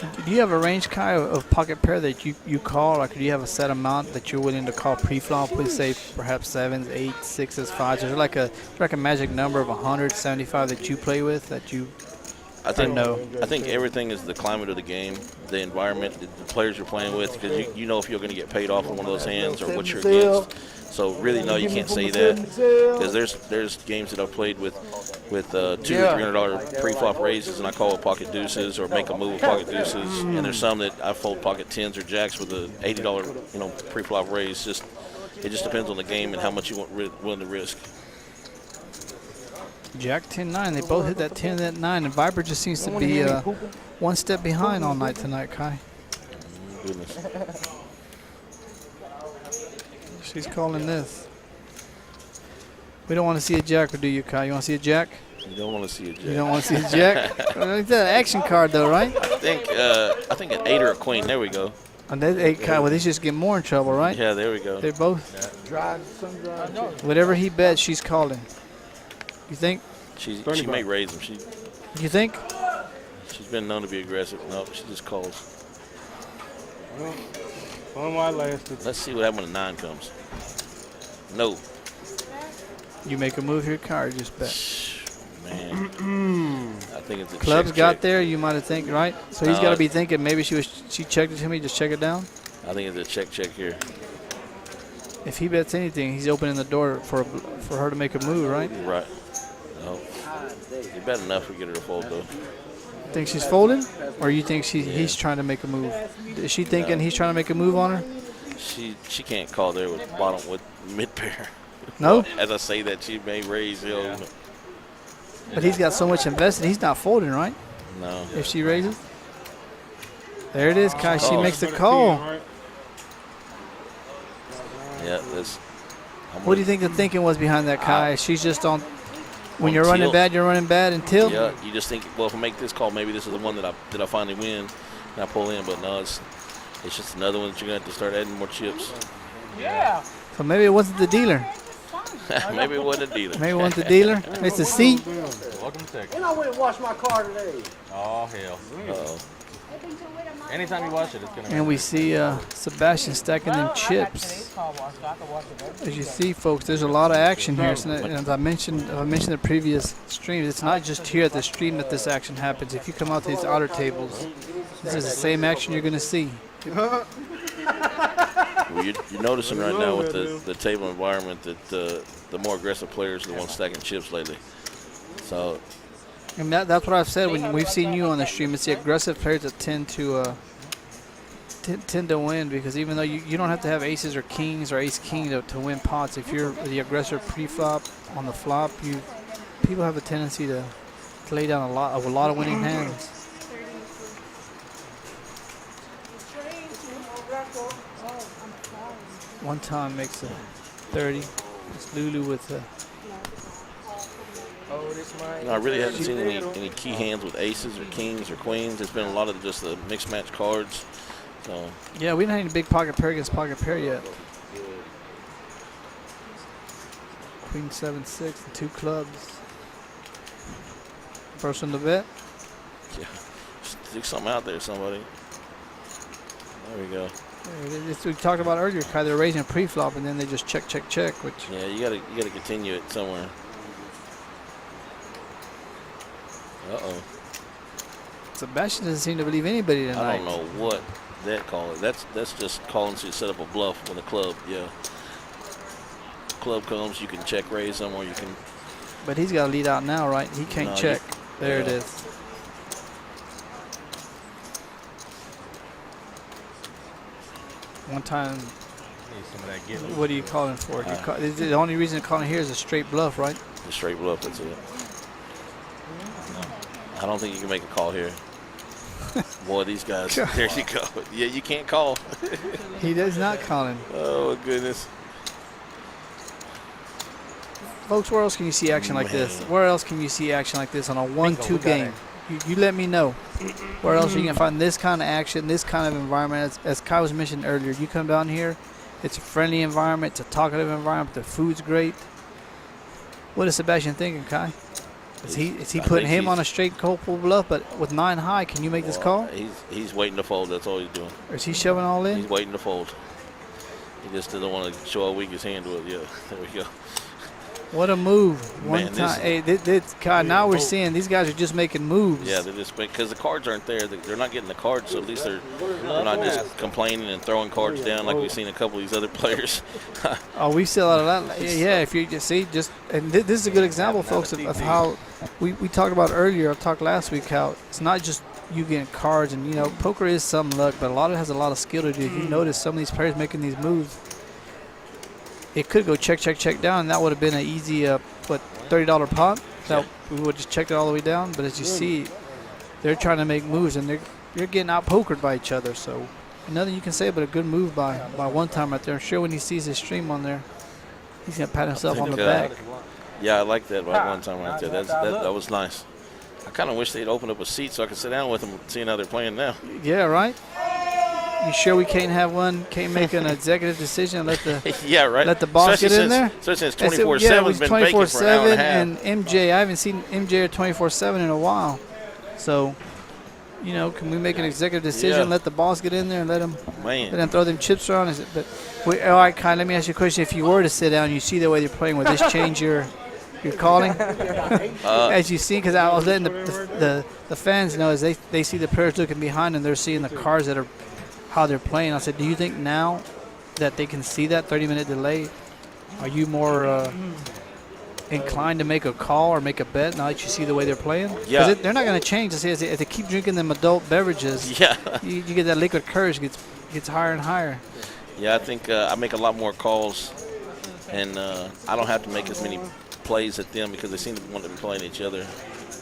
Speaker 2: up.
Speaker 10: Do you have a range, Kai, of pocket pair that you call? Like, do you have a set amount that you're willing to call pre-flop with, say, perhaps sevens, eights, sixes, fives? Is there like a magic number of 175 that you play with that you?
Speaker 11: I think everything is the climate of the game, the environment, the players you're playing with, because you know if you're going to get paid off on one of those hands or what you're against. So really, no, you can't say that, because there's games that I've played with $200 or $300 pre-flop raises, and I call it pocket deuces or make a move with pocket deuces. And there's some that I fold pocket tens or jacks with a $80 pre-flop raise. It just depends on the game and how much you want willing to risk.
Speaker 10: Jack 10-9. They both hit that 10 and that 9, and Viper just seems to be one step behind all night tonight, Kai.
Speaker 11: Goodness.
Speaker 10: She's calling this. We don't want to see a jack, or do you, Kai? You want to see a jack?
Speaker 11: You don't want to see a jack.
Speaker 10: You don't want to see a jack? That's an action card, though, right?
Speaker 11: I think an 8 or a queen. There we go.
Speaker 10: And that 8, Kai, well, they just get more in trouble, right?
Speaker 11: Yeah, there we go.
Speaker 10: They're both. Whatever he bets, she's calling. You think?
Speaker 11: She may raise him.
Speaker 10: You think?
Speaker 11: She's been known to be aggressive. No, she just calls.
Speaker 8: Well, fun while it lasted.
Speaker 11: Let's see what happens when a 9 comes. No.
Speaker 10: You make a move here, Kai, or just bet?
Speaker 11: Man. I think it's a
Speaker 10: Club's
Speaker 11: check.
Speaker 10: got there, you might have think, right? So he's got to be thinking maybe she checked it to me, just check it down?
Speaker 11: I think it's a check here.
Speaker 10: If he bets anything, he's opening the door for her to make a move, right?
Speaker 11: Right. No. You bet enough to get her to fold, though.
Speaker 10: Think she's folding, or you think he's trying to make a move? Is she thinking he's trying to make a move on her?
Speaker 11: She can't call there with mid pair.
Speaker 10: No.
Speaker 11: As I say that, she may raise.
Speaker 10: But he's got so much invested, he's not folding, right?
Speaker 11: No.
Speaker 10: If she raises, there it is, Kai. She makes the call.
Speaker 11: Yeah, that's.
Speaker 10: What do you think the thinking was behind that, Kai? She's just on. When you're running
Speaker 11: tilt.
Speaker 10: bad, you're running bad until.
Speaker 11: Yeah, you just think, well, if I make this call, maybe this is the one that I finally win, and I pull in. But no, it's just another one that you're gonna have to start adding more chips.
Speaker 5: Yeah.
Speaker 10: So maybe it wasn't the dealer.
Speaker 11: Maybe it wasn't a dealer.
Speaker 10: Maybe it wasn't the dealer. It's the seat.
Speaker 4: Welcome to Texas.
Speaker 8: And I went and washed my car today.
Speaker 4: Oh, hell.
Speaker 11: Uh-oh.
Speaker 4: Anytime you watch it, it's going to be.
Speaker 10: And we see Sebastian stacking them chips. As you see, folks, there's a lot of action here. So, and as I mentioned in the previous streams, it's not just here at the stream that this action happens. If you come out to these outer tables, this is the same action you're going to see.
Speaker 11: Well, you're noticing right now with the table environment that the more aggressive players are the ones stacking chips lately. So.
Speaker 10: And that's what I've said when we've seen you on the stream. It's the aggressive players that tend to win, because even though you don't have to have aces or kings or ace-king to win pots, if you're the aggressive pre-flop on the flop, people have a tendency to lay down a lot of winning hands. One time makes a 30. It's Lulu with the.
Speaker 11: I really haven't seen any key hands with aces or kings or queens. It's been a lot of just the mixed match cards. So.
Speaker 10: Yeah, we don't have any big pocket pair against pocket pair yet. Queen 7-6 and 2 clubs. First one to bet.
Speaker 11: Yeah, stick something out there, somebody. There we go.
Speaker 10: We talked about earlier, Kai. They're raising a pre-flop and then they just check, which.
Speaker 11: Yeah, you gotta continue it somewhere. Uh-oh.
Speaker 10: Sebastian doesn't seem to believe anybody tonight.
Speaker 11: I don't know what that call is. That's just calling to set up a bluff with a club. Yeah. Club comes, you can check raise them, or you can.
Speaker 10: But he's got to lead out now, right? He can't check. There it is. One time. What are you calling for? The only reason to call it here is a straight bluff, right?
Speaker 11: The straight bluff, that's it. I don't think you can make a call here. Boy, these guys. There you go. Yeah, you can't call.
Speaker 10: He does not call him.
Speaker 11: Oh, goodness.
Speaker 10: Folks, where else can you see action like this? Where else can you see action like this on a 1-2 game? You let me know. Where else you can find this kind of action, this kind of environment? As Kai was mentioned earlier, you come down here, it's a friendly environment, it's a talkative environment, the food's great. What is Sebastian thinking, Kai? Is he putting him on a straight cold pull bluff, but with 9 high, can you make this call?
Speaker 11: He's waiting to fold, that's all he's doing.
Speaker 10: Or is he shoving all in?
Speaker 11: He's waiting to fold. He just doesn't want to show how weak his hand was. Yeah, there we go.
Speaker 10: What a move. One time. Hey, God, now we're seeing these guys are just making moves.
Speaker 11: Yeah, they're just because the cards aren't there. They're not getting the cards, so at least they're not just complaining and throwing cards down like we've seen a couple of these other players.
Speaker 10: Oh, we see a lot of that. Yeah, if you just see, and this is a good example, folks, of how we talked about earlier. I talked last week how it's not just you getting cards, and poker is some luck, but a lot of it has a lot of skill to do. If you notice some of these players making these moves, it could go check down, and that would have been an easy, $30 pot. That we would just check it all the way down. But as you see, they're trying to make moves, and they're getting out pokered by each other. So nothing you can say but a good move by one time right there. I'm sure when he sees his stream on there, he's gonna pat himself on the back.
Speaker 11: Yeah, I like that by one time right there. That was nice. I kind of wish they'd open up a seat so I could sit down with them, seeing how they're playing now.
Speaker 10: Yeah, right. You sure we can't make an executive decision and let the let the boss get in there?
Speaker 11: So since 24/7's been vacant for an hour and a half.
Speaker 10: And MJ, I haven't seen MJ at 24/7 in a while. So, can we make an executive decision, let the boss get in there and let him throw them chips around? All right, Kai, let me ask you a question. If you were to sit down, you see the way they're playing, would this change your calling? As you see, because I was letting the fans know as they see the players looking behind them, they're seeing the cards that are how they're playing. I said, do you think now that they can see that 30-minute delay, are you more inclined to make a call or make a bet now that you see the way they're playing?
Speaker 11: Yeah.
Speaker 10: They're not going to change. As they keep drinking them adult beverages, you get that liquid courage gets higher and higher.
Speaker 11: Yeah, I think I make a lot more calls, and I don't have to make as many plays at them because they seem to want to be playing each other.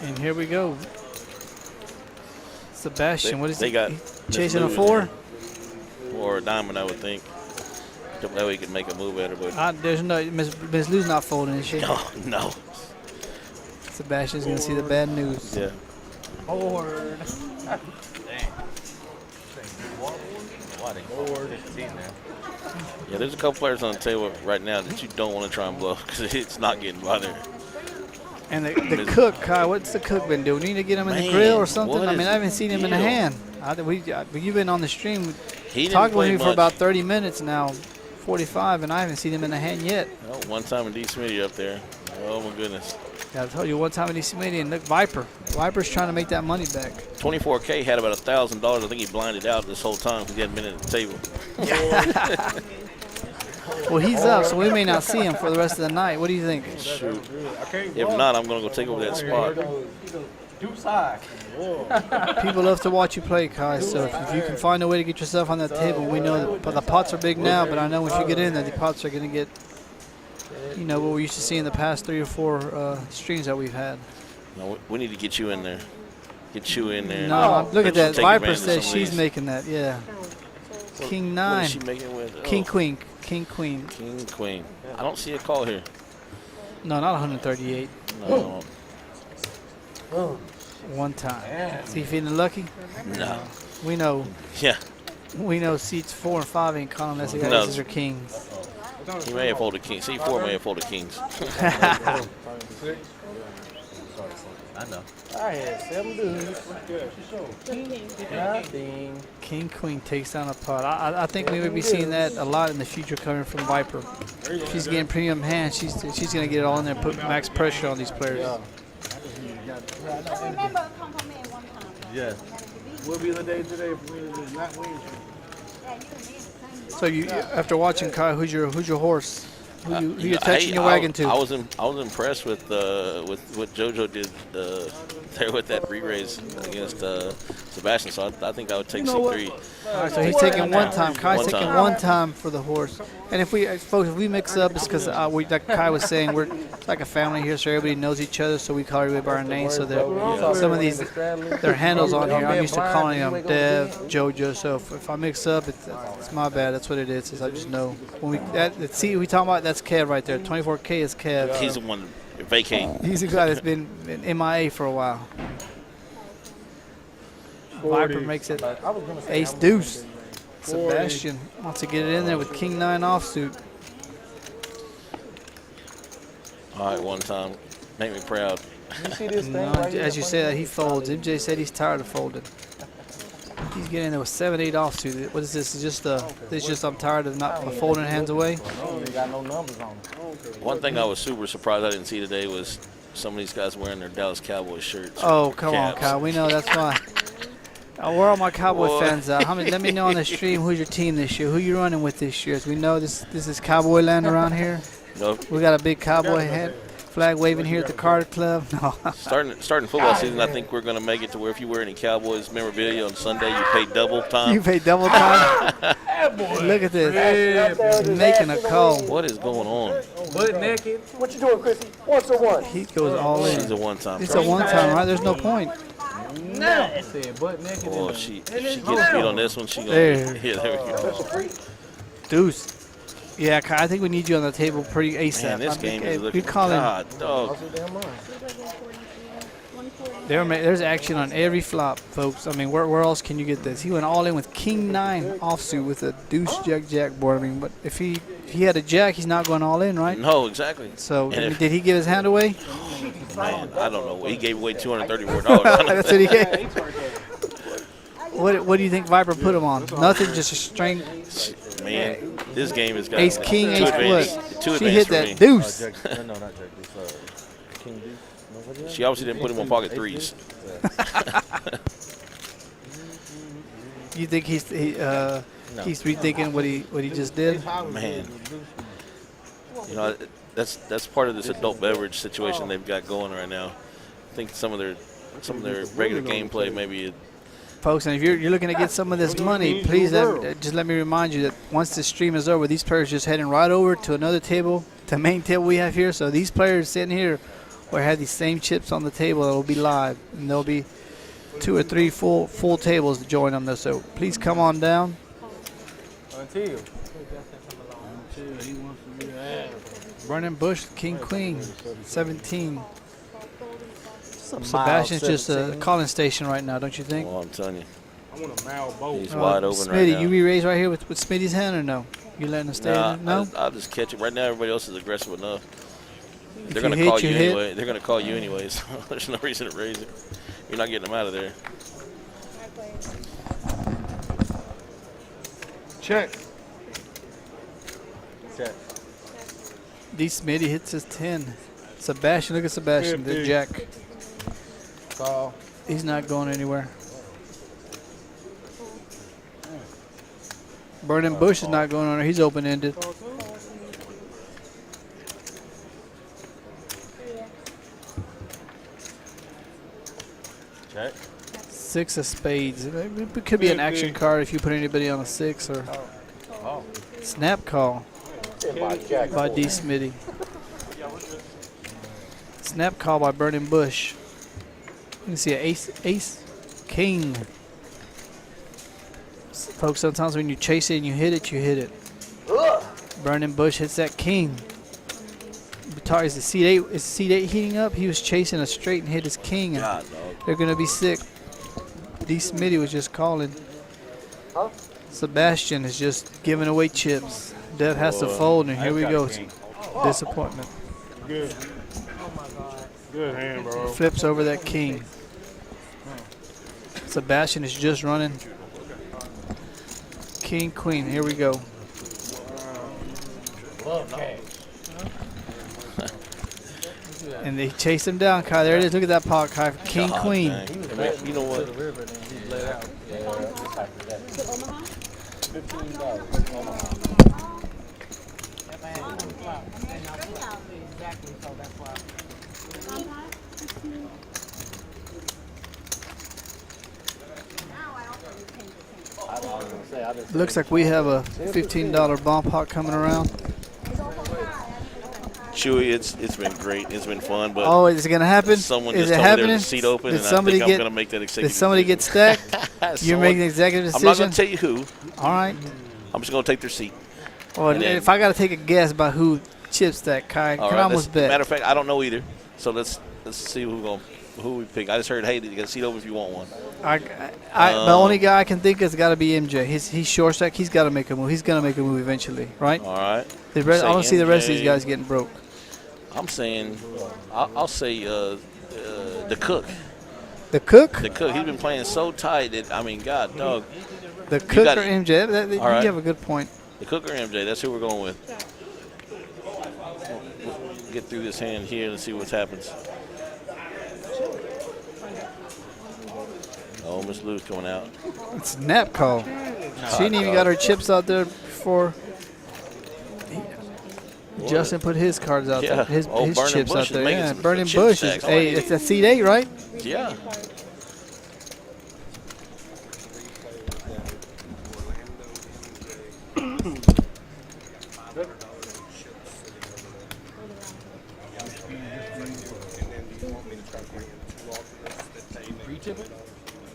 Speaker 10: And here we go. Sebastian, what is he?
Speaker 11: Got
Speaker 10: chasing a 4?
Speaker 11: Or a diamond, I would think. That way he could make a move at her. But
Speaker 10: there's no Miss Lou's not folding, is she?
Speaker 11: No.
Speaker 10: Sebastian's gonna see the bad news.
Speaker 11: Yeah.
Speaker 4: Forward.
Speaker 11: Yeah, there's a couple players on the table right now that you don't want to try and bluff because it's not getting by there.
Speaker 10: And the cook, Kai, what's the cook been doing? We need to get him in the grill or something? I haven't seen him in the hand. You've been on the stream talking with me for about 30 minutes now, 45, and I haven't seen him in the hand yet.
Speaker 11: Oh, one time in D. Smitty up there. Oh, my goodness.
Speaker 10: Yeah, I told you one time in D. Smitty, and look, Viper's trying to make that money back.
Speaker 11: 24K had about $1,000. I think he blinded out this whole time because he hadn't been at the table.
Speaker 10: Well, he's up, so we may not see him for the rest of the night. What do you think?
Speaker 11: Shoot. If not, I'm going to go take over that spot.
Speaker 10: People love to watch you play, Kai, so if you can find a way to get yourself on that table, we know that the pots are big now, but I know once you get in there, the pots are going to get, what we used to see in the past 3 or 4 streams that we've had.
Speaker 11: No, we need to get you in there. Get you in there.
Speaker 10: No, look at that. Viper says she's making that, yeah. King 9.
Speaker 11: What is she making with?
Speaker 10: King Queen. King Queen.
Speaker 11: King Queen. I don't see a call here.
Speaker 10: No, not 138.
Speaker 11: No.
Speaker 10: One time. Is he feeling lucky?
Speaker 11: No.
Speaker 10: We know.
Speaker 11: Yeah.
Speaker 10: We know seats 4 and 5 ain't calling unless the guys are kings.
Speaker 11: He may have folded kings. C4 may have folded kings.
Speaker 4: I know.
Speaker 1: I had 7 dudes. Nothing.
Speaker 10: King Queen takes down a pot. I think we would be seeing that a lot in the future coming from Viper. She's getting premium hands. She's going to get it all in there and put max pressure on these players.
Speaker 9: I remember a compliment one time.
Speaker 4: Yeah.
Speaker 2: What be the day today for me to not win?
Speaker 9: Yeah, you and me the same.
Speaker 10: So you, after watching Kai, who's your horse? Who you
Speaker 11: know,
Speaker 10: attaching your wagon to?
Speaker 11: I was impressed with what JoJo did there with that re-raise against Sebastian. So I think I would take C3.
Speaker 10: All right, so he's taking one time. Kai's taking one time for the horse. And if we, folks, if we mix up, it's because like Kai was saying, we're like a family here, so everybody knows each other. So we call everybody by our name. So that some of these, their handles on here, I'm used to calling them Dev, JoJo. So if I mix up, it's my bad. That's what it is. I just know when we talking about, that's Kev right there. 24K is Kev.
Speaker 11: He's the one vacating.
Speaker 10: He's a guy that's been MIA for a while. Viper makes it ace deuce. Sebastian wants to get it in there with king 9 offsuit.
Speaker 11: All right, one time. Make me proud.
Speaker 1: You see this thing
Speaker 10: No,
Speaker 1: right here?
Speaker 10: as you said, he folds. MJ said he's tired of folding. He's getting there with 7-8 offsuit. What is this? It's just I'm tired of not folding hands away.
Speaker 1: Oh, they got no numbers on it.
Speaker 11: One thing I was super surprised I didn't see today was some of these guys wearing their Dallas Cowboys shirts.
Speaker 10: Oh, come on,
Speaker 11: caps.
Speaker 10: Kyle. We know that's why. Where are all my Cowboy fans at? Let me know on the stream who's your team this year. Who you running with this year? As we know this is Cowboy land around here.
Speaker 11: Nope.
Speaker 10: We got a big Cowboy head flag waving here at the KARD Club. No.
Speaker 11: Starting football season, I think we're going to make it to where if you wear any Cowboys memorabilia on Sunday, you pay double time.
Speaker 10: You pay double time. Look at this. Making a call.
Speaker 11: What is going on?
Speaker 1: Butt naked.
Speaker 8: What you doing, Chrissy? What's the one?
Speaker 10: He goes all in.
Speaker 11: She's a one-time.
Speaker 10: It's a one-time, right? There's no point.
Speaker 1: No. Said butt naked.
Speaker 11: Oh, if she gets beat on this one, she gonna.
Speaker 10: There.
Speaker 11: Yeah, there we go.
Speaker 10: Deuce. Yeah, Kai, I think we need you on the table pretty ASAP.
Speaker 11: Man, this game is looking.
Speaker 10: You're calling.
Speaker 11: God, dog.
Speaker 10: There's action on every flop, folks. I mean, where else can you get this? He went all in with king 9 offsuit with a deuce jack board. I mean, but if he had a jack, he's not going all in, right?
Speaker 11: No, exactly.
Speaker 10: So
Speaker 11: And if-
Speaker 10: did he give his hand away?
Speaker 11: Man, I don't know. He gave away $234.
Speaker 10: That's what he gave. What do you think Viper put him on? Nothing, just a string.
Speaker 11: Man, this game has got
Speaker 10: Ace king, ace what?
Speaker 11: Two
Speaker 10: She hit
Speaker 11: for
Speaker 10: that
Speaker 11: me.
Speaker 10: deuce.
Speaker 4: No, not Jack. It's King Deuce.
Speaker 11: She obviously didn't put him on pocket threes.
Speaker 10: You think he's rethinking what he just did?
Speaker 11: Man, you know that's part of this adult beverage situation they've got going right now. I think some of their regular gameplay maybe.
Speaker 10: Folks, and if you're looking to get some of this money, please just let me remind you that once this stream is over, these players just heading right over to another table, the main table we have here. So these players sitting here will have these same chips on the table that will be live, and there'll be 2 or 3 full tables to join them. Though, so please come on down.
Speaker 1: Until.
Speaker 10: Burning Bush, King Queen, 17. Sebastian's just a calling station right now, don't you think?
Speaker 11: Well, I'm telling you,
Speaker 1: I want a Mal boat.
Speaker 11: he's wide open
Speaker 10: Smitty,
Speaker 11: right now.
Speaker 10: you re-raise right here with Smitty's hand or no? You letting him stay? No.
Speaker 11: I'll just catch it right now. Everybody else is aggressive enough. They're
Speaker 10: you
Speaker 11: gonna
Speaker 10: hit,
Speaker 11: call
Speaker 10: you
Speaker 11: you
Speaker 10: hit.
Speaker 11: anyway. They're gonna call you anyway. So there's no reason to raise it. You're not getting them out of there.
Speaker 8: Check.
Speaker 4: Check.
Speaker 10: D. Smitty hits his 10. Sebastian, look at Sebastian, the jack.
Speaker 1: Call.
Speaker 10: He's not going anywhere. Burning Bush is not going on there. He's open-ended.
Speaker 4: Check.
Speaker 10: 6 of spades. It could be an action card if you put anybody on a 6 or snap call by D. Smitty. Snap call by Burning Bush. You can see an ace, king. Folks, sometimes when you chase it and you hit it, you hit it. Burning Bush hits that king. Is the seat 8? Is seat 8 heating up? He was chasing a straight and hit his king. And
Speaker 11: God, dog.
Speaker 10: they're gonna be sick. D. Smitty was just calling. Sebastian is just giving away chips. Dev has to fold, and here we go. Disappointment.
Speaker 8: Good. Good hand, bro.
Speaker 10: Flips over that king. Sebastian is just running. King, queen. Here we go. And they chased him down, Kai. There it is. Look at that pot, Kai. King,
Speaker 11: God
Speaker 10: queen.
Speaker 11: dang. You know what?
Speaker 5: Exactly, so that's why.
Speaker 10: Looks like we have a $15 bomb pot coming around.
Speaker 11: Chewy, it's been great. It's been fun, but
Speaker 10: Oh, is it gonna happen?
Speaker 11: someone
Speaker 10: Is
Speaker 11: just
Speaker 10: it
Speaker 11: told me
Speaker 10: happening?
Speaker 11: there's a seat open,
Speaker 10: Did
Speaker 11: and I
Speaker 10: somebody
Speaker 11: think
Speaker 10: get?
Speaker 11: I'm gonna make that executive
Speaker 10: Did somebody get
Speaker 11: decision.
Speaker 10: stacked? You're
Speaker 11: Someone-
Speaker 10: making an executive
Speaker 11: I'm not
Speaker 10: decision.
Speaker 11: gonna tell you who.
Speaker 10: All right.
Speaker 11: I'm just gonna take their seat.
Speaker 10: Well,
Speaker 11: And then-
Speaker 10: if I gotta take a guess about who chips that, Kai,
Speaker 11: All
Speaker 10: can
Speaker 11: right.
Speaker 10: I almost bet?
Speaker 11: Matter of fact, I don't know either. So let's see who we pick. I just heard, hey, you got a seat open if you want one.
Speaker 10: The only guy I can think has got to be MJ. He's short stack. He's got to make a move. He's gonna make a move eventually, right?
Speaker 11: All right.
Speaker 10: I don't see the rest of
Speaker 11: MJ.
Speaker 10: these guys getting broke.
Speaker 11: I'm saying, I'll say the cook.
Speaker 10: The cook?
Speaker 11: The cook. He's been playing so tight that God, dog.
Speaker 10: The cook
Speaker 11: got
Speaker 10: or
Speaker 11: it.
Speaker 10: MJ? You
Speaker 11: All right.
Speaker 10: have a good point.
Speaker 11: The cook or MJ. That's who we're going with. We'll get through this hand here and see what happens. Oh, Miss Lou's coming out.
Speaker 10: It's a nap call. She ain't even got her chips out there before Justin put his cards out there. His
Speaker 11: Burning
Speaker 10: chips
Speaker 11: Bush
Speaker 10: out
Speaker 11: is
Speaker 10: there.
Speaker 11: making
Speaker 10: Yeah,
Speaker 11: some
Speaker 10: Burning
Speaker 11: chip
Speaker 10: Bush.
Speaker 11: stacks.
Speaker 10: Hey, it's a seed 8, right?
Speaker 11: Yeah.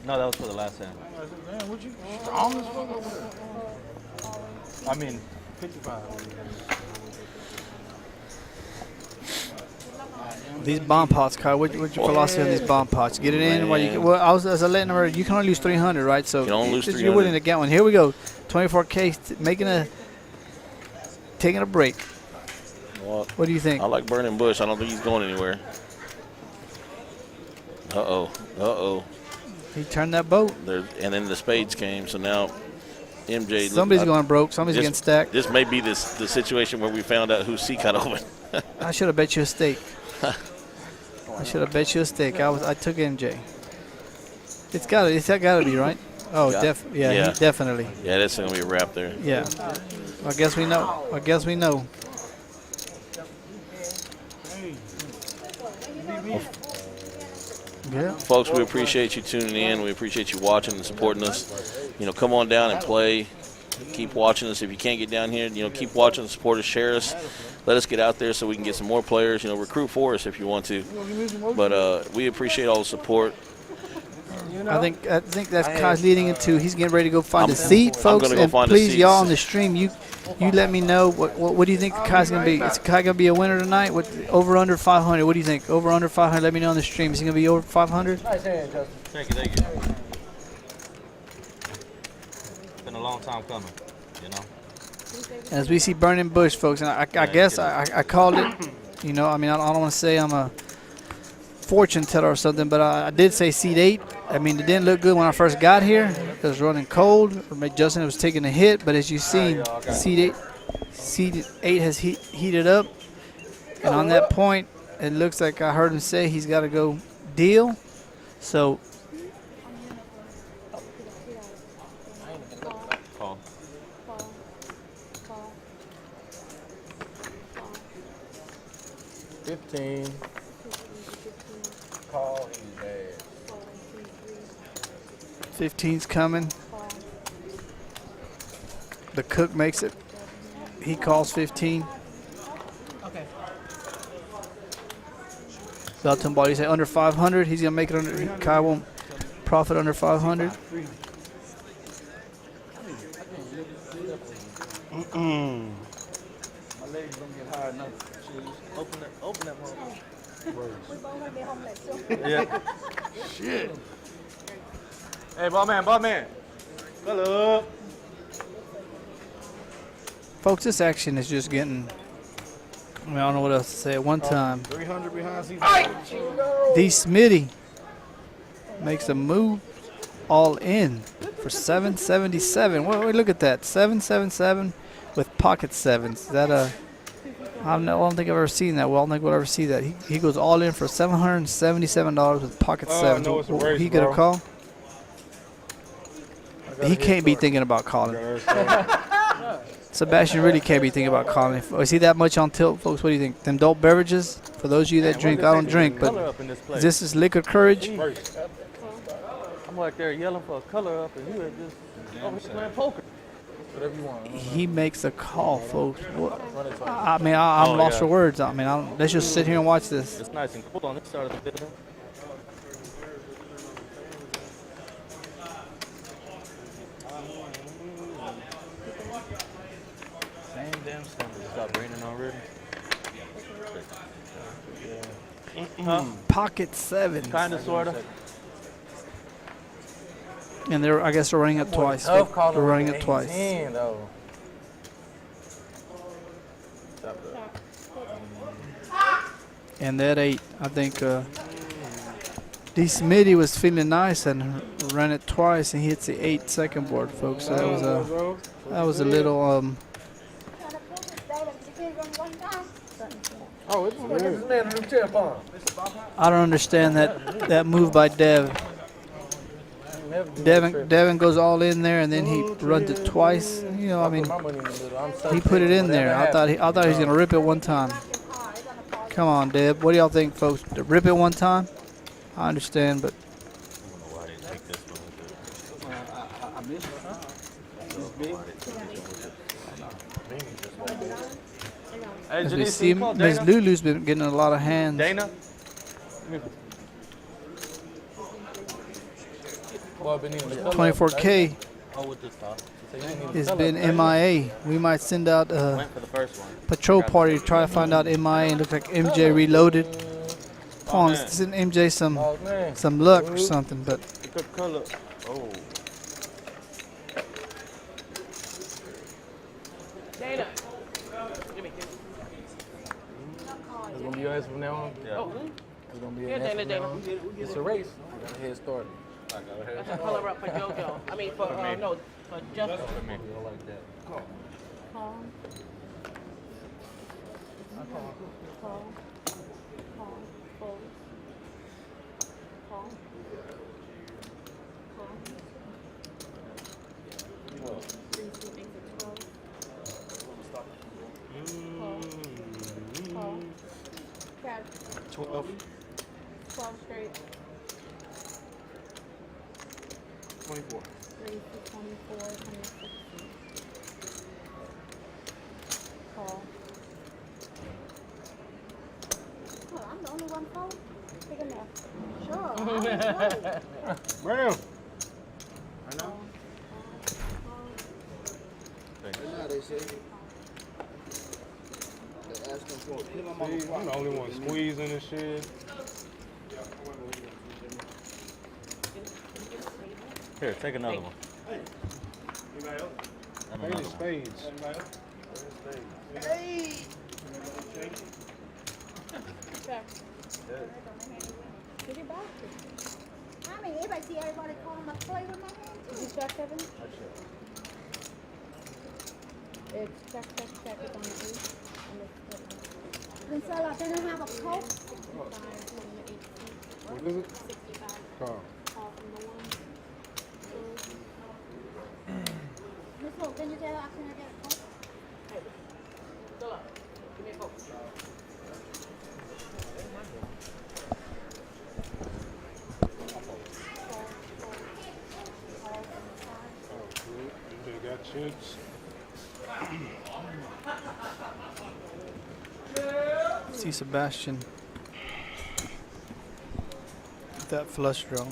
Speaker 4: No, that was for the last hand.
Speaker 1: Man, what you strong as fuck over there?
Speaker 4: I mean,
Speaker 1: 55.
Speaker 10: These bomb pots, Kyle. What's your philosophy on these bomb pots? Get it in while you.
Speaker 11: Man.
Speaker 10: Well, as I letting them, you can only lose 300, right? So
Speaker 11: You can only lose
Speaker 10: you're
Speaker 11: 300.
Speaker 10: willing to get one. Here we go. 24K, taking a break.
Speaker 11: Well,
Speaker 10: What do you think?
Speaker 11: I like Burning Bush. I don't think he's going anywhere. Uh-oh.
Speaker 10: He turned that boat.
Speaker 11: And then the spades came, so now MJ.
Speaker 10: Somebody's going broke. Somebody's getting stacked.
Speaker 11: This may be the situation where we found out whose seat got open.
Speaker 10: I should have bet you a steak. I took MJ. It's gotta be right. Oh,
Speaker 11: Yeah.
Speaker 10: definitely.
Speaker 11: Yeah, that's gonna be a wrap there.
Speaker 10: Yeah. I guess we know. Yeah.
Speaker 11: Folks, we appreciate you tuning in. We appreciate you watching and supporting us. Come on down and play. Keep watching us. If you can't get down here, keep watching, support us, share us. Let us get out there so we can get some more players. Recruit for us if you want to. But we appreciate all the support.
Speaker 10: I think that's Kai's leading into. He's getting ready to go find a seat, folks.
Speaker 11: gonna go
Speaker 10: And
Speaker 11: find a
Speaker 10: please,
Speaker 11: seat.
Speaker 10: y'all on the stream, you let me know what do you think Kai's gonna be? Is Kai gonna be a winner tonight? What over under 500? What do you think? Over under 500? Let me know on the stream. Is he gonna be over 500?
Speaker 1: Nice hand, Justin.
Speaker 4: thank you. It's been a long time coming,
Speaker 10: As we see Burning Bush, folks, and I guess I called it. I don't want to say I'm a fortune teller or something, but I did say seed 8. It didn't look good when I first got here. It was running cold. Justin was taking a hit, but as you see, seed 8 has heated up. And on that point, it looks like I heard him say he's got to go deal. So
Speaker 4: Call.
Speaker 1: $15. Call, he's bad.
Speaker 10: 15's coming. The cook makes it. He calls 15.
Speaker 5: Okay.
Speaker 10: Belton ball, you say under 500. He's gonna make it under. Kai won't profit under 500.
Speaker 2: My legs don't get high enough.
Speaker 4: Open that one.
Speaker 9: We both want to be homeless. So.
Speaker 4: Yeah.
Speaker 1: Shit.
Speaker 4: Hey, ball man. Hello.
Speaker 10: Folks, this action is just getting. I don't know what else to say. At one time,
Speaker 2: 300 behind season.
Speaker 10: D. Smitty makes a move all in for 777. Well, look at that, 777 with pocket sevens. Is that a I don't think I've ever seen that. Well, I don't think we'll ever see that. He goes all in for $777 with pocket sevens.
Speaker 8: No, it's a race,
Speaker 10: He get a
Speaker 8: bro.
Speaker 10: call? He can't be thinking about calling. Sebastian really can't be thinking about calling. Is he that much on tilt, folks? What do you think? Them adult beverages? For those of you that drink, I don't drink, but this is liquid courage.
Speaker 4: I'm like there yelling for a color up, and you are just over here playing poker.
Speaker 1: Whatever you want.
Speaker 10: He makes a call, folks. I mean, I'm lost for words. I mean, let's just sit here and watch this.
Speaker 4: It's nice and cool on this side of the building. Same damn stuff. Stop raining already.
Speaker 10: Pocket seven.
Speaker 4: Kind of, sort of.
Speaker 10: And I guess they're running it twice.
Speaker 1: Tough
Speaker 10: They're
Speaker 1: calling
Speaker 10: running
Speaker 1: with
Speaker 10: it
Speaker 1: the
Speaker 10: twice.
Speaker 1: 18, though.
Speaker 10: And that 8, I think D. Smitty was feeling nice and ran it twice, and he hits the 8 second board, folks. So that was a little
Speaker 1: Oh, it's like this man in the chair bomb.
Speaker 10: I don't understand that move by Dev. Devin goes all in there, and then he runs it twice. You know, I mean, he put it in there. I thought he was gonna rip it one time. Come on, Deb. What do y'all think, folks? To rip it one time? I understand, but
Speaker 4: Hey,
Speaker 10: as we
Speaker 4: Janice,
Speaker 10: see,
Speaker 4: you call
Speaker 10: Ms.
Speaker 4: Dana?
Speaker 10: Lulu's been getting a lot of hands.
Speaker 4: Dana?
Speaker 1: Well, been even the color
Speaker 10: 24K
Speaker 4: Oh, with this stuff.
Speaker 10: has been MIA. We might send out a
Speaker 4: Went for the first one.
Speaker 10: patrol party to try to find out MIA. And look like MJ reloaded. Come on, let's send MJ
Speaker 1: Oh, man.
Speaker 10: some luck or something. But
Speaker 4: Good color. Oh.
Speaker 5: Dana. Give me.
Speaker 1: It's gonna be your ass from now on.
Speaker 4: Yeah.
Speaker 5: Oh,
Speaker 1: It's gonna be
Speaker 5: here,
Speaker 1: your ass
Speaker 5: Dana,
Speaker 1: from now
Speaker 5: Dana.
Speaker 1: on. It's a race. We got a head start.
Speaker 5: That's a color up for JoJo. I mean, for, no, for Justin.
Speaker 4: For me.
Speaker 5: Call. Call. 12 straight.
Speaker 8: 24.
Speaker 9: 3 to 24, 26. Call. Oh, I'm the only one phone? Take a nap. Sure.
Speaker 8: Bam.
Speaker 6: I know. Now they say. They ask them for put my mama
Speaker 8: See, I'm the only one squeezing and shit.
Speaker 4: Here, take another one.
Speaker 8: Anybody else?
Speaker 4: And another one.
Speaker 8: Spades.
Speaker 9: Did you back it? I mean, if I see everybody calling my play with my hand, too. Is it check, Kevin? It's check. It's on the 8. And so, like, they don't have a coat?
Speaker 8: What is it? Car.
Speaker 9: Miss Hope, can you tell her I can get a coat?
Speaker 5: Fill up. Give me a Coke.
Speaker 8: They got chips.
Speaker 10: see Sebastian with that flush draw.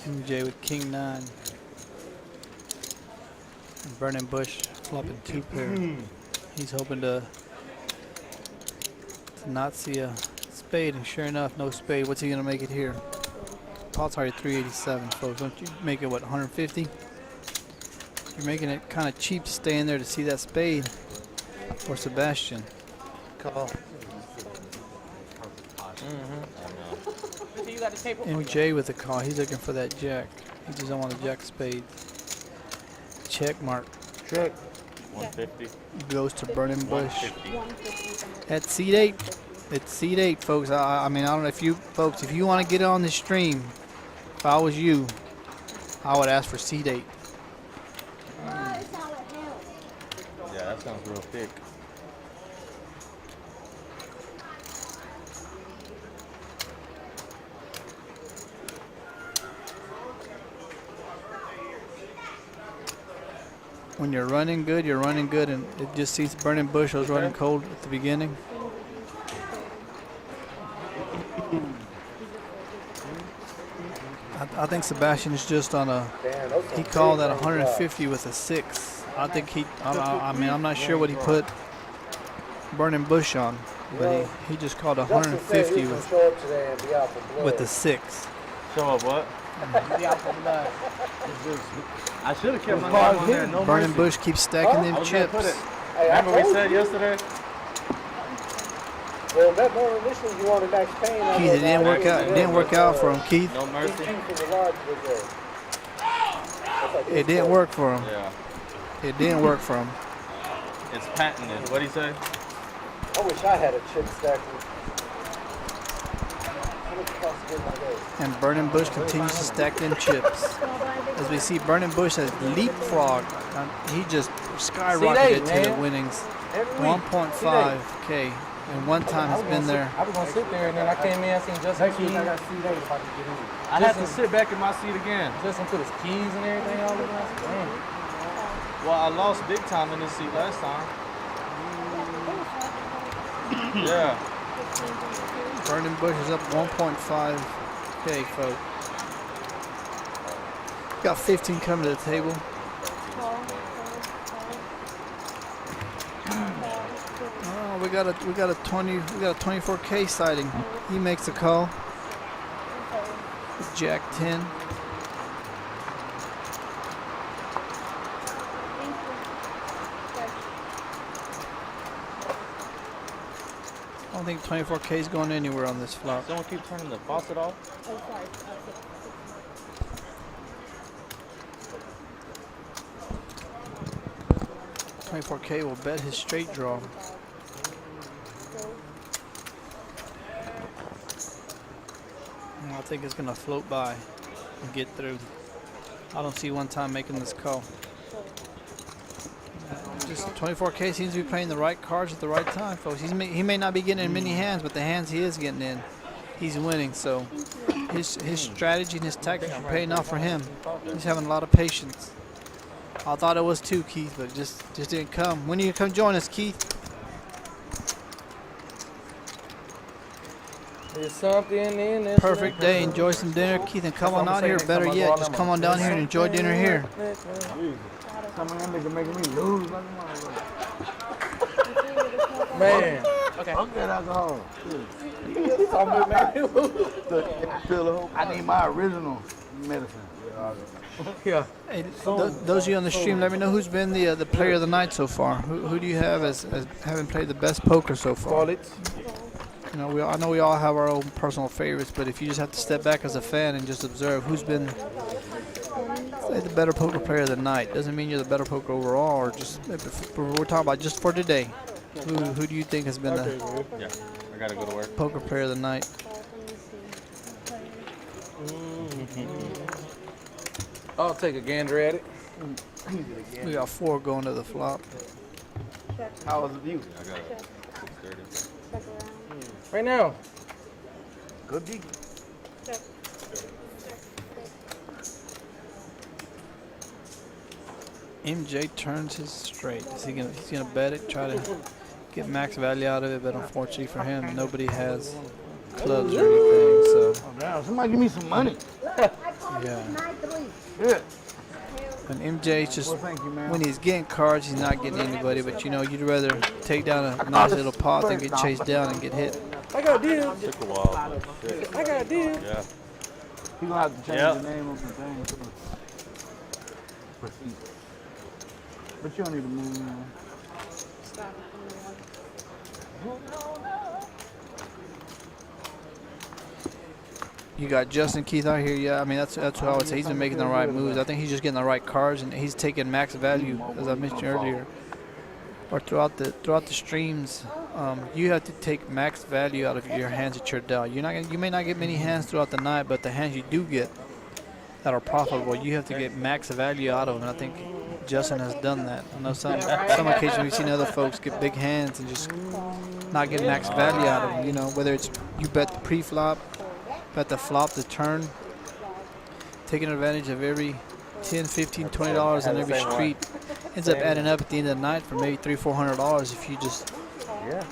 Speaker 10: MJ with King 9. And Vernon Bush flopping 2 pair. He's hoping to not see a spade, and sure enough, no spade. What's he gonna make it here? Pot's already 387, folks. Don't you make it, what, 150? You're making it kind of cheap to stay in there to see that spade. Or Sebastian.
Speaker 1: Call.
Speaker 5: You got the table.
Speaker 10: MJ with the call. He's looking for that jack. He just don't want a jack spade. Check mark.
Speaker 1: Check.
Speaker 4: 150.
Speaker 10: Goes to Burning Bush.
Speaker 4: 150.
Speaker 10: At seat 8. It's seat 8, folks. I mean, I don't know if you folks, if you want to get on the stream, if I was you, I would ask for seat 8.
Speaker 9: Oh, it's all it helps.
Speaker 4: Yeah, that sounds real thick.
Speaker 10: When you're running good, and it just seems Burning Bush was running cold at the beginning. I think Sebastian is just on a. He called at 150 with a 6. I think he. I mean, I'm not sure what he put Burning Bush on, but he just called 150 with a 6.
Speaker 4: Show up what? I should have kept my name on there. No
Speaker 10: Burning
Speaker 4: mercy.
Speaker 10: Bush keeps stacking them chips.
Speaker 4: Remember we said yesterday?
Speaker 6: Well, that more initially you wanted Max Payne.
Speaker 10: Keith, it didn't work out. It didn't work out for him, Keith.
Speaker 4: No mercy.
Speaker 10: It didn't work for him.
Speaker 4: Yeah.
Speaker 10: It didn't work for him.
Speaker 4: It's patented. What'd he say?
Speaker 6: I wish I had a chip stacker. How much cost to get one of those?
Speaker 10: And Burning Bush continues to stack them chips. As we see, Burning Bush has leapfrogged. He just skyrocketed to the winnings. 1.5K. And one time has been there.
Speaker 1: I was gonna sit there, and then I came in, I seen Justin keys.
Speaker 4: I had to sit back in my seat again.
Speaker 1: Justin put his keys and everything all over. Damn.
Speaker 4: Well, I lost big time in this seat last time. Yeah.
Speaker 10: Burning Bush is up 1.5K, folks. Got 15 coming to the table. Oh, we got a 24K sighting. He makes a call. Jack 10. I don't think 24K is going anywhere on this flop.
Speaker 4: Someone keep turning the faucet off.
Speaker 10: 24K will bet his straight draw. And I think it's going to float by and get through. I don't see one time making this call. Just 24K seems to be playing the right cards at the right time, folks. He may not be getting in many hands, but the hands he is getting in, he's winning. So his strategy and his tactics are paying off for him. He's having a lot of patience. I thought it was too, Keith, but just didn't come. When are you come join us, Keith?
Speaker 1: There's something in this.
Speaker 10: Perfect day. Enjoy some dinner, Keith, and come on out here. Better yet, just come on down here and enjoy dinner here.
Speaker 2: Some of them niggas making me lose.
Speaker 1: Man.
Speaker 2: Okay. Fuck that alcohol. I need my original medicine.
Speaker 1: Yeah.
Speaker 10: Hey, those of you on the stream, let me know who's been the player of the night so far. Who do you have as having played the best poker so far? You know, I know we all have our own personal favorites, but if you just have to step back as a fan and just observe who's been the better poker player of the night, doesn't mean you're the better poker overall, or just we're talking about just for today. Who do you think has been the
Speaker 4: I gotta go to work.
Speaker 10: poker player of the night?
Speaker 1: I'll take a gander at it.
Speaker 10: We got 4 going to the flop.
Speaker 2: How was the view?
Speaker 4: I got it. 6:30.
Speaker 1: Right now.
Speaker 2: Good beat.
Speaker 10: MJ turns his straight. He's gonna bet it, try to get max value out of it, but unfortunately for him, nobody has clubs or anything. So
Speaker 2: Now, somebody give me some money.
Speaker 10: yeah.
Speaker 2: Yeah.
Speaker 10: And MJ just when he's getting cards, he's not getting anybody. But you know, you'd rather take down a nice little pot than get chased down and get hit.
Speaker 1: I got a deal.
Speaker 4: Took a while, but shit.
Speaker 1: I got a deal.
Speaker 4: Yeah.
Speaker 2: He's gonna have to change the name of some things. But you don't need to move now.
Speaker 10: You got Justin Keith out here, yeah. I mean, that's what I would say. He's been making the right moves. I think he's just getting the right cards, and he's taking max value, as I mentioned earlier. or throughout the streams, you have to take max value out of your hands that you're dealt. You may not get many hands throughout the night, but the hands you do get that are profitable, you have to get max value out of them. And I think Justin has done that. I know some occasions we've seen other folks get big hands and just not get max value out of them. You know, whether it's you bet the pre-flop, bet the flop, the turn, taking advantage of every $10, $15, $20 on every street ends up adding up at the end of the night for maybe $300-400 if you just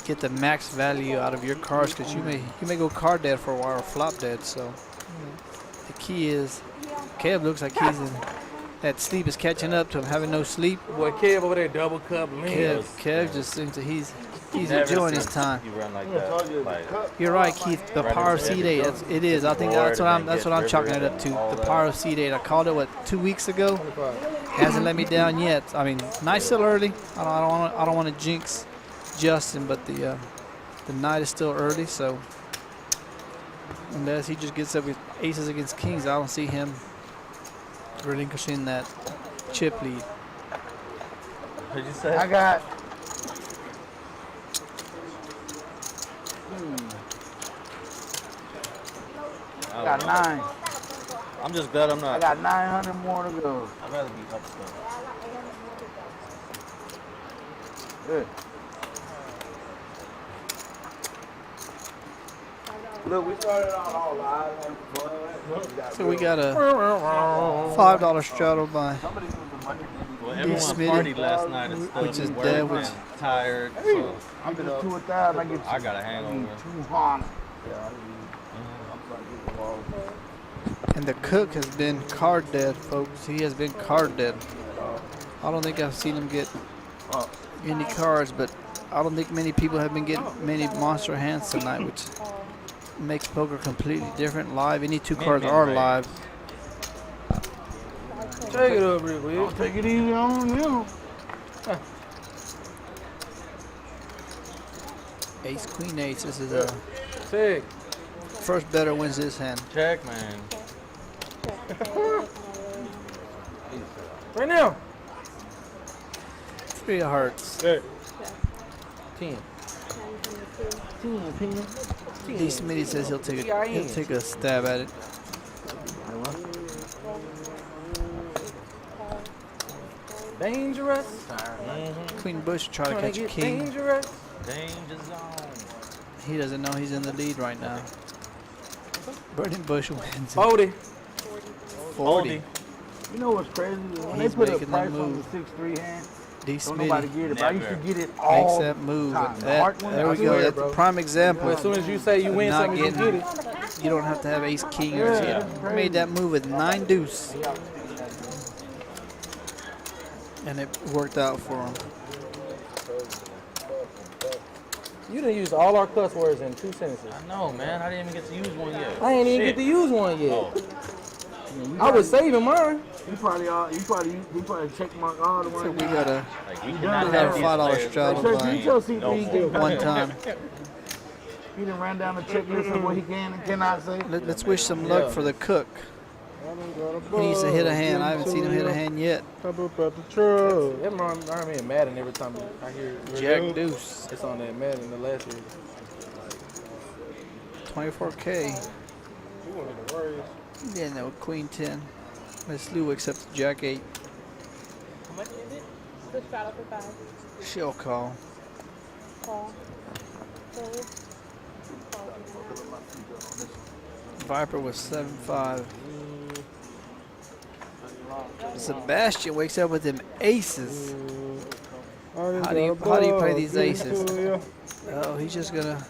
Speaker 10: get the max value out of your cards, because you may go card dead for a while or flop dead. So the key is, Kev looks like he's in that sleep is catching up to him, having no sleep.
Speaker 1: Boy, Kev over there double cup lean.
Speaker 10: Kev just seems that he's enjoying his time.
Speaker 4: You run like that. Like,
Speaker 10: You're right, Keith. The power of C8. It is. I think that's what I'm chalking it up to. The power of C8. I called it 2 weeks ago. Hasn't let me down yet. I mean, night's still early. I don't want to jinx Justin, but the night is still early. So unless he just gets up with aces against kings, I don't see him relinquishing that chip lead.
Speaker 4: what'd you say?
Speaker 2: I got. I got 9.
Speaker 4: I'm just glad I'm
Speaker 2: I
Speaker 4: not.
Speaker 2: got 900 more to go.
Speaker 4: I'd rather be up stuff.
Speaker 2: Good. Look, we started out all live.
Speaker 10: So we got a $5 straddle by
Speaker 4: Well, everyone
Speaker 10: Smitty,
Speaker 4: partied last night and stuff.
Speaker 10: which is
Speaker 4: worked
Speaker 10: dead,
Speaker 4: and
Speaker 10: which
Speaker 4: tired. So
Speaker 2: I'm just 2,000. I get
Speaker 4: I got a hangover.
Speaker 2: 200.
Speaker 10: and the cook has been card dead, folks. He has been card dead. I don't think I've seen him get any cards, but I don't think many people have been getting many monster hands tonight, which makes poker completely different. Live, any two cards are live.
Speaker 1: Take it up real quick.
Speaker 2: I'll take it easy on you.
Speaker 10: Ace, queen, ace. This is a
Speaker 1: Take.
Speaker 10: first better wins this hand.
Speaker 4: Check, man.
Speaker 1: Right now.
Speaker 10: 3 of hearts.
Speaker 1: 10.
Speaker 10: D. Smitty says he'll take a stab at it.
Speaker 1: Dangerous.
Speaker 10: Queen Bush try to
Speaker 1: Trying
Speaker 10: catch
Speaker 1: to
Speaker 10: a
Speaker 1: get
Speaker 10: king.
Speaker 1: dangerous.
Speaker 4: Danger zone.
Speaker 10: He doesn't know he's in the lead right now. Burning Bush wins.
Speaker 1: 40.
Speaker 10: 40.
Speaker 2: You know what's crazy? When
Speaker 10: He's
Speaker 2: they put a
Speaker 10: making that
Speaker 2: price on the
Speaker 10: move.
Speaker 2: 6-3 hand,
Speaker 10: D.
Speaker 2: don't nobody
Speaker 10: Smitty
Speaker 2: get it. But I used to
Speaker 4: Never.
Speaker 2: get it all
Speaker 10: makes that
Speaker 2: the
Speaker 10: move.
Speaker 2: time.
Speaker 10: And
Speaker 2: The
Speaker 10: that,
Speaker 2: heart one,
Speaker 10: there
Speaker 2: I
Speaker 10: we
Speaker 2: swear,
Speaker 10: go. That's
Speaker 1: bro.
Speaker 10: a prime example.
Speaker 1: As soon as you say you win
Speaker 10: Not
Speaker 1: something, you
Speaker 10: getting-
Speaker 1: get it.
Speaker 10: You don't have to have ace king or
Speaker 2: Yeah,
Speaker 10: shit.
Speaker 2: that's
Speaker 10: Made that move with 9 deuce. And it worked out for him.
Speaker 1: You done used all our cuss words in 2 sentences.
Speaker 4: I know, man. I didn't even get to use one yet.
Speaker 1: I ain't even
Speaker 4: Shit.
Speaker 1: get to use one yet.
Speaker 4: Oh.
Speaker 1: I was saving mine.
Speaker 2: You probably check mark all the
Speaker 10: So
Speaker 2: ones.
Speaker 10: we got a
Speaker 4: Like, we
Speaker 2: done
Speaker 4: cannot
Speaker 2: that.
Speaker 4: have these
Speaker 10: $5
Speaker 4: players
Speaker 10: straddle
Speaker 2: Check
Speaker 10: by
Speaker 2: your C3
Speaker 4: more.
Speaker 10: one time.
Speaker 2: He done ran down the checklist of what he can and cannot say.
Speaker 10: Let's wish some luck for the cook. He needs to hit a hand. I haven't seen him hit a hand yet.
Speaker 1: That reminds me of Madden every time I hear
Speaker 10: Jack deuce.
Speaker 1: it's on that Madden the last year.
Speaker 10: 24K. Yeah, no, queen 10. Miss Lou accepts jack 8.
Speaker 5: The straddle for 5.
Speaker 10: She'll call.
Speaker 5: Call. Fold.
Speaker 10: Viper was 7-5. Sebastian wakes up with them aces. How do you play these aces? Oh, he's just gonna.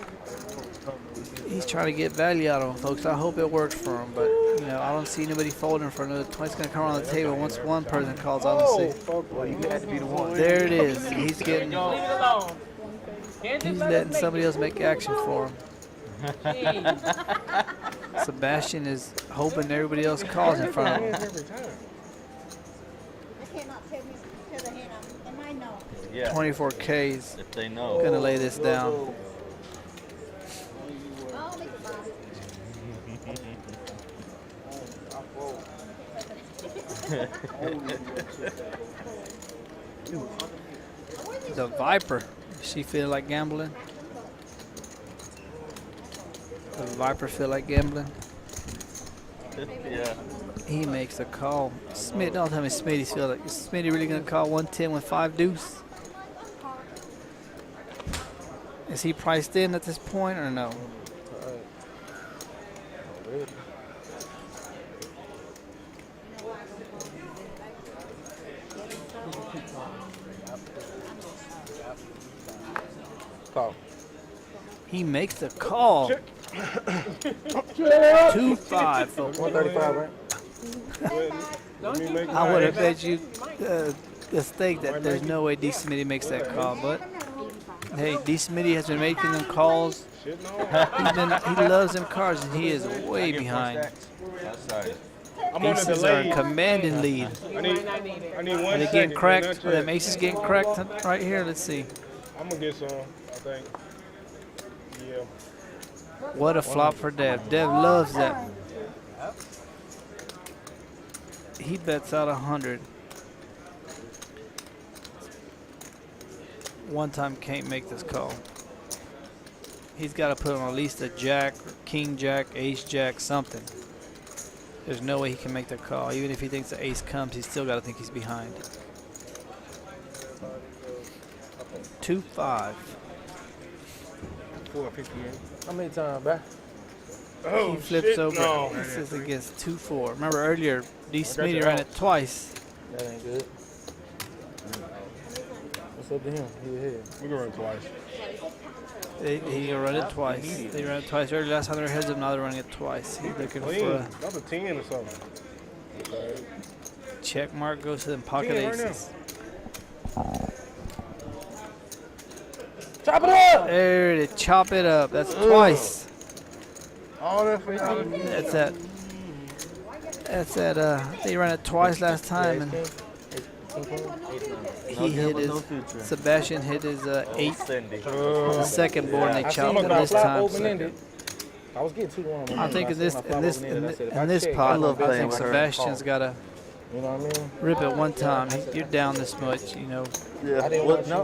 Speaker 10: He's trying to get value out of them, folks. I hope it works for him, but you know, I don't see anybody folding for another. It's gonna come around the table once one person calls. I don't see.
Speaker 2: Well, you had to be the one.
Speaker 10: There it is. He's getting.
Speaker 5: Leave it alone. Can't
Speaker 10: He's
Speaker 5: just let
Speaker 10: letting
Speaker 5: us make
Speaker 10: somebody
Speaker 5: it.
Speaker 10: else make action for him.
Speaker 5: Jeez.
Speaker 10: Sebastian is hoping everybody else calls in front of him.
Speaker 9: I cannot tell the hand am I know.
Speaker 4: Yeah.
Speaker 10: 24K's
Speaker 4: If they know.
Speaker 10: gonna lay this down.
Speaker 9: I'll make it last.
Speaker 10: the Viper. She feel like gambling. The Viper feel like gambling.
Speaker 4: Yeah.
Speaker 10: He makes a call. Smith, don't tell me Smitty's feel like. Is Smitty really gonna call 110 with 5 deuce? Is he priced in at this point or no?
Speaker 1: Call.
Speaker 10: He makes the call. 2-5, folks.
Speaker 1: 135, right?
Speaker 10: I would have bet you a stake that there's no way D. Smitty makes that call, but hey, D. Smitty has been making them calls. He loves them cards, and he is way behind. Aces are a commanding lead.
Speaker 8: I need
Speaker 10: Are
Speaker 8: 1
Speaker 10: they
Speaker 8: second.
Speaker 10: getting cracked?
Speaker 8: Not
Speaker 10: Are them aces getting cracked right here? Let's see.
Speaker 8: I'm gonna get some, I think. Yeah.
Speaker 10: What a flop for Dev. Dev loves that. He bets out 100. One time can't make this call. He's got to put on at least a jack, king jack, ace jack, something. There's no way he can make the call. Even if he thinks the ace comes, he's still got to think he's behind. 2-5.
Speaker 1: 458. How many times, bruh?
Speaker 8: Oh,
Speaker 10: He flips
Speaker 8: shit,
Speaker 10: over.
Speaker 8: no.
Speaker 10: He says it gets 2-4. Remember earlier, D. Smitty ran it twice.
Speaker 1: That ain't good. What's up to him? He ahead.
Speaker 8: We can run twice.
Speaker 10: He run it twice. They ran it twice earlier. Last time they were heads up, now they're running it twice. He's looking for
Speaker 8: Clean.
Speaker 10: a
Speaker 8: That's a 10 or something.
Speaker 10: check mark, goes to them pocket
Speaker 8: 10 right
Speaker 10: aces.
Speaker 1: Chop it up!
Speaker 10: There it is. Chop it up. That's twice.
Speaker 1: All that for y'all.
Speaker 10: That's at they ran it twice last time, and he hit his Sebastian hit his 8 on the second board, and they chopped it this time. So
Speaker 1: I was getting 2-1.
Speaker 10: I think in this pot, I think Sebastian's got to
Speaker 1: You know what I mean?
Speaker 10: rip it one time. You're down this much, you know.
Speaker 1: I didn't want you.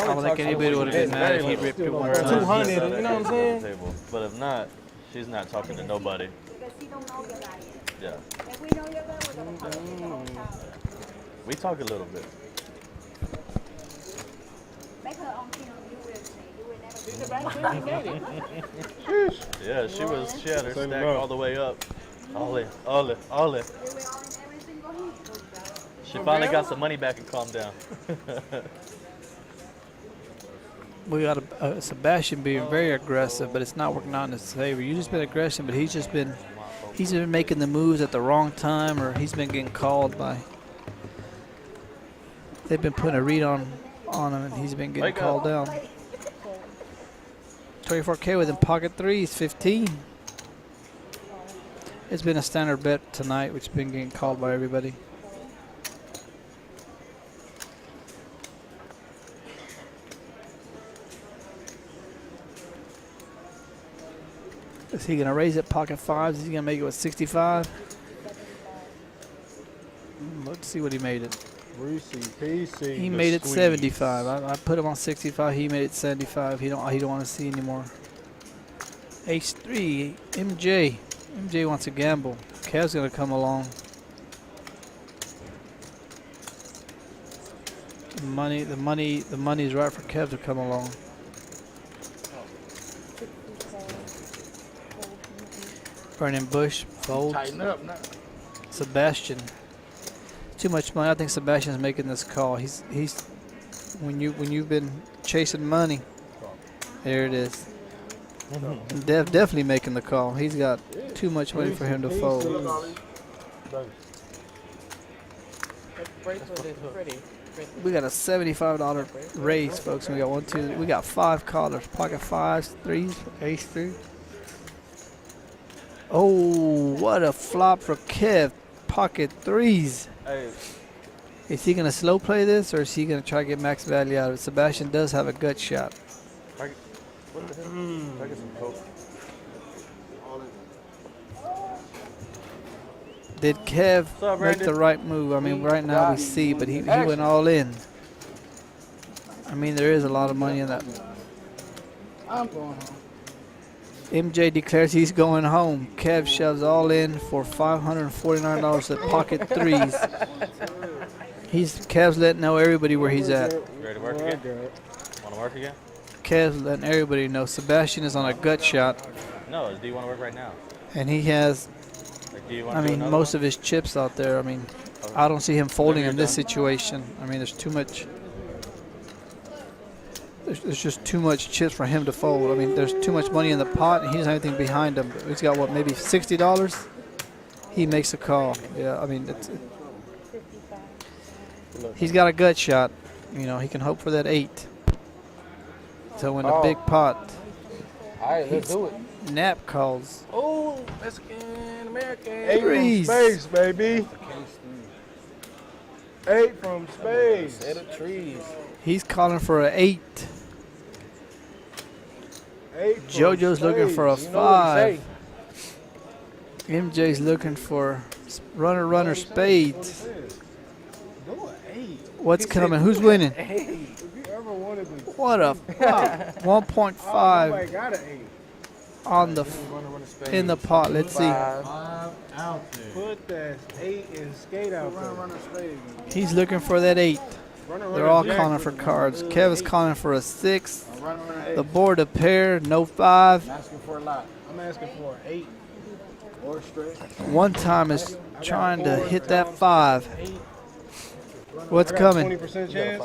Speaker 10: I don't think anybody would have been mad if he ripped it one time.
Speaker 1: 200, you know what I'm saying?
Speaker 4: But if not, she's not talking to nobody.
Speaker 9: Because he don't know your guy yet.
Speaker 4: Yeah.
Speaker 9: If we know your guy, we're gonna talk to you all the time.
Speaker 4: We talk a little bit.
Speaker 9: Make her on film, you will say. You will never.
Speaker 4: Yeah, she had her
Speaker 8: Same
Speaker 4: stack
Speaker 8: amount.
Speaker 4: all the way up. All in.
Speaker 9: They were all in every single heat.
Speaker 4: She finally got some money back and calmed down.
Speaker 10: We got a Sebastian being very aggressive, but it's not working out in his favor. You just been aggressive, but he's been making the moves at the wrong time, or he's been getting called by. They've been putting a read on him, and he's been getting called down. 24K with him pocket threes, 15. It's been a standard bet tonight, which has been getting called by everybody. Is he going to raise it pocket fives? Is he going to make it with 65? Let's see what he made it.
Speaker 8: PC.
Speaker 10: He made it 75. I put him on 65. He made it 75. He don't want to see anymore. H3 MJ. MJ wants to gamble. Kev's going to come along. The money is right for Kev to come along. Burning Bush folds.
Speaker 1: Tighten up now.
Speaker 10: Sebastian. Too much money. I think Sebastian's making this call. He's when you've been chasing money. There it is. Dev definitely making the call. He's got too much money for him to fold. We got a $75 raise, folks. We got 5 callers. Pocket fives, threes, ace three. Oh, what a flop for Kev. Pocket threes.
Speaker 4: Hey.
Speaker 10: Is he going to slow play this, or is he going to try to get max value out of it? Sebastian does have a gut shot.
Speaker 4: What the hell? I get some Coke.
Speaker 10: Did Kev
Speaker 4: up,
Speaker 10: make the right move? I mean, right now we see, but he went all in. I mean, there is a lot of money in that.
Speaker 2: I'm going home.
Speaker 10: MJ declares he's going home. Kev shoves all in for $549 at pocket threes. Kev's letting know everybody where he's at.
Speaker 4: You ready to work again? Want to work again?
Speaker 10: Kev's letting everybody know Sebastian is on a gut shot,
Speaker 4: No, do you want to work right now?
Speaker 10: and he has,
Speaker 4: Like, do you want
Speaker 10: I
Speaker 4: to do
Speaker 10: mean,
Speaker 4: another
Speaker 10: most of his chips out there. I mean, I don't see him folding in this situation. I mean, there's too much. There's just too much chips for him to fold. I mean, there's too much money in the pot, and he doesn't have anything behind him. He's got, what, maybe $60? He makes a call. Yeah, I mean, he's got a gut shot. You know, he can hope for that 8. So when the big pot,
Speaker 1: All right, let's do it.
Speaker 10: Nap calls.
Speaker 1: Oh, Mexican, American.
Speaker 8: 8
Speaker 10: Threes.
Speaker 8: from space, baby. 8 from space.
Speaker 1: Set of trees.
Speaker 10: He's calling for an 8.
Speaker 8: 8 from
Speaker 10: JoJo's looking
Speaker 8: space.
Speaker 10: for a
Speaker 1: You know what he
Speaker 10: 5. MJ's looking for runner spades.
Speaker 8: Do an 8.
Speaker 10: What's coming? Who's winning?
Speaker 8: If you ever wanted to,
Speaker 10: What a flop. 1.5
Speaker 8: nobody got an 8.
Speaker 10: on the in the pot. Let's see.
Speaker 8: Put that 8 and skate out there.
Speaker 10: He's looking for that 8. They're all calling for cards. Kev is calling for a 6. The board a pair, no 5.
Speaker 2: I'm asking for a lot.
Speaker 8: I'm asking for an 8.
Speaker 2: Or straight.
Speaker 10: One time is trying to hit that 5. What's
Speaker 8: I got
Speaker 10: coming?
Speaker 8: 20% chance.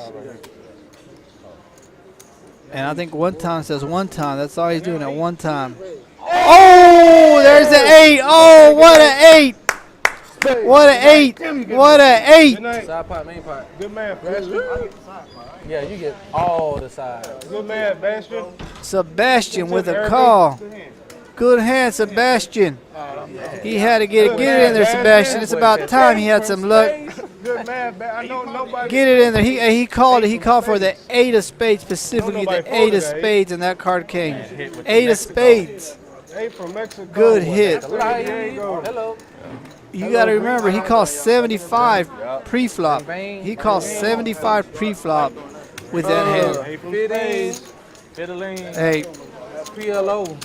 Speaker 10: And I think one time says one time. That's all he's doing at one time. Oh, there's the 8. Oh, what an 8. What an 8. What an 8.
Speaker 8: Good night.
Speaker 1: Side pot, main pot.
Speaker 8: Good man, Bastion.
Speaker 1: Yeah, you get all the sides.
Speaker 8: Good man, Bastion.
Speaker 10: Sebastian with a call. Good hand, Sebastian. He had to get it in there, Sebastian. It's about time he had some luck.
Speaker 8: Good man, I know nobody.
Speaker 10: Get it in there. He called it. He called for the 8 of spades, specifically the 8 of spades, and that card came. 8 of spades.
Speaker 8: 8 from Mexico.
Speaker 10: Good hit.
Speaker 8: There you go.
Speaker 1: Hello.
Speaker 10: You got to remember, he called 75 pre-flop. He called 75 pre-flop with that hand.
Speaker 8: 8 from space.
Speaker 4: Fiddling.
Speaker 10: Hey,
Speaker 1: PLO.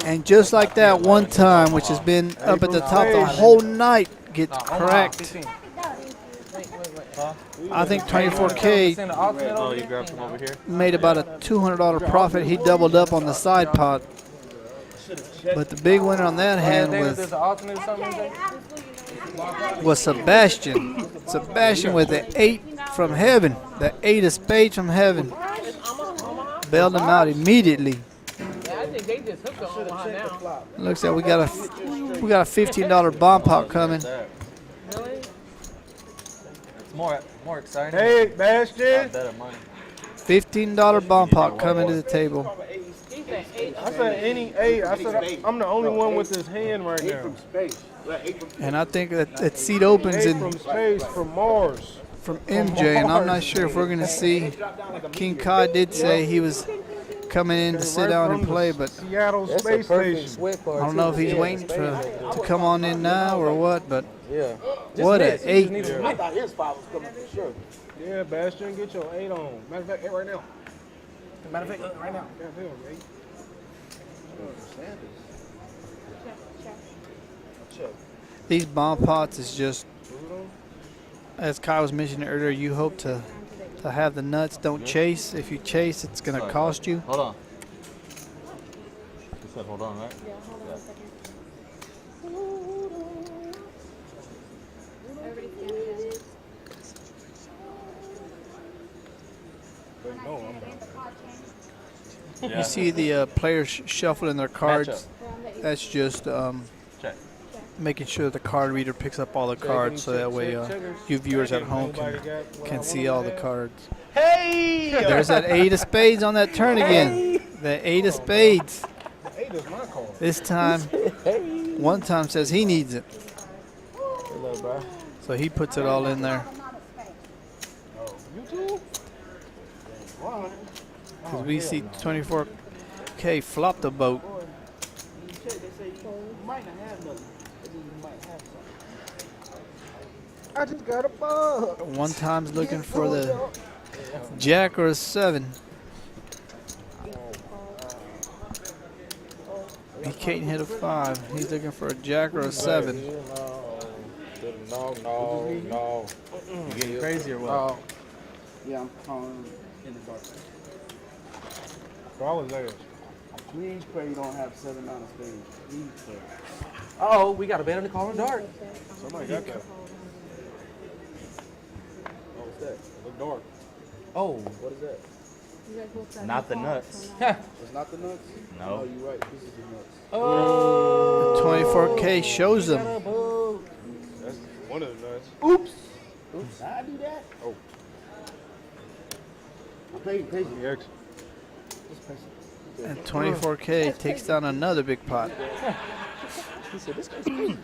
Speaker 10: and just like that one time, which has been up at the top the whole night, gets correct. I think 24K
Speaker 4: Oh, you grabbed some over here?
Speaker 10: made about a $200 profit. He doubled up on the side pot. But the big winner on that hand was Sebastian. Sebastian with the 8 from heaven. The 8 of spades from heaven. Bailed him out immediately.
Speaker 5: Yeah, I think they just hooked on one now.
Speaker 10: Looks like we got a $15 bomb pot coming.
Speaker 5: Really?
Speaker 4: It's more exciting.
Speaker 8: Hey, Bastion.
Speaker 4: Better money.
Speaker 10: $15 bomb pot coming to the table.
Speaker 5: He said 8.
Speaker 8: I said any 8. I said I'm the only one with this hand right
Speaker 2: 8
Speaker 8: now.
Speaker 2: from space. 8 from
Speaker 10: And I think that seat opens
Speaker 8: 8
Speaker 10: in
Speaker 8: from space from Mars.
Speaker 10: from MJ, and I'm not sure if we're going to see. King Kai did say he was coming in to sit down and play, but
Speaker 8: Seattle Space Station.
Speaker 10: I don't know if he's waiting to come on in now or what, but
Speaker 1: Yeah.
Speaker 10: what an 8.
Speaker 2: I thought his 5 was coming for sure.
Speaker 8: Yeah, Bastion, get your 8 on. Matter of fact, 8 right now.
Speaker 2: Matter of fact, right now.
Speaker 8: Goddamn, 8.
Speaker 10: These bomb pots is just, as Kai was mentioning earlier, you hope to have the nuts. Don't chase. If you chase, it's going to cost you.
Speaker 4: Hold on. You said hold on, right?
Speaker 9: Yeah, hold on a second. Everybody's standing there.
Speaker 10: You see the players shuffling their cards. That's just
Speaker 4: Check.
Speaker 10: making sure the card reader picks up all the cards, so that way you viewers at home can see all the cards.
Speaker 8: Hey!
Speaker 10: There's that 8 of spades on that turn again. The 8 of spades.
Speaker 8: 8 is my call.
Speaker 10: This time, one time says he needs it. So he puts it all in there.
Speaker 8: You too?
Speaker 10: Because we see 24K flop the boat.
Speaker 8: I just got a bug.
Speaker 10: One time's looking for the jack or a 7. He can't hit a 5. He's looking for a jack or a 7.
Speaker 8: No.
Speaker 1: You getting crazy or what?
Speaker 2: Yeah, I'm calling in the dark.
Speaker 8: So I was there.
Speaker 2: Please pray you don't have 7 on the stage. Please pray.
Speaker 1: Oh, we got a bet on the call in the dark.
Speaker 8: Somebody got that. Oh, what's that? It look dark.
Speaker 1: Oh,
Speaker 6: What is that?
Speaker 1: not the nuts.
Speaker 6: It's not the nuts?
Speaker 1: No.
Speaker 6: Oh, you're right. This is the nuts.
Speaker 1: Oh,
Speaker 10: 24K shows them.
Speaker 8: That's one of the nuts.
Speaker 2: Oops. I do that.
Speaker 8: Oh.
Speaker 2: I'm paying attention.
Speaker 8: The X.
Speaker 10: And 24K takes down another big pot.
Speaker 6: He said, this guy's crazy.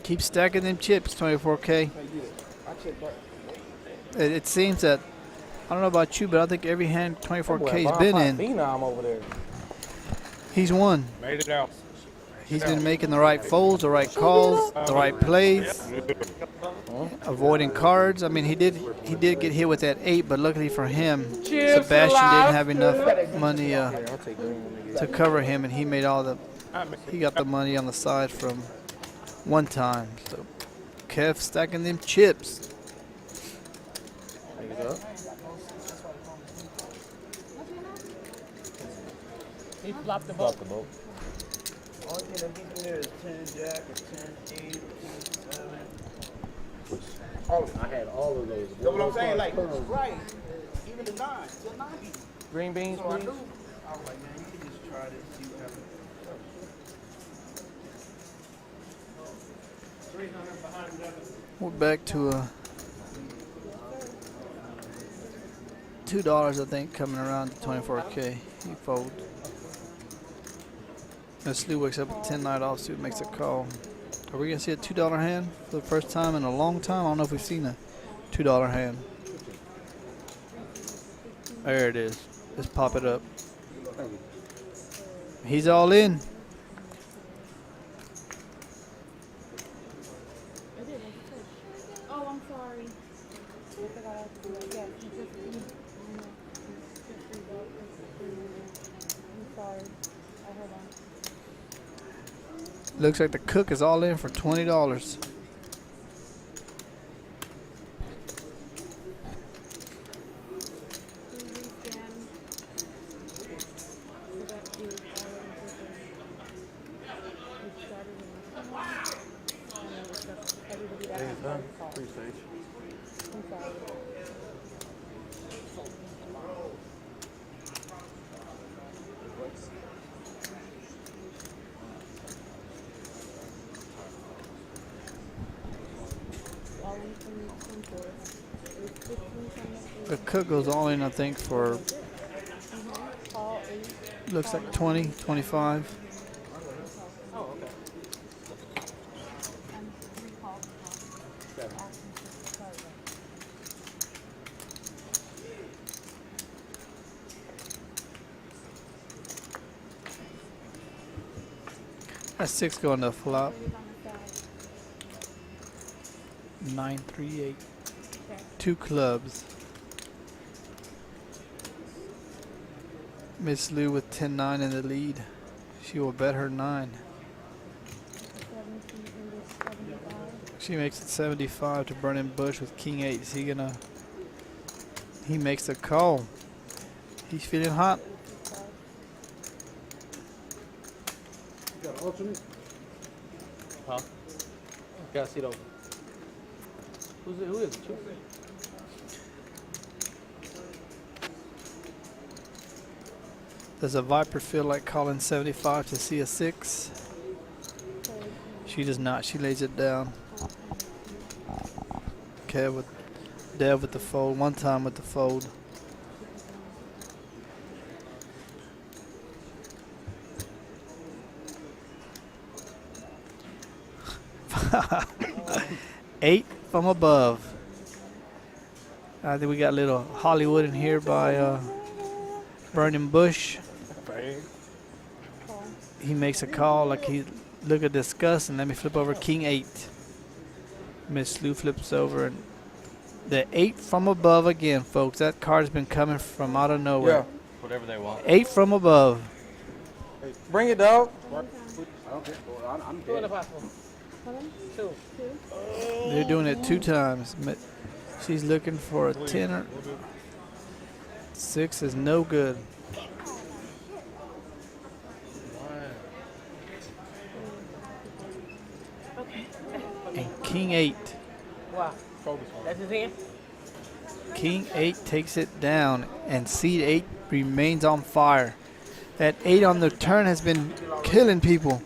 Speaker 10: Keep stacking them chips, 24K. It seems that, I don't know about you, but I think every hand 24K's been in,
Speaker 1: Phenom over there.
Speaker 10: he's won.
Speaker 8: Made it out.
Speaker 10: He's been making the right folds, the right calls, the right plays, avoiding cards. I mean, he did get hit with that 8, but luckily for him, Sebastian didn't have enough money to cover him, and he made he got the money on the side from one time. So Kev stacking them chips.
Speaker 5: He flopped the boat.
Speaker 6: Only thing that beats me there is 10 jack or 10 8 or 10 7. I had all of those.
Speaker 2: That's what I'm saying. Like, right. Even the 9. Till 9 people.
Speaker 1: Green beans,
Speaker 2: So I
Speaker 1: please.
Speaker 2: knew.
Speaker 6: I was like, man, you can just try this, see what happens.
Speaker 10: We're back to $2, I think, coming around to 24K. He folds. As Slew wakes up with 10 night off, Slew makes a call. Are we gonna see a $2 hand for the first time in a long time? I don't know if we've seen a $2 hand. There it is. Let's pop it up. He's all in.
Speaker 9: Oh, I'm sorry. I'm sorry. Hold on.
Speaker 10: Looks like the cook is all in for $20. The cook goes all in, I think, for looks like 20, 25. That's 6 going to flop. 938. 2 clubs. Miss Lou with 10-9 in the lead. She will bet her 9. She makes it 75 to Burning Bush with King 8. Is he gonna? He makes a call. He's feeling hot.
Speaker 7: You got an alternate?
Speaker 4: Huh? Gotta see those. Who is it? Chief?
Speaker 10: Does a Viper feel like calling 75 to see a 6? She does not. She lays it down. Dev with the fold. One time with the fold. Eight from above. I think we got a little Hollywood in here by Burning Bush. He makes a call like he look at discuss and let me flip over King 8. Miss Lou flips over, and the 8 from above again, folks. That card's been coming from out of nowhere.
Speaker 4: Whatever they want.
Speaker 10: 8 from above.
Speaker 1: Bring it, dog.
Speaker 2: I'm
Speaker 5: Two in the
Speaker 2: dead.
Speaker 5: possible. Two.
Speaker 10: They're doing it 2 times. She's looking for a 10er. 6 is no good. And King 8.
Speaker 5: Wow. That's his hand?
Speaker 10: King 8 takes it down, and Seed 8 remains on fire. That 8 on the turn has been killing people.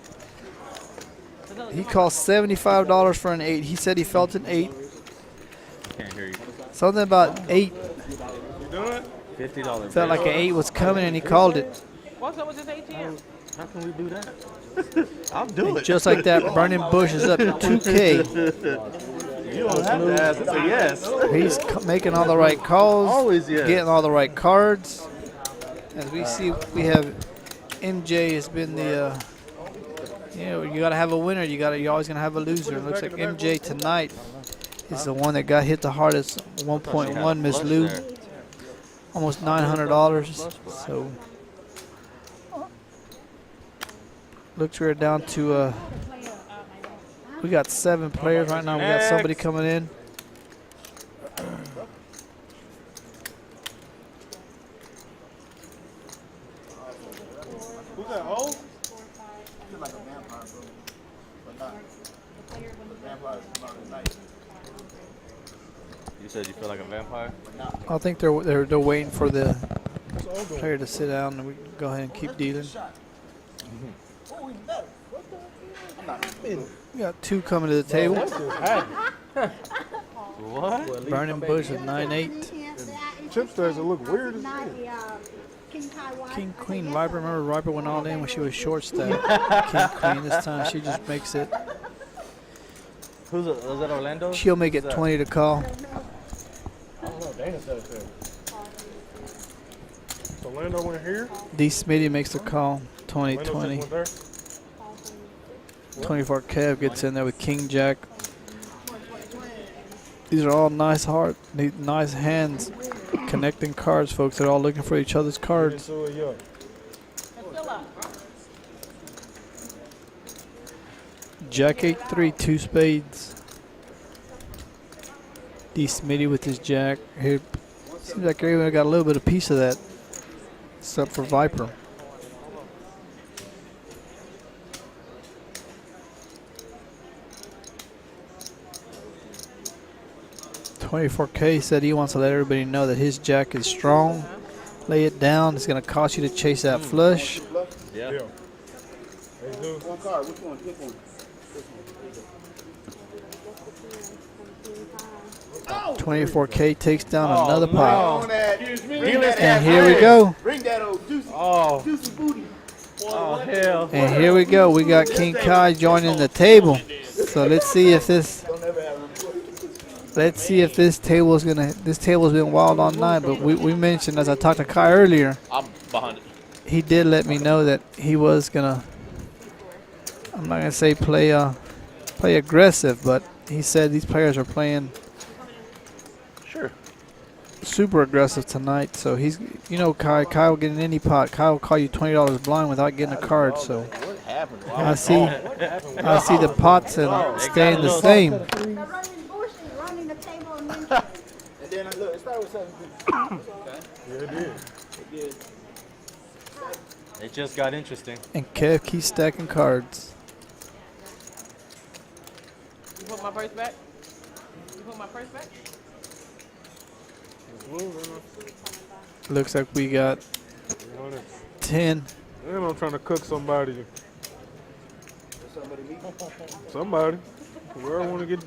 Speaker 10: He cost $75 for an 8. He said he felt an 8.
Speaker 4: Can't hear you.
Speaker 10: Something about 8.
Speaker 4: $50.
Speaker 10: Felt like an 8 was coming, and he called it.
Speaker 5: What's up with this ATM?
Speaker 4: How can we do that? I'll do
Speaker 10: And
Speaker 4: it.
Speaker 10: just like that, Burning Bush is up to 2K.
Speaker 4: You don't have to ask. It's a yes.
Speaker 10: He's making all the right calls,
Speaker 4: Always yes.
Speaker 10: getting all the right cards. As we see, we have MJ has been the, you got to have a winner. You're always gonna have a loser. It looks like MJ tonight is the one that got hit the hardest. 1.1, Miss Lou, almost $900. So looks we're down to we got 7 players right now. We got somebody coming in.
Speaker 8: Who's that? Oh?
Speaker 4: You said you feel like a vampire?
Speaker 10: I think they're waiting for the player to sit down, and we can go ahead and keep dealing. We got 2 coming to the table.
Speaker 4: What?
Speaker 10: Burning Bush at 9-8.
Speaker 8: Chip stars that look weird as shit.
Speaker 10: King Queen Viper. Remember Viper went all in when she was short stacked. King Queen this time she just makes it.
Speaker 4: Was that Orlando?
Speaker 10: She'll make it 20 to call.
Speaker 8: I don't know. Dana said it there. So Orlando went here.
Speaker 10: D. Smitty makes the call. 20-20.
Speaker 8: Orlando just went there.
Speaker 10: 24 Kev gets in there with King Jack. These are all nice nice hands. Connecting cards, folks. They're all looking for each other's cards.
Speaker 8: So, yeah.
Speaker 10: Jack 8-3, 2 spades. D. Smitty with his jack. Here, seems like everyone got a little bit of piece of that, except for Viper. $24K said he wants to let everybody know that his jack is strong. Lay it down. It's going to cost you to chase that flush.
Speaker 4: Yeah.
Speaker 2: One card. Which one? Pick one.
Speaker 10: 24K takes down another pot.
Speaker 2: And
Speaker 10: And here we go.
Speaker 2: Bring that old juicy, juicy booty.
Speaker 4: Oh, hell.
Speaker 10: And here we go. We got King Kai joining the table. So let's see if this table is gonna. This table's been wild all night. But we mentioned, as I talked to Kai earlier,
Speaker 11: I'm behind it.
Speaker 10: he did let me know that he was gonna. I'm not gonna say play aggressive, but he said these players are playing super aggressive tonight. So he's, Kai will get in any pot. Kai will call you $20 blind without getting a card. So I see the pots and staying the same.
Speaker 9: Running the table and then
Speaker 2: And then look, it started with 7.
Speaker 8: Yeah, it did.
Speaker 2: It did.
Speaker 4: It just got interesting.
Speaker 10: And Kev keeps stacking cards.
Speaker 5: You put my purse back? You put my purse back?
Speaker 10: Looks like we got 10.
Speaker 8: And I'm trying to cook somebody. Somebody. Where I want to get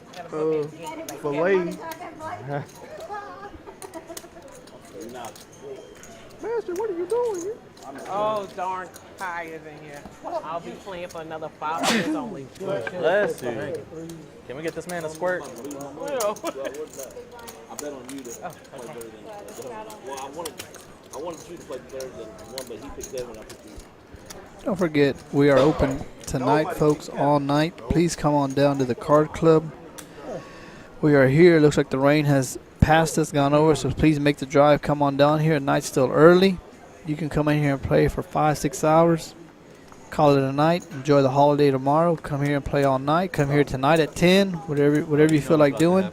Speaker 8: filet. Master, what are you doing?
Speaker 5: Oh, darn, Kai is in here. I'll be playing for another 5 minutes only.
Speaker 4: Bless you. Can we get this man a squirt?
Speaker 3: I bet on you to play better than. Well, I wanted you to play better than one, but he picked that one. I picked you.
Speaker 10: Don't forget, we are open tonight, folks, all night. Please come on down to the Card Club. We are here. It looks like the rain has passed us, gone over, so please make the drive. Come on down here. Night's still early. You can come in here and play for 5-6 hours. Call it a night. Enjoy the holiday tomorrow. Come here and play all night. Come here tonight at 10, whatever you feel like doing.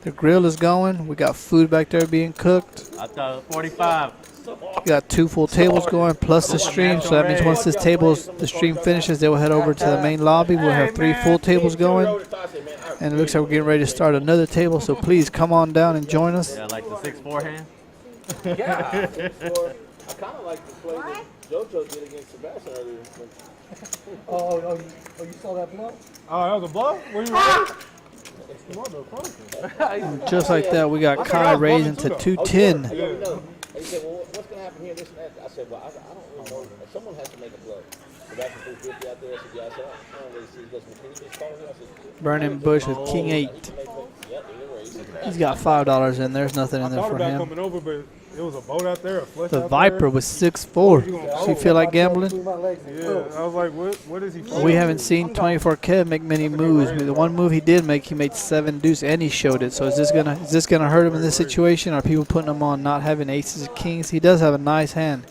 Speaker 10: The grill is going. We got food back there being cooked.
Speaker 4: I thought 45.
Speaker 10: We got 2 full tables going plus the stream. So that means once the stream finishes, they will head over to the main lobby. We'll have 3 full tables going. And it looks like we're getting ready to start another table. So please come on down and join us.
Speaker 4: Yeah, like the 6'4" hand.
Speaker 3: Yeah. I kind of like the play that JoJo did against Sebastian earlier.
Speaker 8: You saw that blow? Oh, that was a blow? Were you ready?
Speaker 10: Just like that, we got Kai raising to 210.
Speaker 3: He said, well, what's going to happen here, this and that? I said, well, I don't really know. Someone has to make a blow. Sebastian threw 50 out there. I said, yeah, I said, I don't really see. He goes, can you just call me? I said,
Speaker 10: Burning Bush with King 8. He's got $5 in there. There's nothing in there for him.
Speaker 8: Coming over, but it was a boat out there, a flush
Speaker 10: The
Speaker 8: out
Speaker 10: Viper
Speaker 8: there.
Speaker 10: was 6'4". So you feel like gambling?
Speaker 8: Yeah, I was like, what is he for?
Speaker 10: We haven't seen 24 Kev make many moves. The one move he did make, he made 7 deuce and he showed it. So is this gonna hurt him in this situation? Are people putting him on not having aces and kings? He does have a nice hand,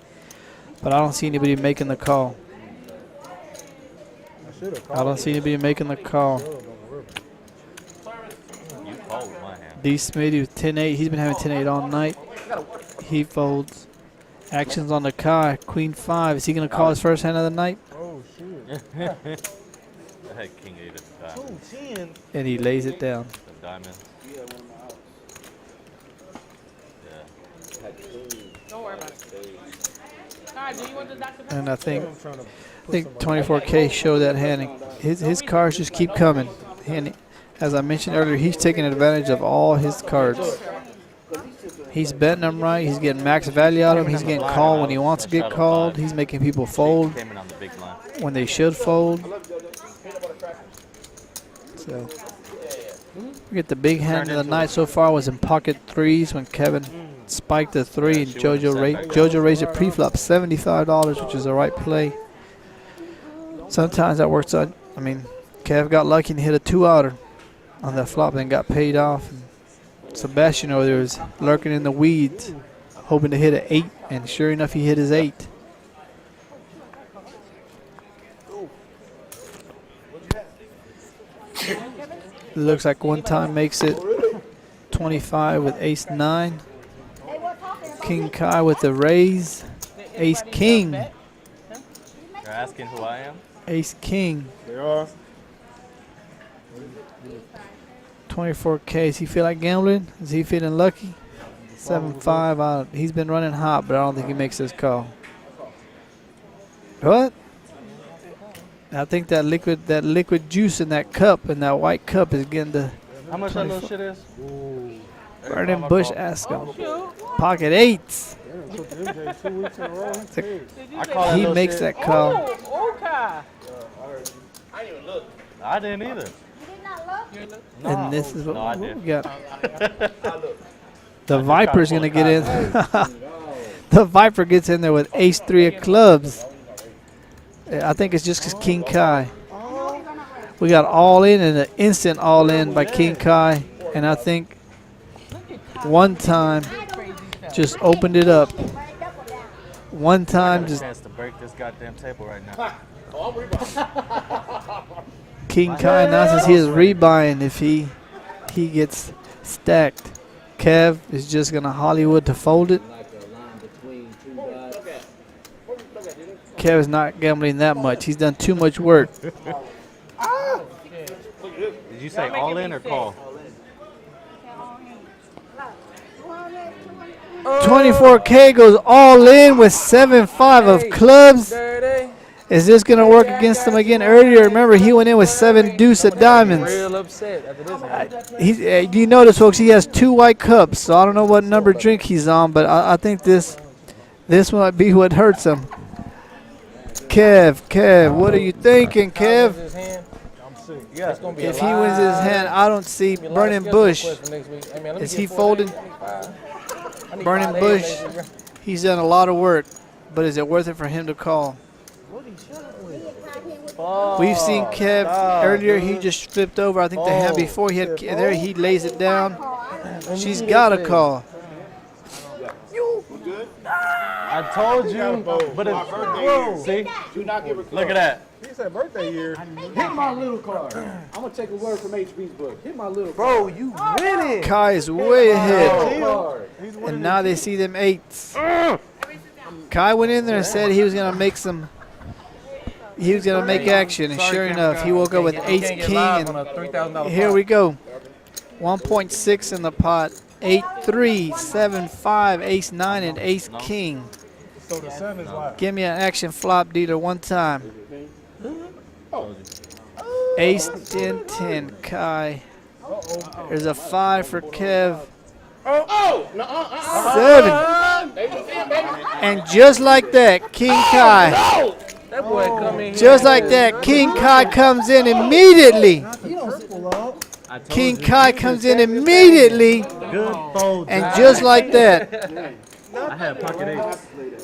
Speaker 10: but I don't see anybody making the call. I don't see anybody making the call. D. Smitty with 10-8. He's been having 10-8 all night. He folds. Actions on the Kai. Queen 5. Is he going to call his first hand of the night?
Speaker 8: Oh, shit.
Speaker 4: I had King 8 at the diamond.
Speaker 8: 210.
Speaker 10: And he lays it down.
Speaker 4: The diamond.
Speaker 5: Don't worry about it. All right, do you want the Dr. Pepper?
Speaker 10: And I think 24K showed that hand. And his cards just keep coming. And as I mentioned earlier, he's taking advantage of all his cards. He's betting them right. He's getting max value out of them. He's getting called when he wants to get called. He's making people fold when they should fold. So we get the big hand of the night so far was in pocket 3s when Kevin spiked the 3 and JoJo raised it pre-flop $75, which is the right play. Sometimes that works out. I mean, Kev got lucky and hit a 2-outer on that flop and got paid off. And Sebastian over there was lurking in the weeds, hoping to hit an 8, and sure enough, he hit his 8. Looks like one time makes it 25 with ace 9. King Kai with the raise. Ace King.
Speaker 4: You're asking who I am?
Speaker 10: Ace King.
Speaker 8: They are.
Speaker 10: 24K. Does he feel like gambling? Is he feeling lucky? 7-5. He's been running hot, but I don't think he makes this call. What? I think that liquid juice in that cup, in that white cup, is getting the.
Speaker 4: How much that little shit is?
Speaker 10: Burning Bush ask him. Pocket 8s. He makes that call.
Speaker 5: Oh, okay.
Speaker 3: I didn't even look.
Speaker 4: I didn't either.
Speaker 10: And this is what we got.
Speaker 3: I looked.
Speaker 10: The Viper's going to get in. The Viper gets in there with ace 3 of clubs. I think it's just because King Kai. We got all in and an instant all in by King Kai. And I think one time just opened it up. One time just.
Speaker 4: Chance to break this goddamn table right now.
Speaker 10: King Kai announces he is rebuying if he gets stacked. Kev is just gonna Hollywood to fold it. Kev is not gambling that much. He's done too much work.
Speaker 4: Did you say all in or call?
Speaker 10: 24K goes all in with 7-5 of clubs. Is this going to work against him again? Earlier, remember, he went in with 7 deuce of diamonds.
Speaker 1: Real upset after this.
Speaker 10: You notice, folks, he has 2 white cups, so I don't know what number drink he's on, but I think this might be what hurts him. Kev, what are you thinking, Kev? If he wins his hand, I don't see Burning Bush. Is he folding? Burning Bush, he's done a lot of work, but is it worth it for him to call? We've seen Kev earlier. He just flipped over. I think the hand before he had there. He lays it down. She's got a call.
Speaker 4: I told you, but it's see, look at that.
Speaker 8: He said birthday year.
Speaker 2: Hit my little card. I'm gonna take a word from HB's book. Hit my little
Speaker 1: Bro, you winning.
Speaker 10: Kai is way ahead.
Speaker 2: card.
Speaker 10: And now they see them 8s. Kai went in there and said he was gonna make some. He was gonna make action, and sure enough, he woke up with ace king, and here we go. 1.6 in the pot. 8-3, 7-5, ace 9, and ace king.
Speaker 8: So the 7 is live.
Speaker 10: Give me an action flop dealer one time. Ace 10-10, Kai. There's a 5 for Kev. 7. And just like that, King Kai.
Speaker 1: That boy come in here.
Speaker 10: Just like that, King Kai comes in immediately. King Kai comes in immediately. And just like that,
Speaker 4: I had pocket 8.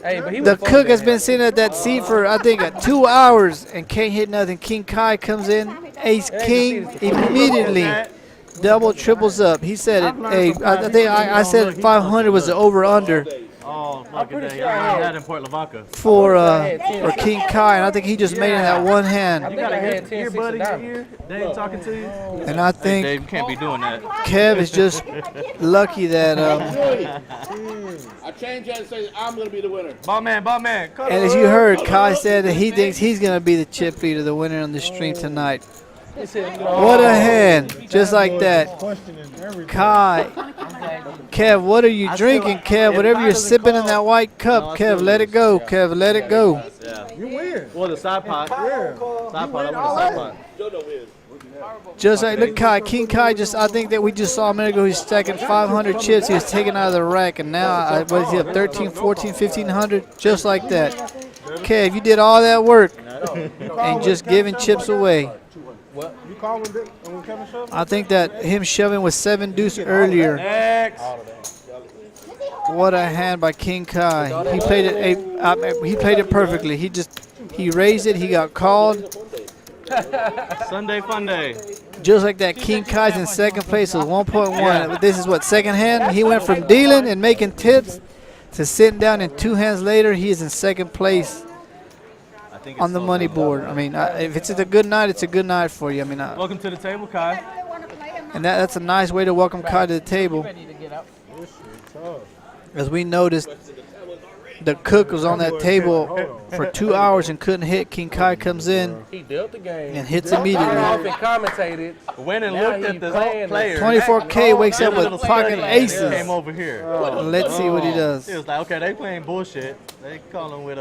Speaker 1: Hey, but he
Speaker 10: the
Speaker 1: was
Speaker 10: cook has been sitting at that seat for, I think, 2 hours and can't hit nothing. King Kai comes in, ace king, immediately. Double, triples up. He said it. Hey, I think I said 500 was the over-under
Speaker 4: Oh, fucking day. I had that in Port Lavaca.
Speaker 10: for King Kai, and I think he just made it in that one hand.
Speaker 4: You got a earbud in your ear? Dave talking to you?
Speaker 10: And I
Speaker 4: Hey,
Speaker 10: think
Speaker 4: Dave, you can't be doing that.
Speaker 10: Kev is just lucky that,
Speaker 3: I changed that and say I'm gonna be the winner.
Speaker 4: Ball man.
Speaker 10: and as you heard, Kai said that he thinks he's going to be the chip leader, the winner on the stream tonight. What a hand, just like that. Kai, Kev, what are you drinking, Kev? Whatever you're sipping in that white cup, Kev, let it go, Kev, let it go.
Speaker 4: Yeah.
Speaker 8: You win.
Speaker 4: Well, the side pot.
Speaker 8: Yeah.
Speaker 4: Side pot. I want the side pot.
Speaker 10: Just like, look, Kai, King Kai, I think that we just saw a minute ago, he's stacking 500 chips. He was taken out of the rack, and now, what is he up, 13, 14, 1,500? Just like that. Kev, you did all that work and just giving chips away.
Speaker 8: You calling it when Kevin shoved?
Speaker 10: I think that him shoving with 7 deuce earlier.
Speaker 4: Next.
Speaker 10: What a hand by King Kai. He played it. He played it perfectly. He raised it. He got called.
Speaker 4: Sunday fun day.
Speaker 10: Just like that, King Kai's in second place with 1.1. This is what, second hand? He went from dealing and making tips to sitting down, and 2 hands later, he is in second place on the money board. I mean, if it's a good night, it's a good night for you. I mean,
Speaker 4: Welcome to the table, Kai.
Speaker 10: and that's a nice way to welcome Kai to the table. As we noticed, the cook was on that table for 2 hours and couldn't hit. King Kai comes in
Speaker 1: He dealt the game.
Speaker 10: and hits
Speaker 1: Off
Speaker 10: immediately.
Speaker 1: and commentated.
Speaker 4: Went and
Speaker 1: Now
Speaker 4: looked
Speaker 1: he
Speaker 4: at the
Speaker 1: playing
Speaker 4: players.
Speaker 10: 24K wakes up with pocket
Speaker 4: Came
Speaker 10: aces.
Speaker 4: over here.
Speaker 10: Let's see what he does.
Speaker 4: He was like, okay, they playing bullshit. They calling with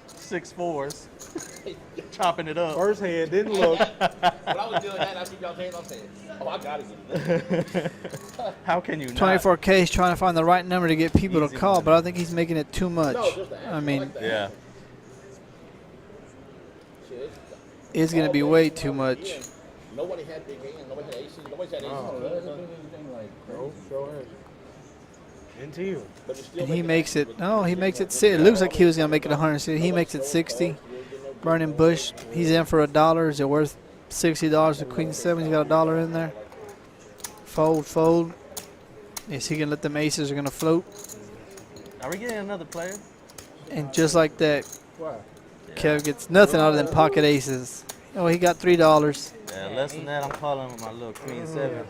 Speaker 4: 6-4s. Chopping it up.
Speaker 8: First hand didn't look.
Speaker 3: When I was doing that, I see y'all hands. I'm saying, oh, I got it.
Speaker 4: How can you not?
Speaker 10: 24K is trying to find the right number to get people to call, but I think he's making it too much. I mean,
Speaker 4: Yeah.
Speaker 10: it's going to be way too much.
Speaker 3: Nobody had big hands. Nobody had aces. Nobody had aces.
Speaker 8: Into you.
Speaker 10: And he makes it, no, he makes it 60. It looks like he was going to make it 160. He makes it 60. Burning Bush, he's in for $1. Is it worth $60 to Queen 7? He's got $1 in there. Fold, fold. Is he going to let them aces are going to float?
Speaker 4: Are we getting another player?
Speaker 10: And just like that, Kev gets nothing out of them pocket aces. Oh, he got $3.
Speaker 4: Yeah, less than that, I'm calling with my little Queen 7.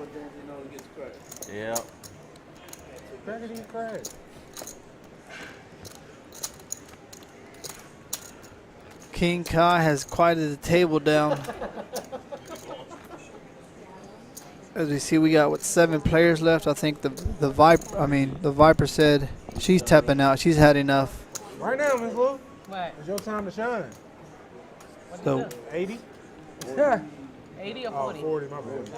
Speaker 4: Yeah.
Speaker 10: King Kai has quieted the table down. As we see, we got 7 players left. I think the Viper said she's tapping out. She's had enough.
Speaker 8: Right now, Miss Lou.
Speaker 5: What?
Speaker 8: It's your time to shine.
Speaker 10: So
Speaker 8: 80?
Speaker 5: 80 or 40?
Speaker 8: 40, my bad.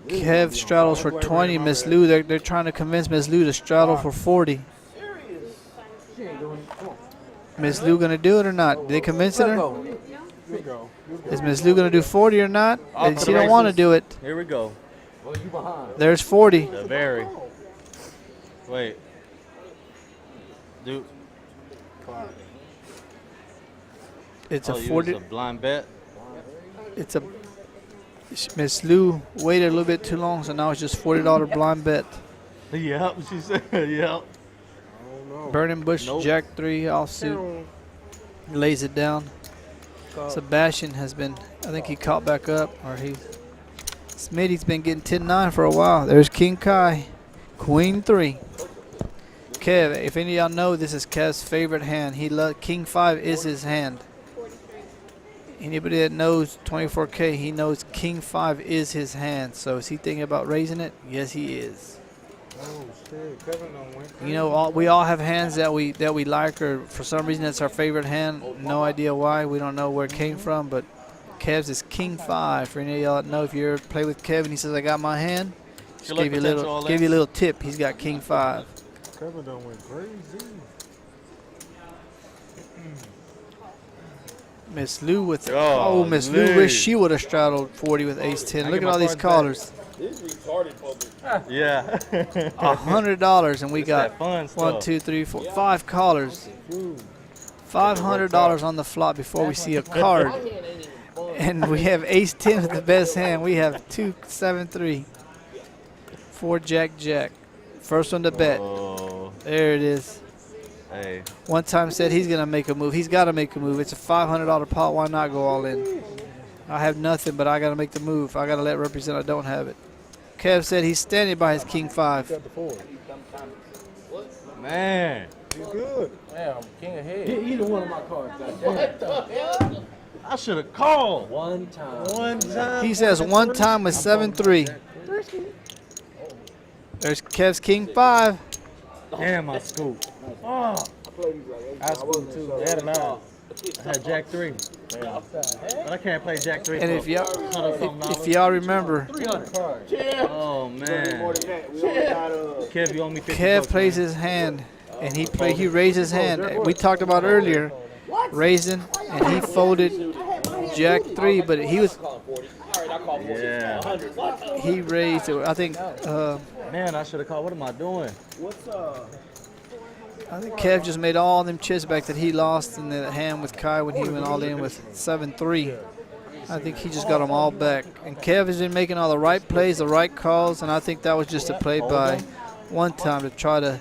Speaker 10: Kev straddles for 20. Miss Lou, they're trying to convince Miss Lou to straddle for 40. Miss Lou gonna do it or not? Did they convince her? Is Miss Lou gonna do 40 or not? She don't want to do it.
Speaker 4: Here we go.
Speaker 10: There's 40.
Speaker 4: The very. Wait. Dude.
Speaker 10: It's a
Speaker 4: Oh, you
Speaker 10: 40.
Speaker 4: was a blind bet?
Speaker 10: It's a Miss Lou waited a little bit too long, so now it's just $40 blind bet.
Speaker 4: Yep, she said, yep.
Speaker 10: Burning Bush,
Speaker 4: Nope.
Speaker 10: Jack 3 offsuit. Lays it down. Sebastian has been, I think he caught back up, or Smitty's been getting 10-9 for a while. There's King Kai, Queen 3. Kev, if any of y'all know, this is Kev's favorite hand. He loves King 5 is his hand. Anybody that knows 24K, he knows King 5 is his hand. So is he thinking about raising it? Yes, he is.
Speaker 8: Oh shit, Kevin done went crazy.
Speaker 10: You know, we all have hands that we like, or for some reason that's our favorite hand. No idea why. We don't know where it came from, but Kev's is King 5. For any of y'all that know, if you ever play with Kevin, he says, I got my hand. Just give you a little tip. He's got King 5.
Speaker 8: Kevin done went crazy.
Speaker 10: Miss Lou with Miss
Speaker 4: Golly.
Speaker 10: Lou wish she would have straddled 40 with ace 10. Look at all these callers.
Speaker 3: This is retarded poker.
Speaker 4: Yeah.
Speaker 10: $100, and we
Speaker 4: It's
Speaker 10: got
Speaker 4: that fun
Speaker 10: 1,
Speaker 4: stuff.
Speaker 10: 2, 3, 4, 5 callers. $500 on the flop before we see a card. And we have ace 10 with the best hand. We have 2, 7, 3, 4, Jack, Jack. First one to bet.
Speaker 4: Oh,
Speaker 10: There it is.
Speaker 4: hey.
Speaker 10: One time said he's going to make a move. He's got to make a move. It's a $500 pot. Why not go all in? I have nothing, but I got to make the move. I got to let represent I don't have it. Kev said he's standing by his King 5.
Speaker 8: Got the 4.
Speaker 4: Man.
Speaker 8: You good?
Speaker 1: Damn, king ahead.
Speaker 7: Either one of my cards. Goddamn.
Speaker 4: I should have called.
Speaker 7: One time.
Speaker 4: One time.
Speaker 10: He says one time with 7-3. There's Kev's King 5.
Speaker 4: Damn, I scooped. Oh.
Speaker 1: I scooped too. They had a 9.
Speaker 4: I had Jack 3. But I can't play Jack 3.
Speaker 10: And
Speaker 4: for
Speaker 10: if y'all
Speaker 4: $100-something.
Speaker 10: if y'all remember,
Speaker 4: Oh, man. Kev, you owe me 50
Speaker 10: Kev
Speaker 4: bucks,
Speaker 10: plays
Speaker 4: man.
Speaker 10: his hand, and he raised his hand. We talked about earlier raising, and he folded Jack 3, but he raised it. I think
Speaker 4: Man, I should have called. What am I doing?
Speaker 10: I think Kev just made all them chips back that he lost in the hand with Kai when he went all in with 7-3. I think he just got them all back. And Kev has been making all the right plays, the right calls, and I think that was just a play by one time to try to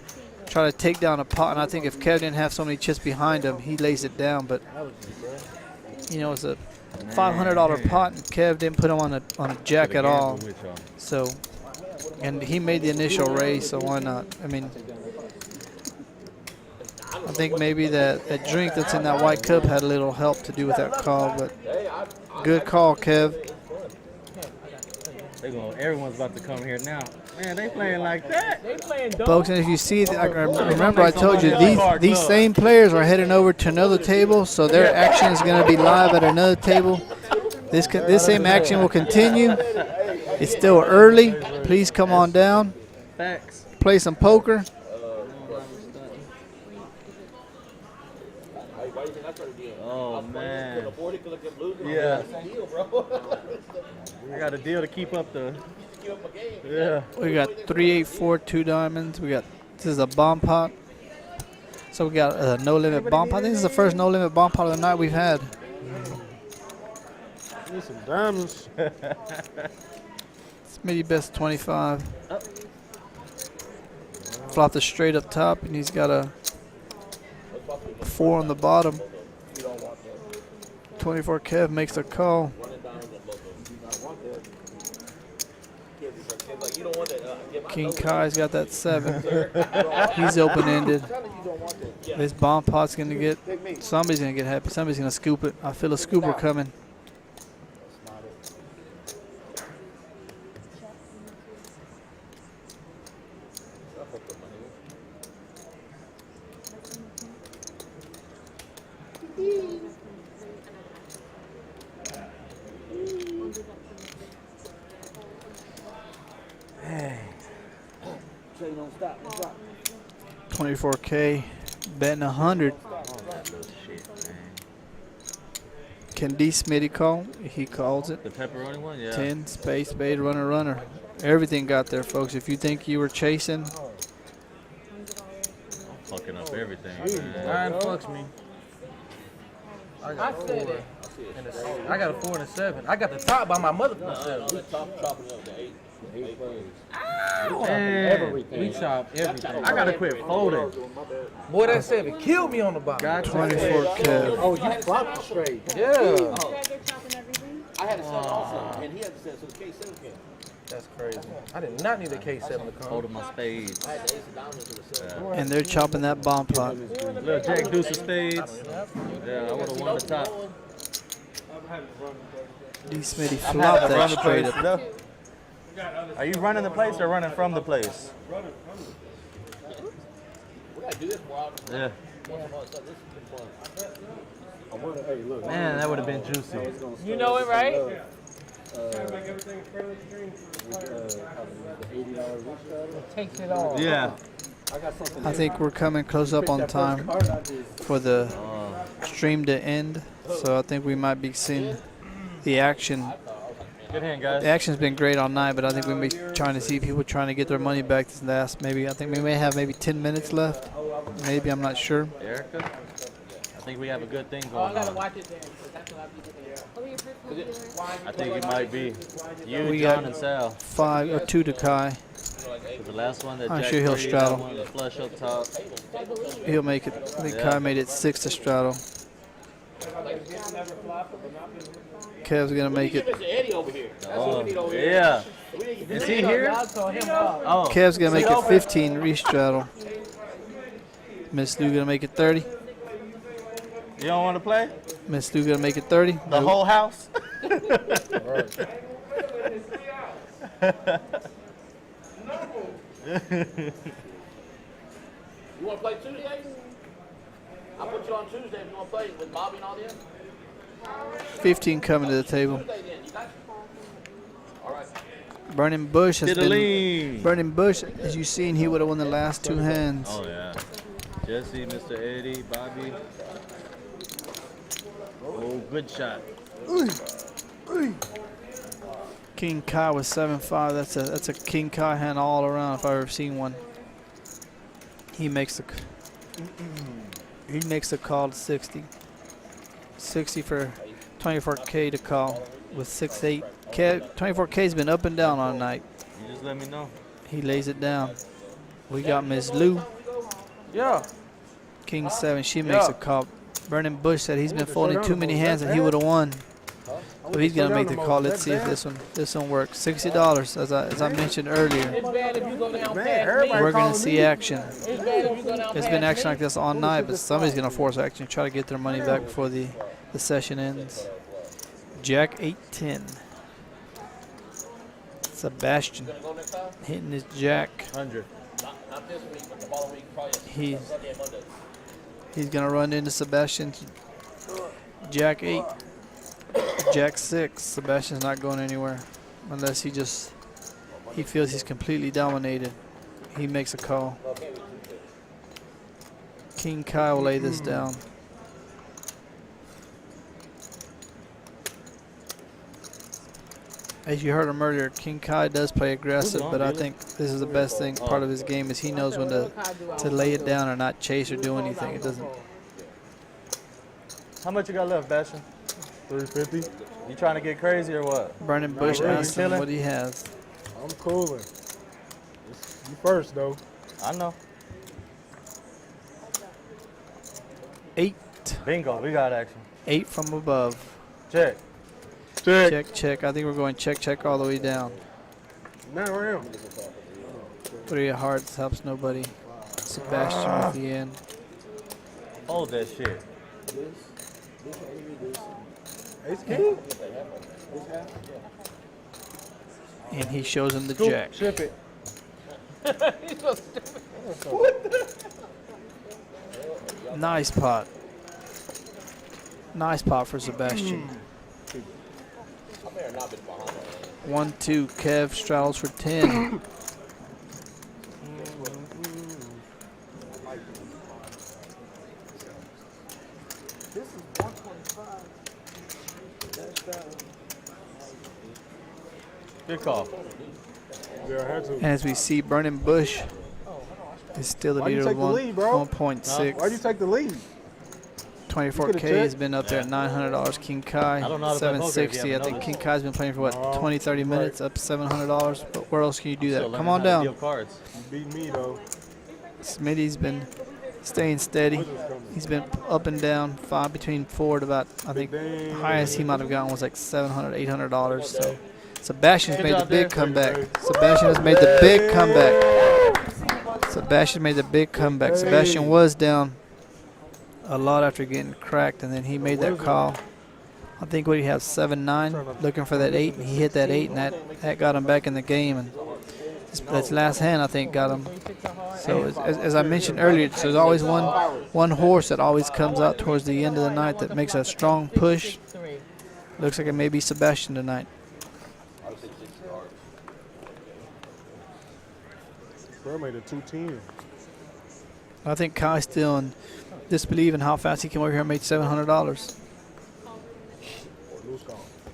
Speaker 10: take down a pot. And I think if Kev didn't have so many chips behind him, he lays it down. But you know, it's a $500 pot, and Kev didn't put him on a jack at all. So, and he made the initial raise, so why not? I mean, I think maybe that drink that's in that white cup had a little help to do with that call, but good call, Kev.
Speaker 4: Everyone's about to come here now. Man, they playing like that.
Speaker 5: They playing dumb.
Speaker 10: Folks, and if you see, remember I told you these same players are heading over to another table, so their action is going to be live at another table. This same action will continue. It's still early. Please come on down.
Speaker 4: Facts.
Speaker 10: Play some poker.
Speaker 4: Oh, man. Yeah. I got a deal to keep up the. Yeah.
Speaker 10: We got 3, 8, 4, 2 diamonds. This is a bomb pot. So we got a no limit bomb pot. I think this is the first no limit bomb pot of the night we've had.
Speaker 8: Need some diamonds.
Speaker 10: Smitty best 25. Flop the straight up top, and he's got a 4 on the bottom. 24 Kev makes the call. King Kai's got that 7. He's open-ended. This bomb pot's gonna get, somebody's gonna get happy. Somebody's gonna scoop it. I feel a scooper coming.
Speaker 6: Say don't stop. Don't stop.
Speaker 10: 24K, betting 100. Can D Smitty call? He calls it.
Speaker 4: The pepperoni one, yeah.
Speaker 10: 10, space, spade, runner, runner. Everything got there, folks. If you think you were chasing,
Speaker 4: Fucking up everything, man.
Speaker 1: 9 fucks me. I got a 4 and a 6. I got a 4 and a 7. I got the top by my motherfucking self.
Speaker 3: The top chopping up the 8.
Speaker 4: Man, we chop everything. I gotta quit folding.
Speaker 1: Boy, that 7 killed me on the bottom.
Speaker 4: Got
Speaker 10: 24 Kev.
Speaker 7: Oh, you flopped straight.
Speaker 1: Yeah.
Speaker 9: They're chopping everything.
Speaker 6: I had a 7 also, and he had a 7, so the K7 came.
Speaker 1: That's crazy. I did not need a K7 to come.
Speaker 4: Holding my spades.
Speaker 6: I had the ace of diamonds and the 7.
Speaker 10: And they're chopping that bomb pot.
Speaker 4: Little Jack Deuce of spades. Yeah, I would have won the top.
Speaker 10: D. Smitty flopped that straight up.
Speaker 4: Are you running the place or running from the place?
Speaker 6: We gotta do this more.
Speaker 4: Yeah.
Speaker 6: This has been fun.
Speaker 8: I wonder, hey, look.
Speaker 4: Man, that would have been juicy.
Speaker 5: You know it, right? Takes it all.
Speaker 4: Yeah.
Speaker 10: I think we're coming close up on time for the stream to end. So I think we might be seeing the action.
Speaker 4: Good hand, guys.
Speaker 10: The action's been great all night, but I think we may be trying to see people trying to get their money back this last. Maybe I think we may have maybe 10 minutes left. Maybe, I'm not sure.
Speaker 4: Erica, I think we have a good thing
Speaker 5: Oh, I
Speaker 4: going
Speaker 5: gotta
Speaker 4: on.
Speaker 5: watch it then, 'cause that's what I'll be doing.
Speaker 4: I think it might be you,
Speaker 10: We
Speaker 4: John,
Speaker 10: got
Speaker 4: and Sal.
Speaker 10: 5 or 2 to Kai.
Speaker 4: The last one that
Speaker 10: I'm
Speaker 4: Jack
Speaker 10: sure he'll
Speaker 4: three,
Speaker 10: straddle.
Speaker 4: that one, the flush up top.
Speaker 10: He'll make it. I think Kai made it 6 to straddle. Kev's gonna make it.
Speaker 6: Mr. Eddie over here. That's what we need over here.
Speaker 4: Yeah. Is he here?
Speaker 5: Y'all told him off.
Speaker 4: Oh.
Speaker 10: Kev's gonna make it 15 re-straddle. Miss Lou gonna make it 30.
Speaker 4: You don't want to play?
Speaker 10: Miss Lou gonna make it 30.
Speaker 4: The
Speaker 10: Nope.
Speaker 4: whole house?
Speaker 6: You want to play Tuesday, Ace? I'll put you on Tuesday if you want to play with Bobby and all them.
Speaker 10: 15 coming to the table.
Speaker 6: Tuesday then, you got you? All right.
Speaker 10: Burning Bush has been.
Speaker 4: Diddling.
Speaker 10: Burning Bush, as you've seen, he would have won the last 2 hands.
Speaker 4: Oh, yeah. Jesse, Mr. Eddie, Bobby. Oh, good shot.
Speaker 10: King Kai was 7-5. That's a King Kai hand all around if I've ever seen one. He makes the call to 60. 60 for 24K to call with 6-8. 24K's been up and down all night.
Speaker 4: You just let me know.
Speaker 10: He lays it down. We got Miss Lou.
Speaker 1: Yeah.
Speaker 10: King 7. She makes a call. Burning Bush said he's been folding too many hands and he would have won. So he's gonna make the call. Let's see if this one works. $60 as I mentioned earlier.
Speaker 5: It's bad if you go down past me.
Speaker 10: We're gonna see action.
Speaker 5: It's bad if you go down
Speaker 10: There's been action like this all night, but somebody's gonna force action, try to get their money back before the session ends. Jack 8-10. Sebastian hitting his jack.
Speaker 4: 100.
Speaker 6: Not this week, but the following week, probably Sunday and Monday.
Speaker 10: He's gonna run into Sebastian's Jack 8. Jack 6. Sebastian's not going anywhere unless he feels he's completely dominated. He makes a call. King Kai will lay this down. As you heard him earlier, King Kai does play aggressive, but I think this is the best thing. Part of his game is he knows when to lay it down or not chase or do anything. It doesn't.
Speaker 4: How much you got left, Bastion?
Speaker 8: 350.
Speaker 4: You trying to get crazy or what?
Speaker 10: Burning Bush
Speaker 4: Really?
Speaker 10: asks him what he has.
Speaker 8: I'm cooling. You first, though.
Speaker 4: I know.
Speaker 10: 8.
Speaker 4: Bingo, we got action.
Speaker 10: 8 from above.
Speaker 4: Check.
Speaker 10: Check, check. I think we're going check, check all the way down.
Speaker 8: Not around.
Speaker 10: 3 of hearts helps nobody. Sebastian with the end.
Speaker 4: Hold that shit.
Speaker 8: Ace King?
Speaker 10: And he shows him the jack.
Speaker 8: Ship it.
Speaker 5: He's so stupid.
Speaker 10: Nice pot. Nice pot for Sebastian. 1-2. Kev straddles for 10.
Speaker 4: Good call.
Speaker 8: Yeah, I had to.
Speaker 10: And as we see, Burning Bush is still the
Speaker 8: Why you
Speaker 10: leader
Speaker 8: take
Speaker 10: with
Speaker 8: the lead, bro?
Speaker 10: 1.6.
Speaker 8: Why'd you take the lead?
Speaker 10: 24K has been up there at $900. King Kai,
Speaker 4: I don't know how to play poker if you
Speaker 10: 760. I
Speaker 4: haven't
Speaker 10: think
Speaker 4: noticed.
Speaker 10: King Kai's been playing for what, 20, 30 minutes, up $700. But where else can you do
Speaker 4: Still
Speaker 10: that?
Speaker 4: learning
Speaker 10: Come on
Speaker 4: how to
Speaker 10: down.
Speaker 4: deal cards.
Speaker 8: You beat me though.
Speaker 10: Smitty's been staying steady. He's been up and down, between 4 to about, I think, highest he might have gotten was like $700, $800. So Sebastian's
Speaker 4: Good
Speaker 10: made the
Speaker 4: job
Speaker 10: big
Speaker 4: there.
Speaker 10: comeback. Sebastian has made the big comeback. Sebastian made the big comeback. Sebastian was down a lot after getting cracked, and then he made that call. I think what he has 7-9, looking for that 8. He hit that 8, and that got him back in the game. And that's last hand, I think, got him. So as I mentioned earlier, so there's always one horse that always comes out towards the end of the night that makes a strong push. Looks like it may be Sebastian tonight.
Speaker 8: Bro made a 210.
Speaker 10: I think Kai's still in disbelief in how fast he came over here and made $700.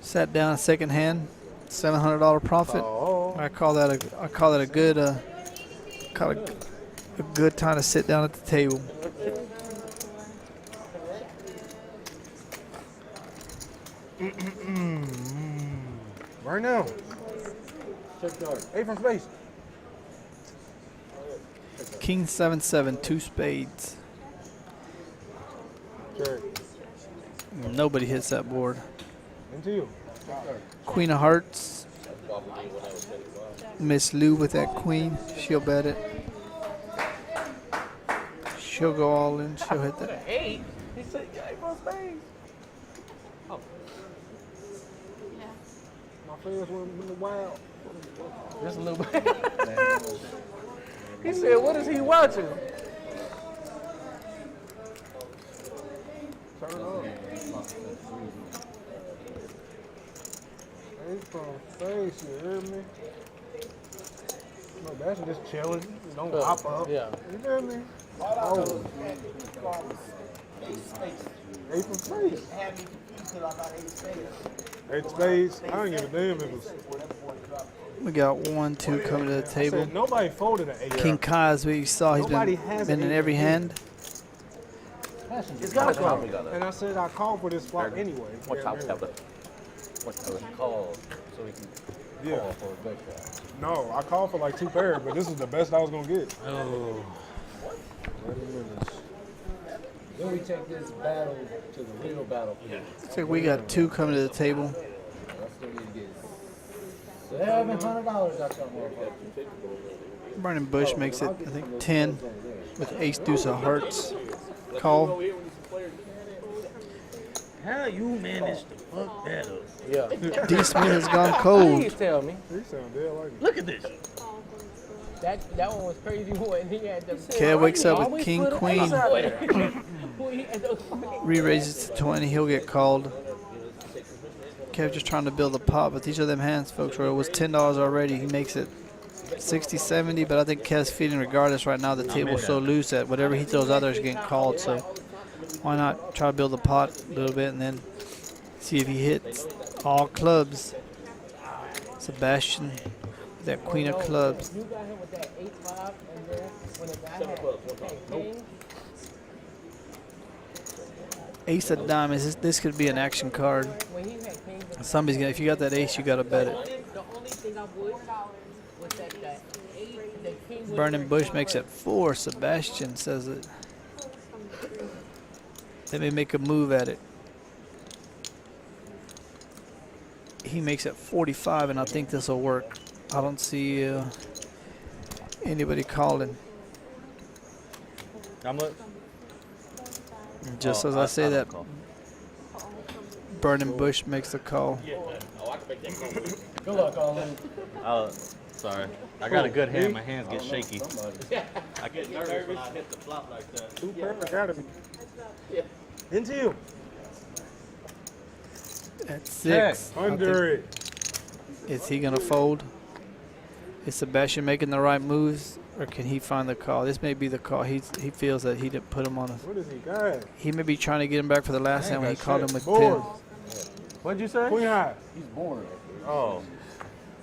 Speaker 10: Sat down a second hand, $700 profit. I call that a good a good time to sit down at the table.
Speaker 8: Right now. Check yard. 8 from space.
Speaker 10: King 7-7, 2 spades.
Speaker 8: Check.
Speaker 10: Nobody hits that board.
Speaker 8: Into you.
Speaker 10: Queen of Hearts. Miss Lou with that queen. She'll bet it. She'll go all in. She'll hit that.
Speaker 5: 8? He said 8 from spades. Oh.
Speaker 8: My friends went in the wild.
Speaker 5: Just a little bit. He said, what is he watching?
Speaker 8: Turn it on. 8 from space, you hear me? No, that's just chilling. Don't hop up.
Speaker 5: Yeah.
Speaker 8: You hear me? Oh. 8 from space. 8 spades. I don't give a damn if it was.
Speaker 10: We got 1, 2 coming to the table.
Speaker 8: Said nobody folded an 8.
Speaker 10: King Kai, as we saw, he's been in every hand.
Speaker 8: It's got to come. And I said I called for this flop anyway.
Speaker 1: What type of call so we can call for a good guy?
Speaker 8: No, I called for like 2 pairs, but this is the best I was going to get.
Speaker 1: Oh.
Speaker 6: Then we take this battle to the real battle.
Speaker 10: Looks like we got 2 coming to the table.
Speaker 6: $700 out your motherfucker.
Speaker 10: Burning Bush makes it, I think, 10 with ace deuce of hearts. Call.
Speaker 4: How you managed to fuck that up?
Speaker 5: Yeah.
Speaker 10: D. Smith has gone cold.
Speaker 5: Please tell me.
Speaker 8: He sound dead like it.
Speaker 4: Look at this.
Speaker 5: That one was crazy when he had the.
Speaker 10: Kev wakes up with king, queen.
Speaker 5: Queen.
Speaker 10: Re-raises to 20. He'll get called. Kev just trying to build a pot, but these are them hands, folks, where it was $10 already. He makes it 60, 70, but I think Kev's feeding regardless right now. The table's so loose that whatever he throws out there is getting called, so why not try to build a pot a little bit and then see if he hits all clubs. Sebastian, that queen of clubs.
Speaker 5: You got him with that 8-5, and then when the guy had king.
Speaker 10: Ace of diamonds. This could be an action card.
Speaker 5: When he had king.
Speaker 10: Somebody's gonna. If you got that ace, you gotta bet it.
Speaker 5: The only thing I would was that the king.
Speaker 10: Burning Bush makes it 4. Sebastian says it. They may make a move at it. He makes it 45, and I think this will work. I don't see anybody calling.
Speaker 4: How much?
Speaker 10: Just as I say that, Burning Bush makes the call.
Speaker 6: Good luck, Olin.
Speaker 4: Sorry. I got a good hand. My hands get shaky. I get nervous when I hit the flop like that.
Speaker 8: 2 pairs academy. Into you.
Speaker 10: At 6.
Speaker 8: Under it.
Speaker 10: Is he gonna fold? Is Sebastian making the right moves, or can he find the call? This may be the call. He feels that he didn't put him on.
Speaker 8: What is he got?
Speaker 10: He may be trying to get him back for the last hand when he called him with
Speaker 8: Board.
Speaker 10: 10.
Speaker 4: What'd you say?
Speaker 8: Queen high.
Speaker 6: He's bored.
Speaker 4: Oh.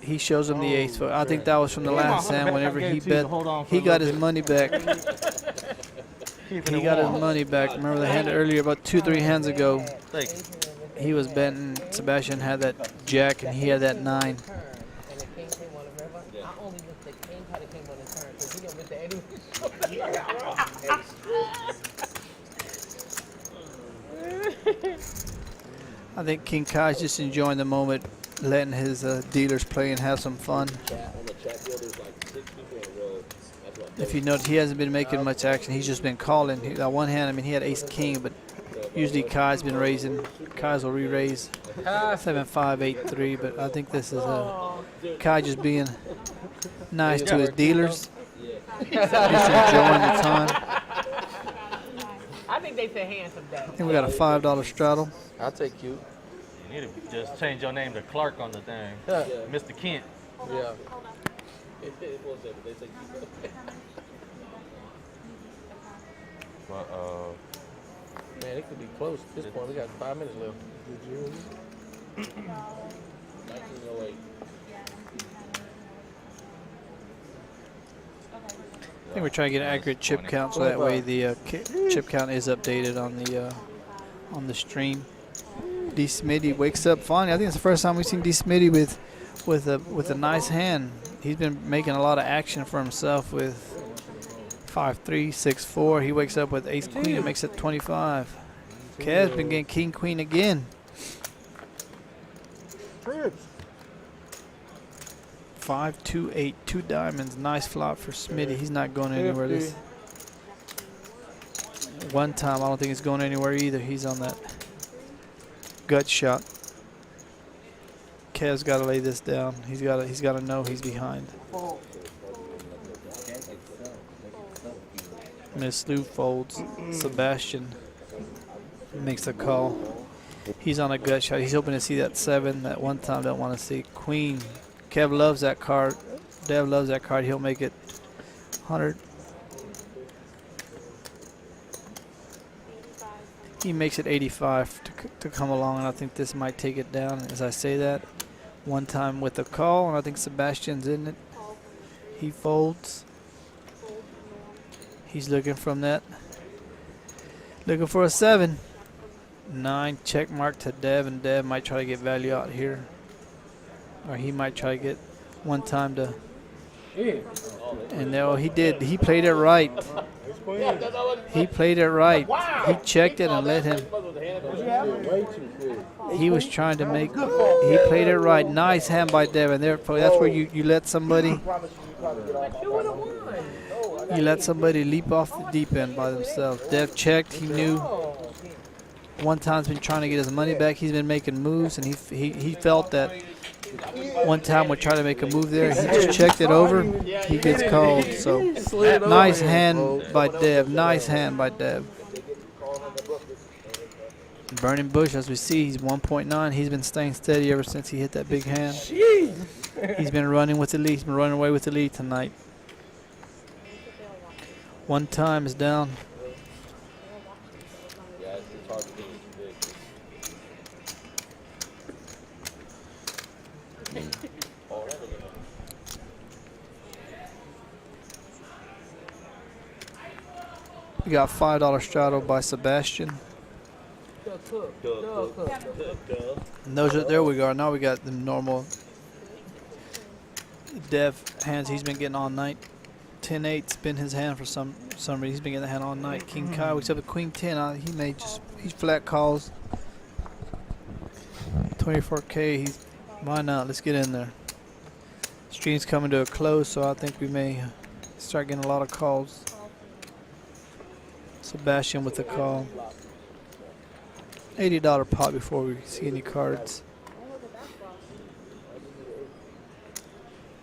Speaker 10: He shows him the ace. I think that was from the last hand. Whenever he bet, he got his money back.
Speaker 4: Keeping
Speaker 10: He
Speaker 4: it
Speaker 10: got his
Speaker 4: warm.
Speaker 10: money back. Remember the hand earlier, about 2-3 hands ago.
Speaker 4: Thank you.
Speaker 10: He was betting. Sebastian had that jack, and he had that 9.
Speaker 5: And the king came on the river. I only wish the king had came on the turn because he didn't miss the Eddie.
Speaker 10: I think King Kai's just enjoying the moment, letting his dealers play and have some fun.
Speaker 3: On the chat field, there's like 6 people in a row. That's what
Speaker 10: If you notice, he hasn't been making much action. He's just been calling. That one hand, I mean, he had ace king, but usually Kai's been raising. Kai's will re-raise 7-5, 8-3, but I think this is Kai just being nice to his dealers. Just enjoying the time.
Speaker 5: I think they said handsome
Speaker 10: I
Speaker 5: day.
Speaker 10: think we got a $5 straddle.
Speaker 1: I'll take cute.
Speaker 4: You need to just change your name to Clark on the thing.
Speaker 1: Yeah.
Speaker 4: Mr. Kent.
Speaker 1: Yeah.
Speaker 4: But,
Speaker 1: Man, it could be close at this point. We got 5 minutes left.
Speaker 3: 1908.
Speaker 10: I think we're trying to get an accurate chip count, so that way the chip count is updated on the stream. D. Smitty wakes up finally. I think it's the first time we've seen D. Smitty with a nice hand. He's been making a lot of action for himself with 5-3, 6-4. He wakes up with ace queen and makes it 25. Kev's been getting king queen again. 5-2-8, 2 diamonds. Nice flop for Smitty. He's not going anywhere. This one time, I don't think it's going anywhere either. He's on that gut shot. Kev's got to lay this down. He's got to know he's behind. Miss Lou folds. Sebastian makes a call. He's on a gut shot. He's hoping to see that 7. That one time, don't want to see queen. Kev loves that card. Dev loves that card. He'll make it 100. He makes it 85 to come along, and I think this might take it down. As I say that, one time with the call, and I think Sebastian's in it. He folds. He's looking from that. Looking for a 7. 9 check mark to Dev, and Dev might try to get value out here. Or he might try to get one time to. And no, he did. He played it right. He played it right. He checked it and let him. He was trying to make. He played it right. Nice hand by Devin. There, that's where you let somebody. You let somebody leap off the deep end by themselves. Dev checked. He knew. One time's been trying to get his money back. He's been making moves, and he felt that. One time we're trying to make a move there. He just checked it over. He gets called. So nice hand by Dev. Nice hand by Dev. Burning Bush, as we see, he's 1.9. He's been staying steady ever since he hit that big hand. He's been running with the lead. He's been running away with the lead tonight. One time is down. We got $5 straddle by Sebastian. And those are, there we go. Now we got the normal Dev hands he's been getting all night. 10-8's been his hand for some reason. He's been getting the hand all night. King Kai wakes up with Queen 10. He may just, he's flat calls. 24K. He's, why not? Let's get in there. Stream's coming to a close, so I think we may start getting a lot of calls. Sebastian with the call. $80 pot before we see any cards.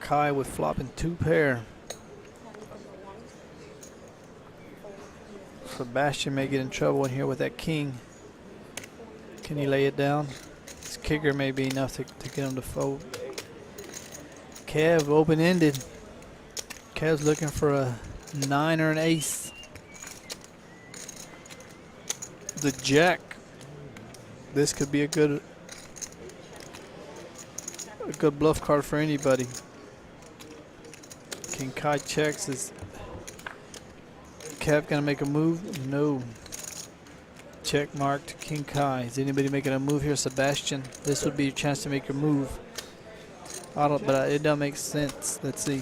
Speaker 10: Kai with flopping 2 pair. Sebastian may get in trouble in here with that king. Can he lay it down? His kicker may be enough to get him to fold. Kev open-ended. Kev's looking for a 9 or an ace. The jack. This could be a good bluff card for anybody. King Kai checks. Kev gonna make a move? No. Check marked. King Kai. Is anybody making a move here? Sebastian. This would be your chance to make your move. I don't, but it doesn't make sense. Let's see.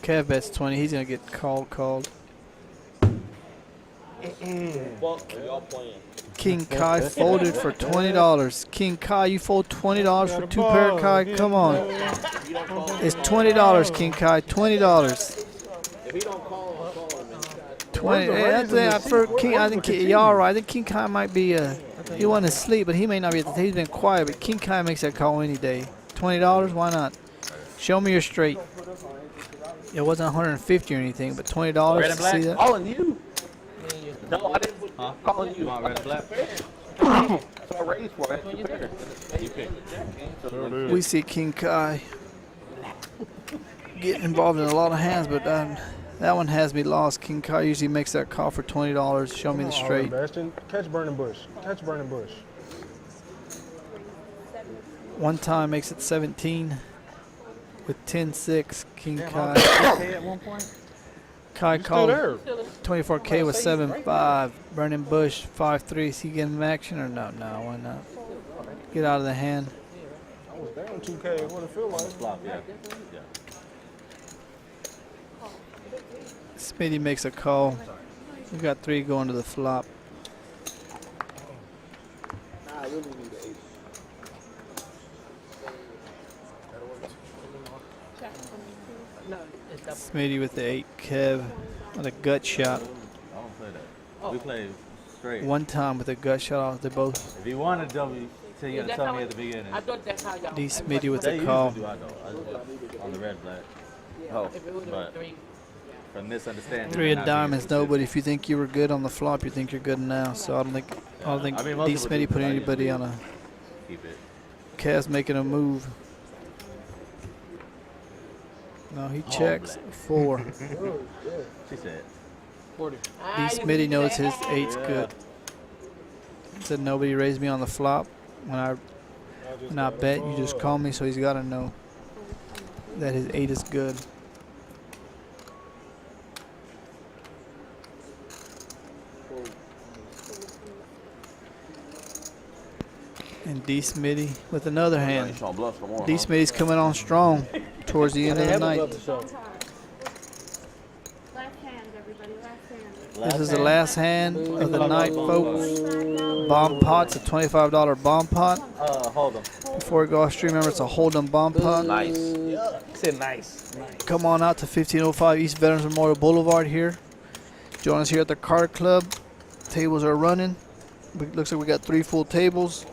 Speaker 10: Kev bets 20. He's gonna get called.
Speaker 3: Y'all playing.
Speaker 10: King Kai folded for $20. King Kai, you fold $20 for 2 pair of Kai. Come on. It's $20, King Kai. $20.
Speaker 3: If he don't call, I'll call him.
Speaker 10: 20. Hey, I think y'all right. I think King Kai might be. He wasn't asleep, but he may not be. He's been quiet, but King Kai makes that call any day. $20. Why not? Show me your straight. It wasn't 150 or anything, but $20.
Speaker 4: Red and black?
Speaker 10: See that?
Speaker 3: Calling you? No, I didn't. Calling you.
Speaker 4: You want red and black?
Speaker 3: So I raised for it.
Speaker 4: You pick.
Speaker 10: We see King Kai getting involved in a lot of hands, but that one has me lost. King Kai usually makes that call for $20. Show me the straight.
Speaker 8: Sebastian, catch burning bush. Catch burning bush.
Speaker 10: One time makes it 17 with 10-6. King Kai.
Speaker 5: At one point.
Speaker 10: Kai
Speaker 8: Still
Speaker 10: called.
Speaker 8: there.
Speaker 10: 24K was 7-5. Burning Bush 5-3. Is he getting action or no? No, why not? Get out of the hand.
Speaker 8: I was down 2K. What it feel like?
Speaker 4: Flop, yeah.
Speaker 10: Smitty makes a call. We got 3 going to the flop.
Speaker 6: Nah, I really need the 8.
Speaker 10: Smitty with the 8. Kev with a gut shot.
Speaker 4: I don't play that. We play straight.
Speaker 10: One time with a gut shot off. They both.
Speaker 4: If you want to double, you gotta tell me at the beginning.
Speaker 5: I thought that's how y'all.
Speaker 10: D. Smitty with
Speaker 4: They
Speaker 10: the call.
Speaker 4: usually do, I don't. I just on the red black.
Speaker 3: Oh,
Speaker 5: If it would have
Speaker 4: But-
Speaker 5: been 3.
Speaker 4: From misunderstanding.
Speaker 10: 3 of
Speaker 4: not being
Speaker 10: diamonds. No,
Speaker 4: specific.
Speaker 10: but if you think you were good on the flop, you think you're good now. So I don't think
Speaker 4: I mean, most
Speaker 10: D.
Speaker 4: people
Speaker 10: Smitty
Speaker 4: do,
Speaker 10: put
Speaker 4: but I
Speaker 10: anybody
Speaker 4: usually
Speaker 10: on a.
Speaker 4: Keep it.
Speaker 10: Kev's making a move. No, he checks. 4.
Speaker 4: She said.
Speaker 10: D. Smitty knows his 8's good. Said nobody raised me on the flop. When I bet, you just call me, so he's got to know that his 8 is good. And D. Smitty with another hand.
Speaker 3: ain't on bluffs no more.
Speaker 10: D. Smitty's coming on strong towards the end of the night.
Speaker 9: Last hand, everybody, last hand.
Speaker 10: This is the last hand of the night, folks. Bomb pot's a $25 bomb pot.
Speaker 4: Hold them.
Speaker 10: Before we go off stream, remember it's a Hold'em bomb pot.
Speaker 3: Nice.
Speaker 1: Said nice.
Speaker 10: Come on out to 1505 East Veterans Memorial Boulevard here. Join us here at the KARD Club. Tables are running. Looks like we got 3 full tables.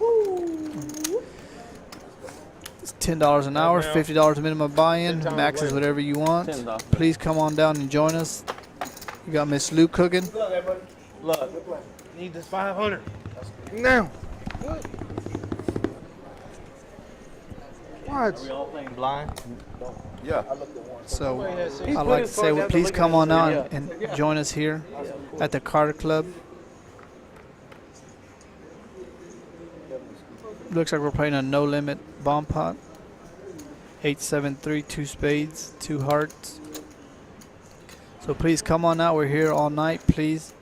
Speaker 10: It's $10 an hour, $50 minimum buy-in. Max is whatever you want. Please come on down and join us. We got Miss Lou cooking.
Speaker 6: Look, everybody.
Speaker 8: Look, need this 500. Now. What?
Speaker 4: We all playing blind?
Speaker 3: Yeah.
Speaker 10: So I'd like to say, well, please come on out and join us here at the KARD Club. Looks like we're playing a no limit bomb pot. 8-7-3, 2 spades, 2 hearts. So please come on out. We're here all night. Please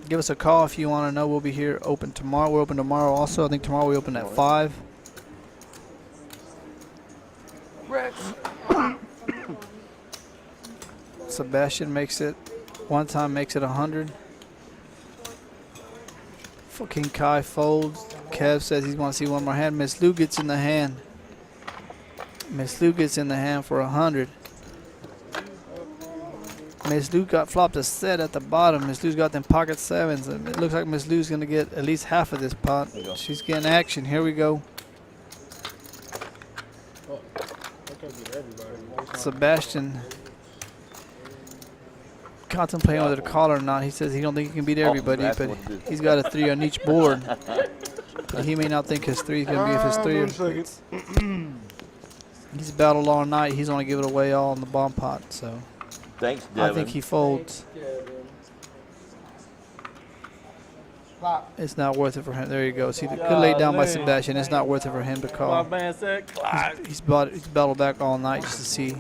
Speaker 10: give us a call if you want to know. We'll be here open tomorrow. We're open tomorrow also. I think tomorrow we open at 5. Sebastian makes it. One time makes it 100. Fucking Kai folds. Kev says he wants to see one more hand. Miss Lou gets in the hand. Miss Lou gets in the hand for 100. Miss Lou got flopped a set at the bottom. Miss Lou's got them pocket 7s. It looks like Miss Lou's going to get at least half of this pot. She's getting action. Here we go. Sebastian contemplating whether to call or not. He says he don't think he can beat everybody, but he's got a 3 on each board. But he may not think his 3 is going to be if his 3 is. He's battled all night. He's only give it away all in the bomb pot. So
Speaker 3: Thanks, Devin.
Speaker 10: I think he folds. It's not worth it for him. There you go. See, the good laid down by Sebastian. It's not worth it for him to
Speaker 4: My
Speaker 10: call.
Speaker 4: man said clock.
Speaker 10: He's battled back all night just to see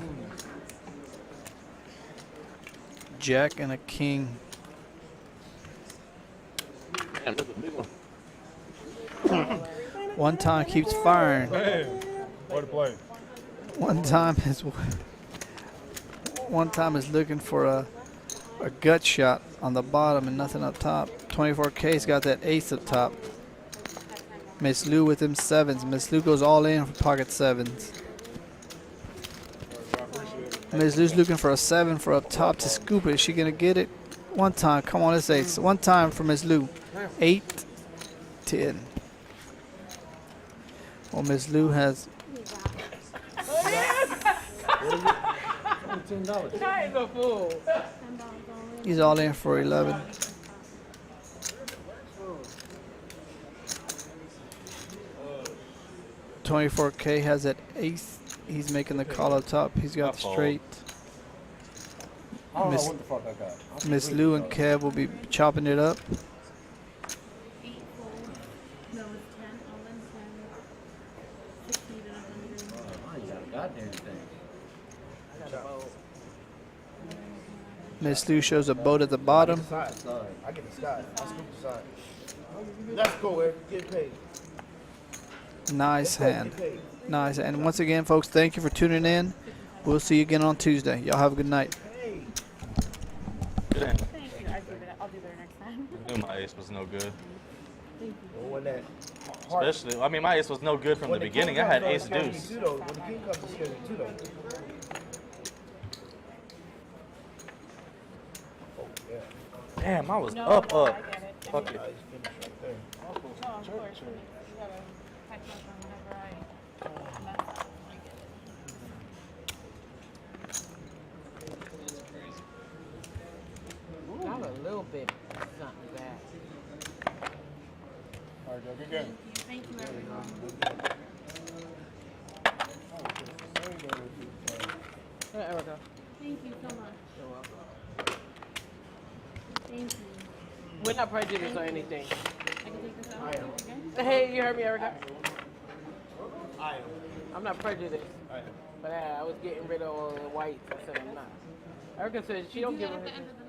Speaker 10: Jack and a king.
Speaker 11: Damn, that's a big one.
Speaker 10: One time keeps firing.
Speaker 8: Man, what a play.
Speaker 10: One time is looking for a gut shot on the bottom and nothing up top. 24K's got that ace up top. Miss Lou with them sevens. Miss Lou goes all in for pocket sevens. Miss Lou's looking for a 7 for up top to scoop it. Is she gonna get it? One time. Come on, let's ace. One time for Miss Lou. 8, 10. Well, Miss Lou has
Speaker 8: $10.
Speaker 5: That is a fool.
Speaker 10: he's all in for 11. $24K has that ace. He's making the call up top. He's got the straight.
Speaker 8: I don't
Speaker 10: Miss-
Speaker 8: know what the fuck I got.
Speaker 10: Miss Lou and Kev will be chopping it up.
Speaker 9: 8 fold. No, it's 10. All in 10. 60 to 100.
Speaker 10: Miss Lou shows a boat at the bottom.
Speaker 2: Side. I get the side. I scoop the side. Let's go, Eric. Get paid.
Speaker 10: Nice hand. Nice. And once again, folks, thank you for tuning in. We'll see you again on Tuesday. Y'all have a good night.
Speaker 11: Good hand.
Speaker 9: Thank you. I'll do better next time.
Speaker 4: I knew my ace was no good.
Speaker 6: When that
Speaker 4: Especially, I mean, my ace was no good from the beginning. I had ace deuce.
Speaker 6: When the king comes, it's scary too, though.
Speaker 4: Damn, I was
Speaker 9: No,
Speaker 4: up.
Speaker 9: I get it.
Speaker 4: Fuck it.
Speaker 9: No, of course. You gotta catch up on whenever I mess up. I get it.
Speaker 5: Not a little bit. Not bad.
Speaker 8: All right, Joe, good game.
Speaker 9: Thank you, everyone.
Speaker 5: Hey, Erica.
Speaker 9: Thank you so much.
Speaker 5: You're welcome.
Speaker 9: Thank you.
Speaker 5: We're not prejudiced or anything.
Speaker 9: I can take this out again?
Speaker 5: Hey, you heard me, Erica?
Speaker 6: I am.
Speaker 5: I'm not prejudiced. But I was getting rid of all the whites. I said I'm not. Erica said she don't
Speaker 9: Do
Speaker 5: give
Speaker 9: that
Speaker 5: a
Speaker 9: at the end of the